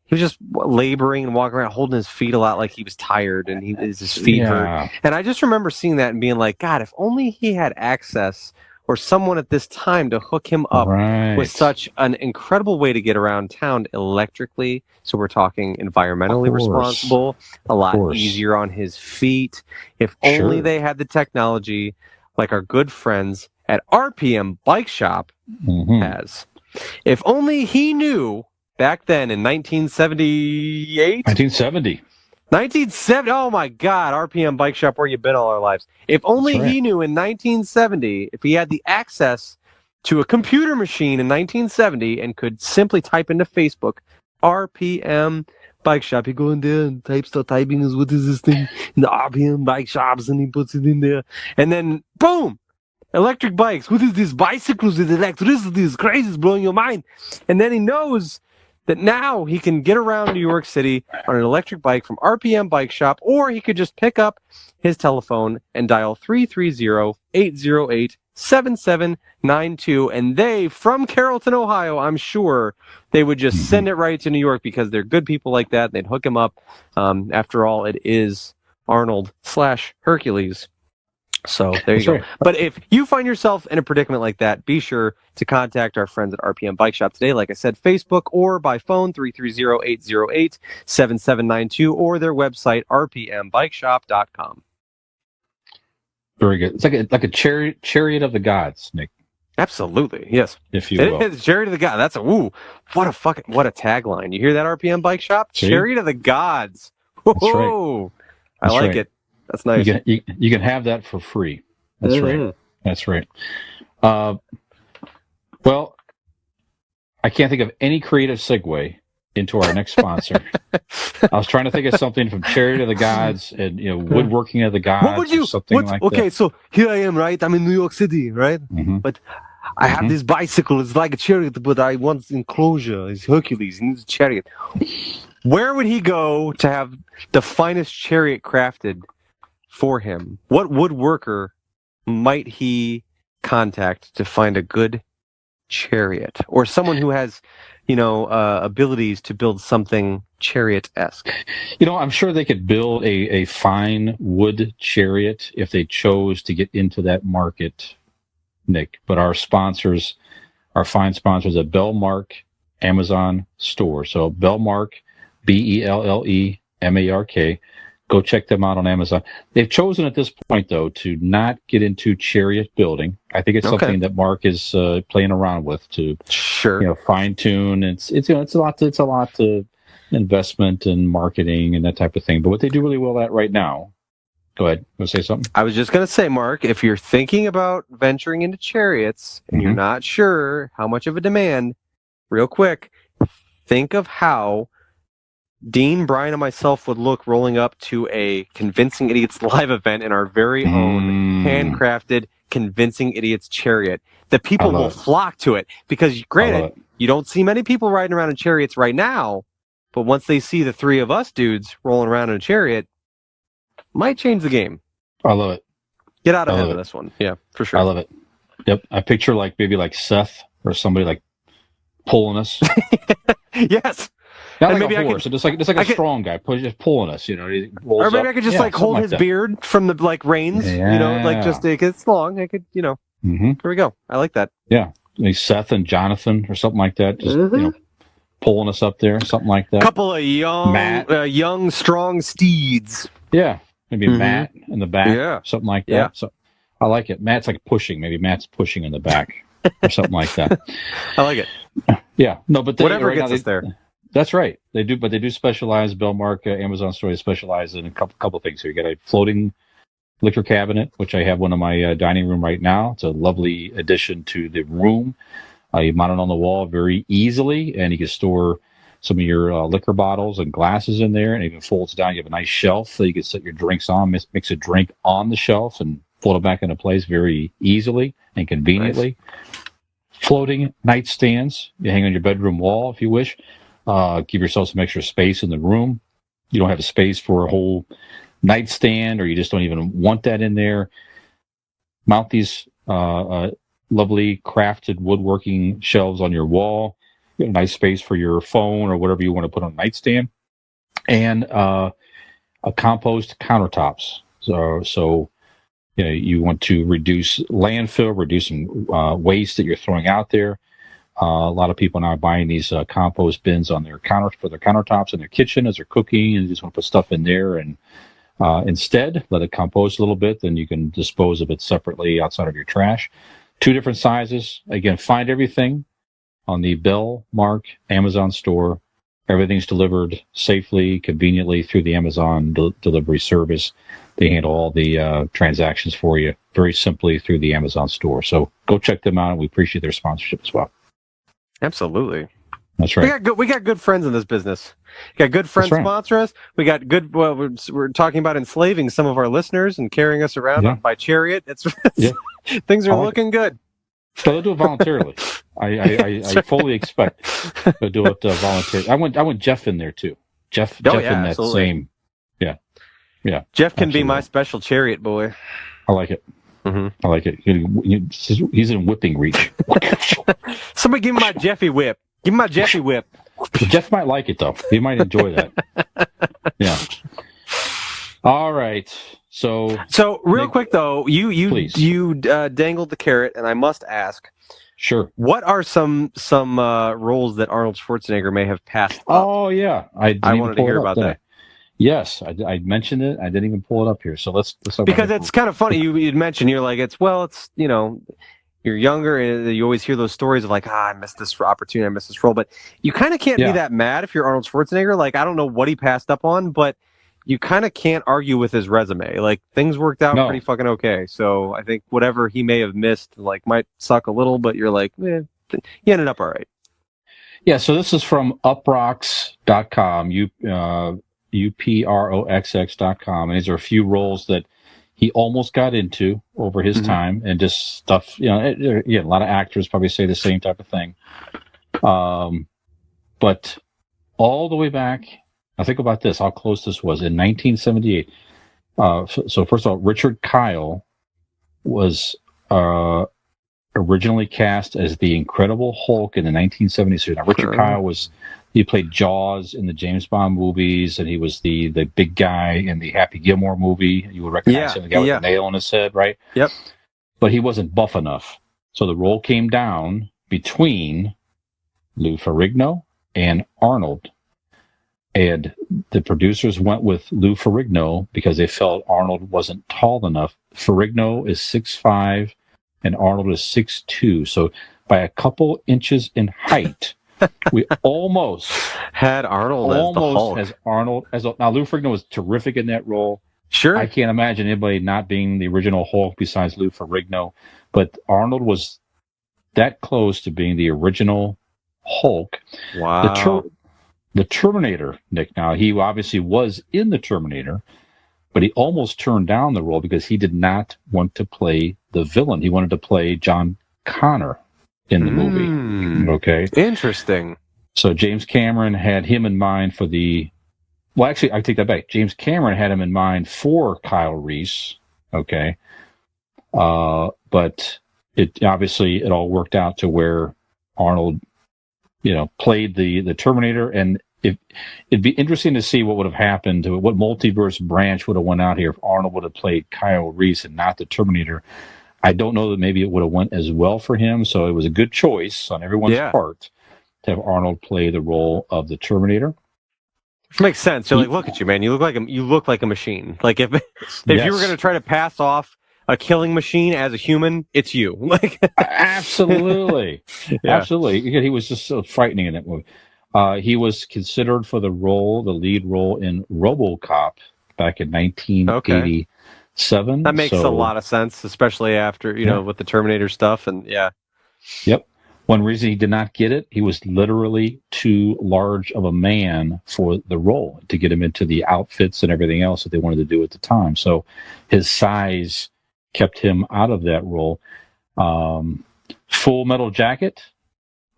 Speaker 3: he was just laboring and walking around holding his feet a lot like he was tired and his feet hurt. And I just remember seeing that and being like, God, if only he had access or someone at this time to hook him up
Speaker 6: Right.
Speaker 3: with such an incredible way to get around town electrically. So we're talking environmentally
Speaker 6: Of course.
Speaker 3: responsible, a lot
Speaker 6: course.
Speaker 3: easier on his feet. If only
Speaker 6: Sure.
Speaker 3: they had the technology like our good friends at RPM Bike Shop
Speaker 6: Mhm.
Speaker 3: has. If only he knew back then in 1978?
Speaker 6: 1970.
Speaker 3: 1970. Oh my God, RPM Bike Shop, where you been all our lives? If only
Speaker 6: That's right.
Speaker 3: he knew in 1970, if he had the access to a computer machine in 1970 and could simply type into Facebook, RPM Bike Shop, he go in there and typing is what is this thing in the RPM Bike Shops, and he puts it in there, and then boom, electric bikes. What is this? Bicycles with electricity is crazy. It's blowing your mind. And then he knows that now he can get around New York City on an electric bike from RPM Bike Shop, or he could just pick up his telephone and dial 330-808-7792, and they, from Carrollton, Ohio, I'm sure they would just send it right to New York because they're good people like that. They'd hook him up. After all, it is Arnold/Hercules. So there you
Speaker 6: That's
Speaker 3: go.
Speaker 6: right.
Speaker 3: But if you find yourself in a predicament like that, be sure to contact our friends at RPM Bike Shop today. Like I said, Facebook or by phone, 330-808-7792, or their website, rpmbikeshop.com.
Speaker 6: Very good. It's like a chariot of the gods, Nick,
Speaker 3: Absolutely, yes.
Speaker 6: if you will.
Speaker 3: It is Chariot of the God. That's a what a tagline. You hear that, RPM Bike Shop?
Speaker 6: See?
Speaker 3: Chariot of the Gods.
Speaker 6: That's right.
Speaker 3: Whoa. I
Speaker 6: That's
Speaker 3: like
Speaker 6: right.
Speaker 3: it. That's nice.
Speaker 6: You can have that for free. That's
Speaker 3: Mhm.
Speaker 6: right. That's right. Well, I can't think of any creative segue into our next sponsor. I was trying to think of something from Chariot of the Gods and Woodworking of the Gods.
Speaker 3: What would you?
Speaker 6: or something like
Speaker 3: Okay,
Speaker 6: that.
Speaker 3: so here I am, right? I'm in New York City, right?
Speaker 6: Mhm.
Speaker 3: But I have this bicycle. It's like a chariot, but I want enclosure. It's Hercules. He needs a chariot. Where would he go to have the finest chariot crafted for him? What woodworker might he contact to find a good chariot, or someone who has, abilities to build something chariot-esque?
Speaker 6: I'm sure they could build a fine wood chariot if they chose to get into that market, Nick. But our fine sponsors at Bellmark Amazon store. So Bellmark, BELLEMARK. Go check them out on Amazon. They've chosen at this point, though, to not get into chariot building. I think it's something that Mark is playing around with to fine tune. It's a lot to investment and marketing and that type of thing. But what they do really well at right now. Go ahead. You want to say something?
Speaker 3: I was just going to say, Mark, if you're thinking about venturing into chariots and you're not sure how much of a demand, real quick, think of how Dean, Brian, and myself would look rolling up to a Convincing Idiots live event in our very own handcrafted Convincing Idiots chariot. The people will flock to it because, granted, you don't see many people riding around in chariots right now, but once they see the three of us dudes rolling around in a chariot, might change the game.
Speaker 6: I love it.
Speaker 3: Get out ahead of this one. Yeah, for sure.
Speaker 6: I love it. Yep. I picture maybe Seth or somebody pulling us.
Speaker 3: Yes.
Speaker 6: Not
Speaker 3: and
Speaker 6: like
Speaker 3: maybe
Speaker 6: a horse, just like a strong guy, just pulling us. He rolls
Speaker 3: or maybe
Speaker 6: up.
Speaker 3: I could just hold his beard from the reins. Just it's long. I could, Here we go. I like that.
Speaker 6: Yeah, maybe Seth and Jonathan or something like that. Just pulling us up there, something like that.
Speaker 3: Couple of young, strong steeds.
Speaker 6: Yeah, maybe Matt in the back.
Speaker 3: Yeah,
Speaker 6: something like that.
Speaker 3: Yeah.
Speaker 6: So I like it. Matt's pushing. Maybe Matt's pushing in the back or something like that.
Speaker 3: I like it.
Speaker 6: Yeah, no, but
Speaker 3: whatever gets us there.
Speaker 6: That's right. They do specialize. Bellmark Amazon store, they specialize in a couple things here. You got a floating liquor cabinet, which I have one in my dining room right now. It's a lovely addition to the room. You mount it on the wall very easily, and you can store some of your liquor bottles and glasses in there, and it even folds down. You have a nice shelf that you can set your drinks on, mix a drink on the shelf, and fold it back into place very easily and conveniently. Nice. Floating nightstands. You hang on your bedroom wall if you wish. Give yourself some extra space in the room. You don't have a space for a whole nightstand, or you just don't even want that in there. Mount these lovely crafted woodworking shelves on your wall. You have a nice space for your phone or whatever you want to put on a nightstand, and a compost countertops. So you want to reduce landfill, reducing waste that you're throwing out there. A lot of people now are buying these compost bins on their for their countertops in their kitchen as they're cooking, and you just want to put stuff in there and instead let it compost a little bit. Then you can dispose of it separately outside of your trash. 2 different sizes. Again, find everything on the Bell Mark Amazon store. Everything's delivered safely, conveniently through the Amazon delivery service. They handle all the transactions for you very simply through the Amazon store. So go check them out. We appreciate their sponsorship as well.
Speaker 3: Absolutely.
Speaker 6: That's right.
Speaker 3: We got good friends in this business. We got good friends sponsor us. We got good. Well, we're talking about enslaving some of our listeners and carrying us around by chariot. Things are looking good.
Speaker 6: So they'll do it voluntarily. I fully expect they'll do it voluntarily. I want Jeff in there too. Jeff in that
Speaker 3: absolutely.
Speaker 6: same. Yeah.
Speaker 3: Jeff can be my special chariot boy.
Speaker 6: I like it. Mm-hmm. I like it. He's in whipping reach.
Speaker 3: Somebody give me my Jeffy whip. Give me my Jeffy whip.
Speaker 6: Jeff might like it though. He might enjoy that. Yeah. All right. So
Speaker 3: real quick though, you dangled the carrot, and I must ask.
Speaker 6: Sure.
Speaker 3: What are some roles that Arnold Schwarzenegger may have passed up?
Speaker 6: Oh yeah, I
Speaker 3: wanted to hear about that.
Speaker 6: Yes, I mentioned it. I didn't even pull it up here. So let's talk
Speaker 3: because it's kind of funny. You'd mentioned you're like you're younger and you always hear those stories of like, I missed this opportunity, I missed this role, but you kind of can't be that mad if you're Arnold Schwarzenegger. Like, I don't know what he passed up on, but you kind of can't argue with his resume. Like, things worked out pretty fucking okay. So I think whatever he may have missed, like, might suck a little, but you're like, he ended up all right.
Speaker 6: Yeah. So this is from uproxx.com. uproxx.com, and these are a few roles that he almost got into over his time, and just stuff. A lot of actors probably say the same type of thing. But all the way back, I think about this. How close this was in 1978. So first of all, Richard Kyle was originally cast as the Incredible Hulk in the 1970s. Now, Richard Kyle he played Jaws in the James Bond movies, and he was the big guy in the Happy Gilmore movie. You would recognize him, the guy with the nail in his head, right?
Speaker 3: Yep.
Speaker 6: But he wasn't buff enough. So the role came down between Lou Ferrigno and Arnold. And the producers went with Lou Ferrigno because they felt Arnold wasn't tall enough. Ferrigno is 6'5", and Arnold is 6'2". So by a couple inches in height, we almost
Speaker 3: had Arnold as the Hulk.
Speaker 6: Now Lou Ferrigno was terrific in that role.
Speaker 3: Sure.
Speaker 6: I can't imagine anybody not being the original Hulk besides Lou Ferrigno. But Arnold was that close to being the original Hulk.
Speaker 3: Wow.
Speaker 6: The Terminator, Nick, now he obviously was in the Terminator, but he almost turned down the role because he did not want to play the villain. He wanted to play John Connor in the movie. Okay.
Speaker 3: Interesting.
Speaker 6: So James Cameron had him in mind for well, actually, I take that back. James Cameron had him in mind for Kyle Reese. Okay. But it all worked out to where Arnold, played the Terminator, and it'd be interesting to see what would have happened, what multiverse branch would have went out here if Arnold would have played Kyle Reese and not the Terminator. I don't know that maybe it would have went as well for him, so it was a good choice on everyone's part to have Arnold play the role of the Terminator.
Speaker 3: Which makes sense. You're like, look at you, man. You look like a machine. Like if you were going to try to pass off a killing machine as a human, it's you. Like
Speaker 6: absolutely, absolutely. He was just so frightening in that movie. He was considered for the lead role in RoboCop back in 1980.
Speaker 3: That makes a lot of sense, especially after, with the Terminator stuff. And
Speaker 6: Yep. One reason he did not get it, he was literally too large of a man for the role to get him into the outfits and everything else that they wanted to do at the time. So his size kept him out of that role. Full Metal Jacket,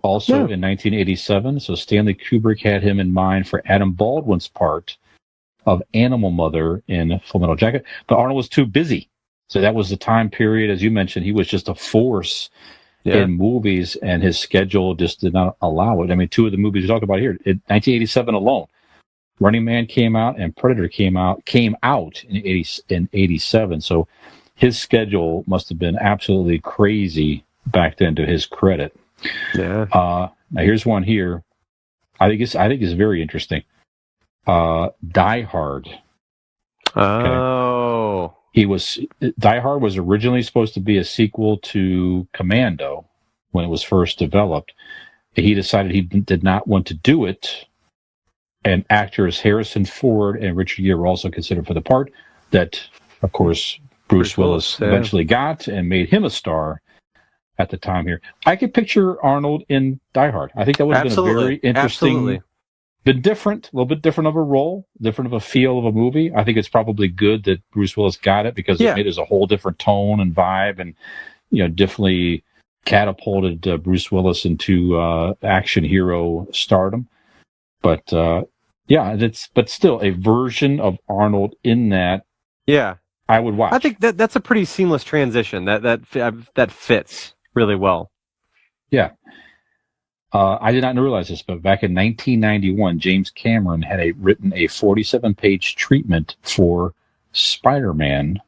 Speaker 6: also in 1987. So Stanley Kubrick had him in mind for Adam Baldwin's part of Animal Mother in Full Metal Jacket, but Arnold was too busy. So that was the time period, as you mentioned, he was just a force in movies, and his schedule just did not allow it. I mean, 2 of the movies we talked about here, in 1987 alone, Running Man came out and Predator came out in 87. So his schedule must have been absolutely crazy back then, to his credit.
Speaker 3: Yeah.
Speaker 6: Now here's one here. I think it's very interesting. Die Hard.
Speaker 3: Oh.
Speaker 6: Die Hard was originally supposed to be a sequel to Commando when it was first developed. He decided he did not want to do it, and actors Harrison Ford and Richard Gere were also considered for the part that, of course, Bruce Willis eventually got and made him a star at the time here. I could picture Arnold in Die Hard. I think that would have been a very interesting, been different, a little bit different of a role, different of a feel of a movie. I think it's probably good that Bruce Willis got it because it made it a whole different tone and vibe, and definitely catapulted Bruce Willis into action hero stardom. But but still a version of Arnold in that.
Speaker 3: Yeah,
Speaker 6: I would watch.
Speaker 3: I think that's a pretty seamless transition. That fits really well.
Speaker 6: Yeah. I did not realize this, but back in 1991, James Cameron had written a 47-page treatment for Spider-Man,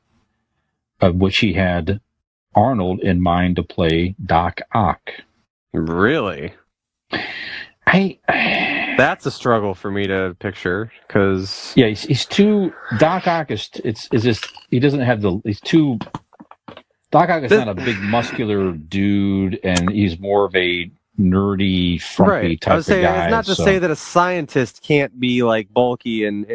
Speaker 6: of which he had Arnold in mind to play Doc Ock.
Speaker 3: Really? That's a struggle for me to picture, because
Speaker 6: he's too. Doc Ock is just, he doesn't have he's too. Doc Ock is not a big muscular dude, and he's more of a nerdy, frumpy type of guy.
Speaker 3: It's not to say that a scientist can't be like bulky and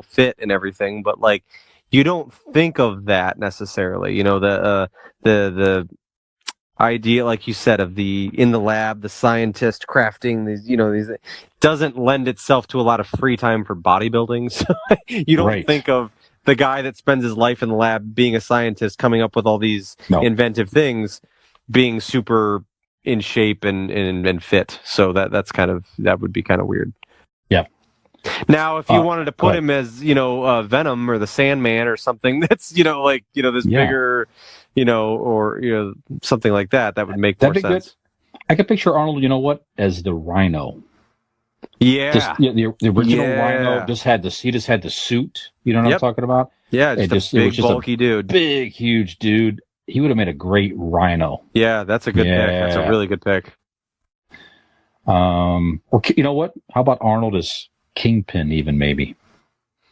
Speaker 3: fit and everything, but like you don't think of that necessarily. The idea, like you said, of in the lab, the scientist crafting these doesn't lend itself to a lot of free time for bodybuilding. So you don't think of the guy that spends his life in the lab being a scientist, coming up with all these inventive things, being super in shape and fit. So that would be kind of weird.
Speaker 6: Yeah.
Speaker 3: Now, if you wanted to put him as Venom or the Sandman or something that's this bigger, or something like that, that would make more sense.
Speaker 6: Good. I could picture Arnold, as the Rhino.
Speaker 3: Yeah.
Speaker 6: The original Rhino just had the suit. You know what I'm talking about?
Speaker 3: Yeah, just a big, bulky dude.
Speaker 6: Big, huge dude. He would have made a great Rhino.
Speaker 3: Yeah, that's a good pick. That's a really good pick.
Speaker 6: Or you know what? How about Arnold as Kingpin, even maybe?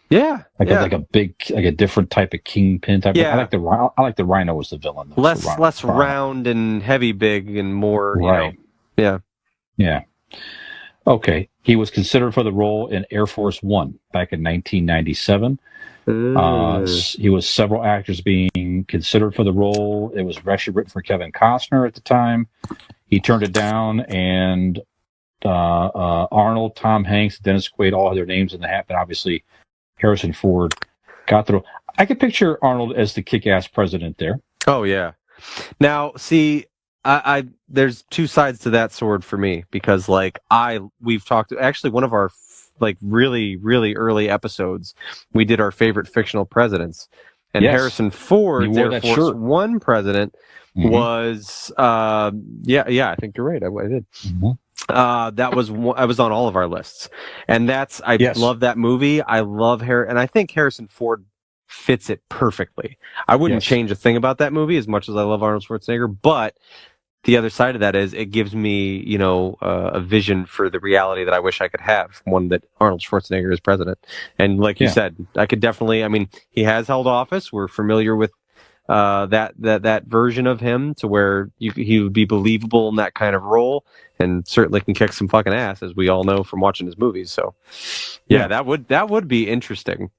Speaker 3: Yeah,
Speaker 6: like a different type of Kingpin type.
Speaker 3: Yeah,
Speaker 6: I like the Rhino as the villain. Though,
Speaker 3: less round and heavy, big, and more.
Speaker 6: Right. Yeah. Okay. He was considered for the role in Air Force One back in 1997. He was several actors being considered for the role. It was actually written for Kevin Costner at the time. He turned it down, and Arnold, Tom Hanks, Dennis Quaid all had their names in the hat, but obviously Harrison Ford got the role. I could picture Arnold as the kick-ass president there.
Speaker 3: Oh yeah. Now, see, I there's two sides to that sword for me, because we've talked, actually one of our really, really early episodes, we did our favorite fictional presidents, and Harrison Ford's Air Force One president was I think you're right. I did. That was on all of our lists, and love that movie. I love and I think Harrison Ford fits it perfectly. I wouldn't change a thing about that movie, as much as I love Arnold Schwarzenegger, but the other side of that is it gives me, a vision for the reality that I wish I could have, one that Arnold Schwarzenegger is president. And like you said, I could definitely, he has held office. We're familiar with that version of him, to where he would be believable in that kind of role, and certainly can kick some fucking ass, as we all know from watching his movies. So that would be interesting.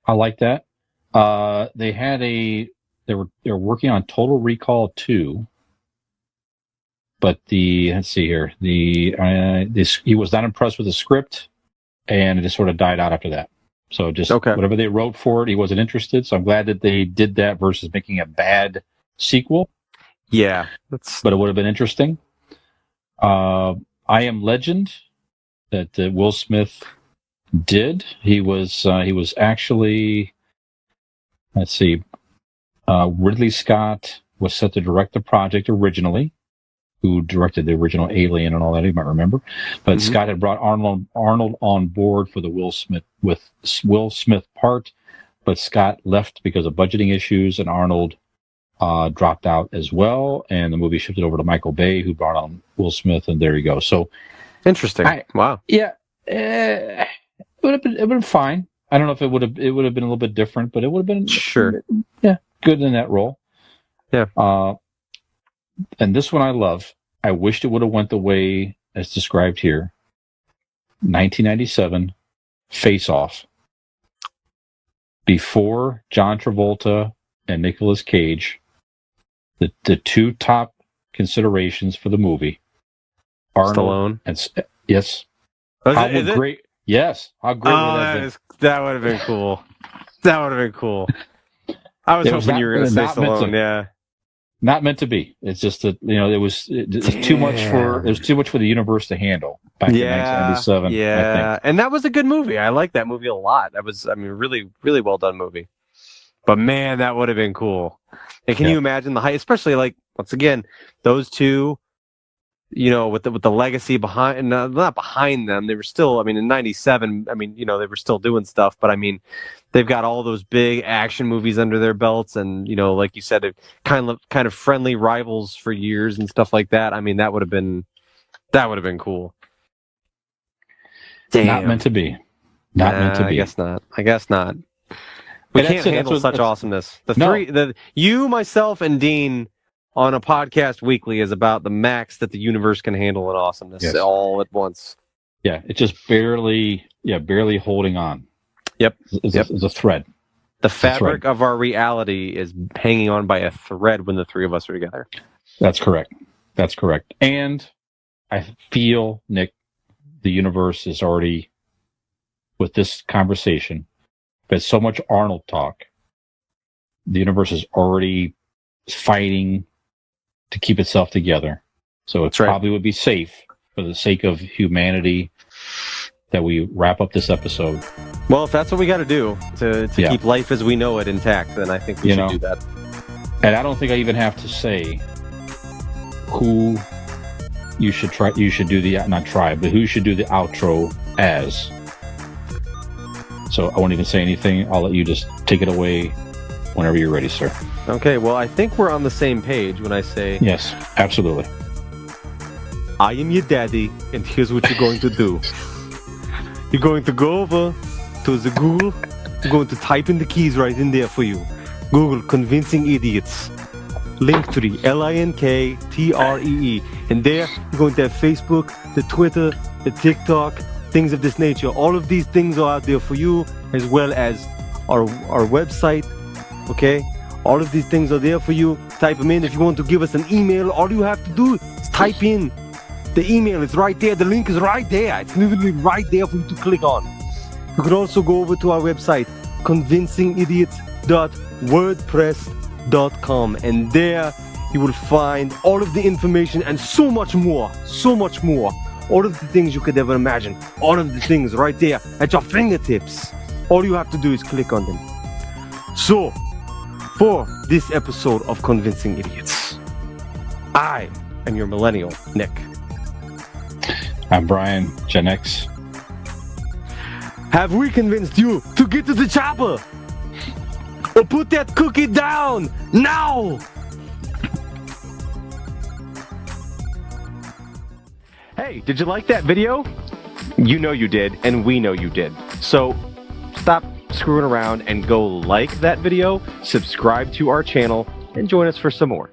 Speaker 6: I like that. They were working on Total Recall 2, but let's see here, he was not impressed with the script, and it just sort of died out after that. So whatever they wrote for it, he wasn't interested. So I'm glad that they did that versus making a bad sequel.
Speaker 3: Yeah,
Speaker 6: but it would have been interesting. I Am Legend, that Will Smith did. He was actually, let's see. Ridley Scott was set to direct the project originally, who directed the original Alien and all that, you might remember. But Scott had brought Arnold on board for the Will Smith part. but Scott left because of budgeting issues, and Arnold dropped out as well, and the movie shifted over to Michael Bay, who brought on Will Smith, and there you go. So
Speaker 3: interesting. Wow.
Speaker 6: Yeah, it would have been fine. I don't know if it would have been a little bit different, but it would have been good in that role.
Speaker 3: Yeah.
Speaker 6: And this one I love. I wished it would have went the way as described here. 1997, Face Off. Before John Travolta and Nicolas Cage, the two top considerations for the movie, Arnold
Speaker 3: Stallone.
Speaker 6: And yes,
Speaker 3: Is it?
Speaker 6: Great. Yes, how great would that have been?
Speaker 3: That would have been cool. That would have been cool. I was hoping you were going to say Stallone. Yeah.
Speaker 6: Not meant to be. It's just that it was too much for the universe to handle back in 1997.
Speaker 3: Yeah, and that was a good movie. I like that movie a lot. That was, really, really well done movie. But man, that would have been cool. And can you imagine the height, especially like once again those two, with the legacy behind, not behind them. They were still, in '97. They were still doing stuff, but they've got all those big action movies under their belts, and like you said, kind of friendly rivals for years and stuff like that. That would have been cool. Damn.
Speaker 6: Not meant to be. Not meant to be.
Speaker 3: I guess not. We can't handle such awesomeness. You, myself, and Dean on a podcast weekly is about the max that the universe can handle in awesomeness all at once.
Speaker 6: Yeah, it's just barely holding on.
Speaker 3: Yep.
Speaker 6: It's a thread.
Speaker 3: The fabric of our reality is hanging on by a thread when the three of us are together.
Speaker 6: That's correct. And I feel, Nick, the universe is already, with this conversation, there's so much Arnold talk, the universe is already fighting to keep itself together. So it probably would be safe, for the sake of humanity, that we wrap up this episode.
Speaker 3: Well, if that's what we got to do to keep life as we know it intact, then I think we should do that.
Speaker 6: And I don't think I even have to say who you should try. You should do but who should do the outro as. So I won't even say anything. I'll let you just take it away whenever you're ready, sir.
Speaker 3: Okay. Well, I think we're on the same page when I say
Speaker 6: yes. Absolutely.
Speaker 3: I am your daddy, and here's what you're going to do. You're going to go over to the Google. You're going to type in the keys right in there for you. Google Convincing Idiots. Linktree, LINKTREE. And there, you're going to have Facebook, the Twitter, the TikTok, things of this nature. All of these things are out there for you, as well as our website. Okay? All of these things are there for you. Type them in. If you want to give us an email, all you have to do is type in. The email is right there. The link is right there. It's literally right there for you to click on. You can also go over to our website, convincingidiots.wordpress.com, and there you will find all of the information and so much more. All of the things you could ever imagine. All of the things right there at your fingertips. All you have to do is click on them. So, for this episode of Convincing Idiots, I am your Millennial Nick.
Speaker 6: I'm Brian, Gen X.
Speaker 3: Have we convinced you to get to the chopper? Or put that cookie down now! Hey, did you like that video? You know you did, and we know you did. So stop screwing around and go like that video, subscribe to our channel, and join us for some more.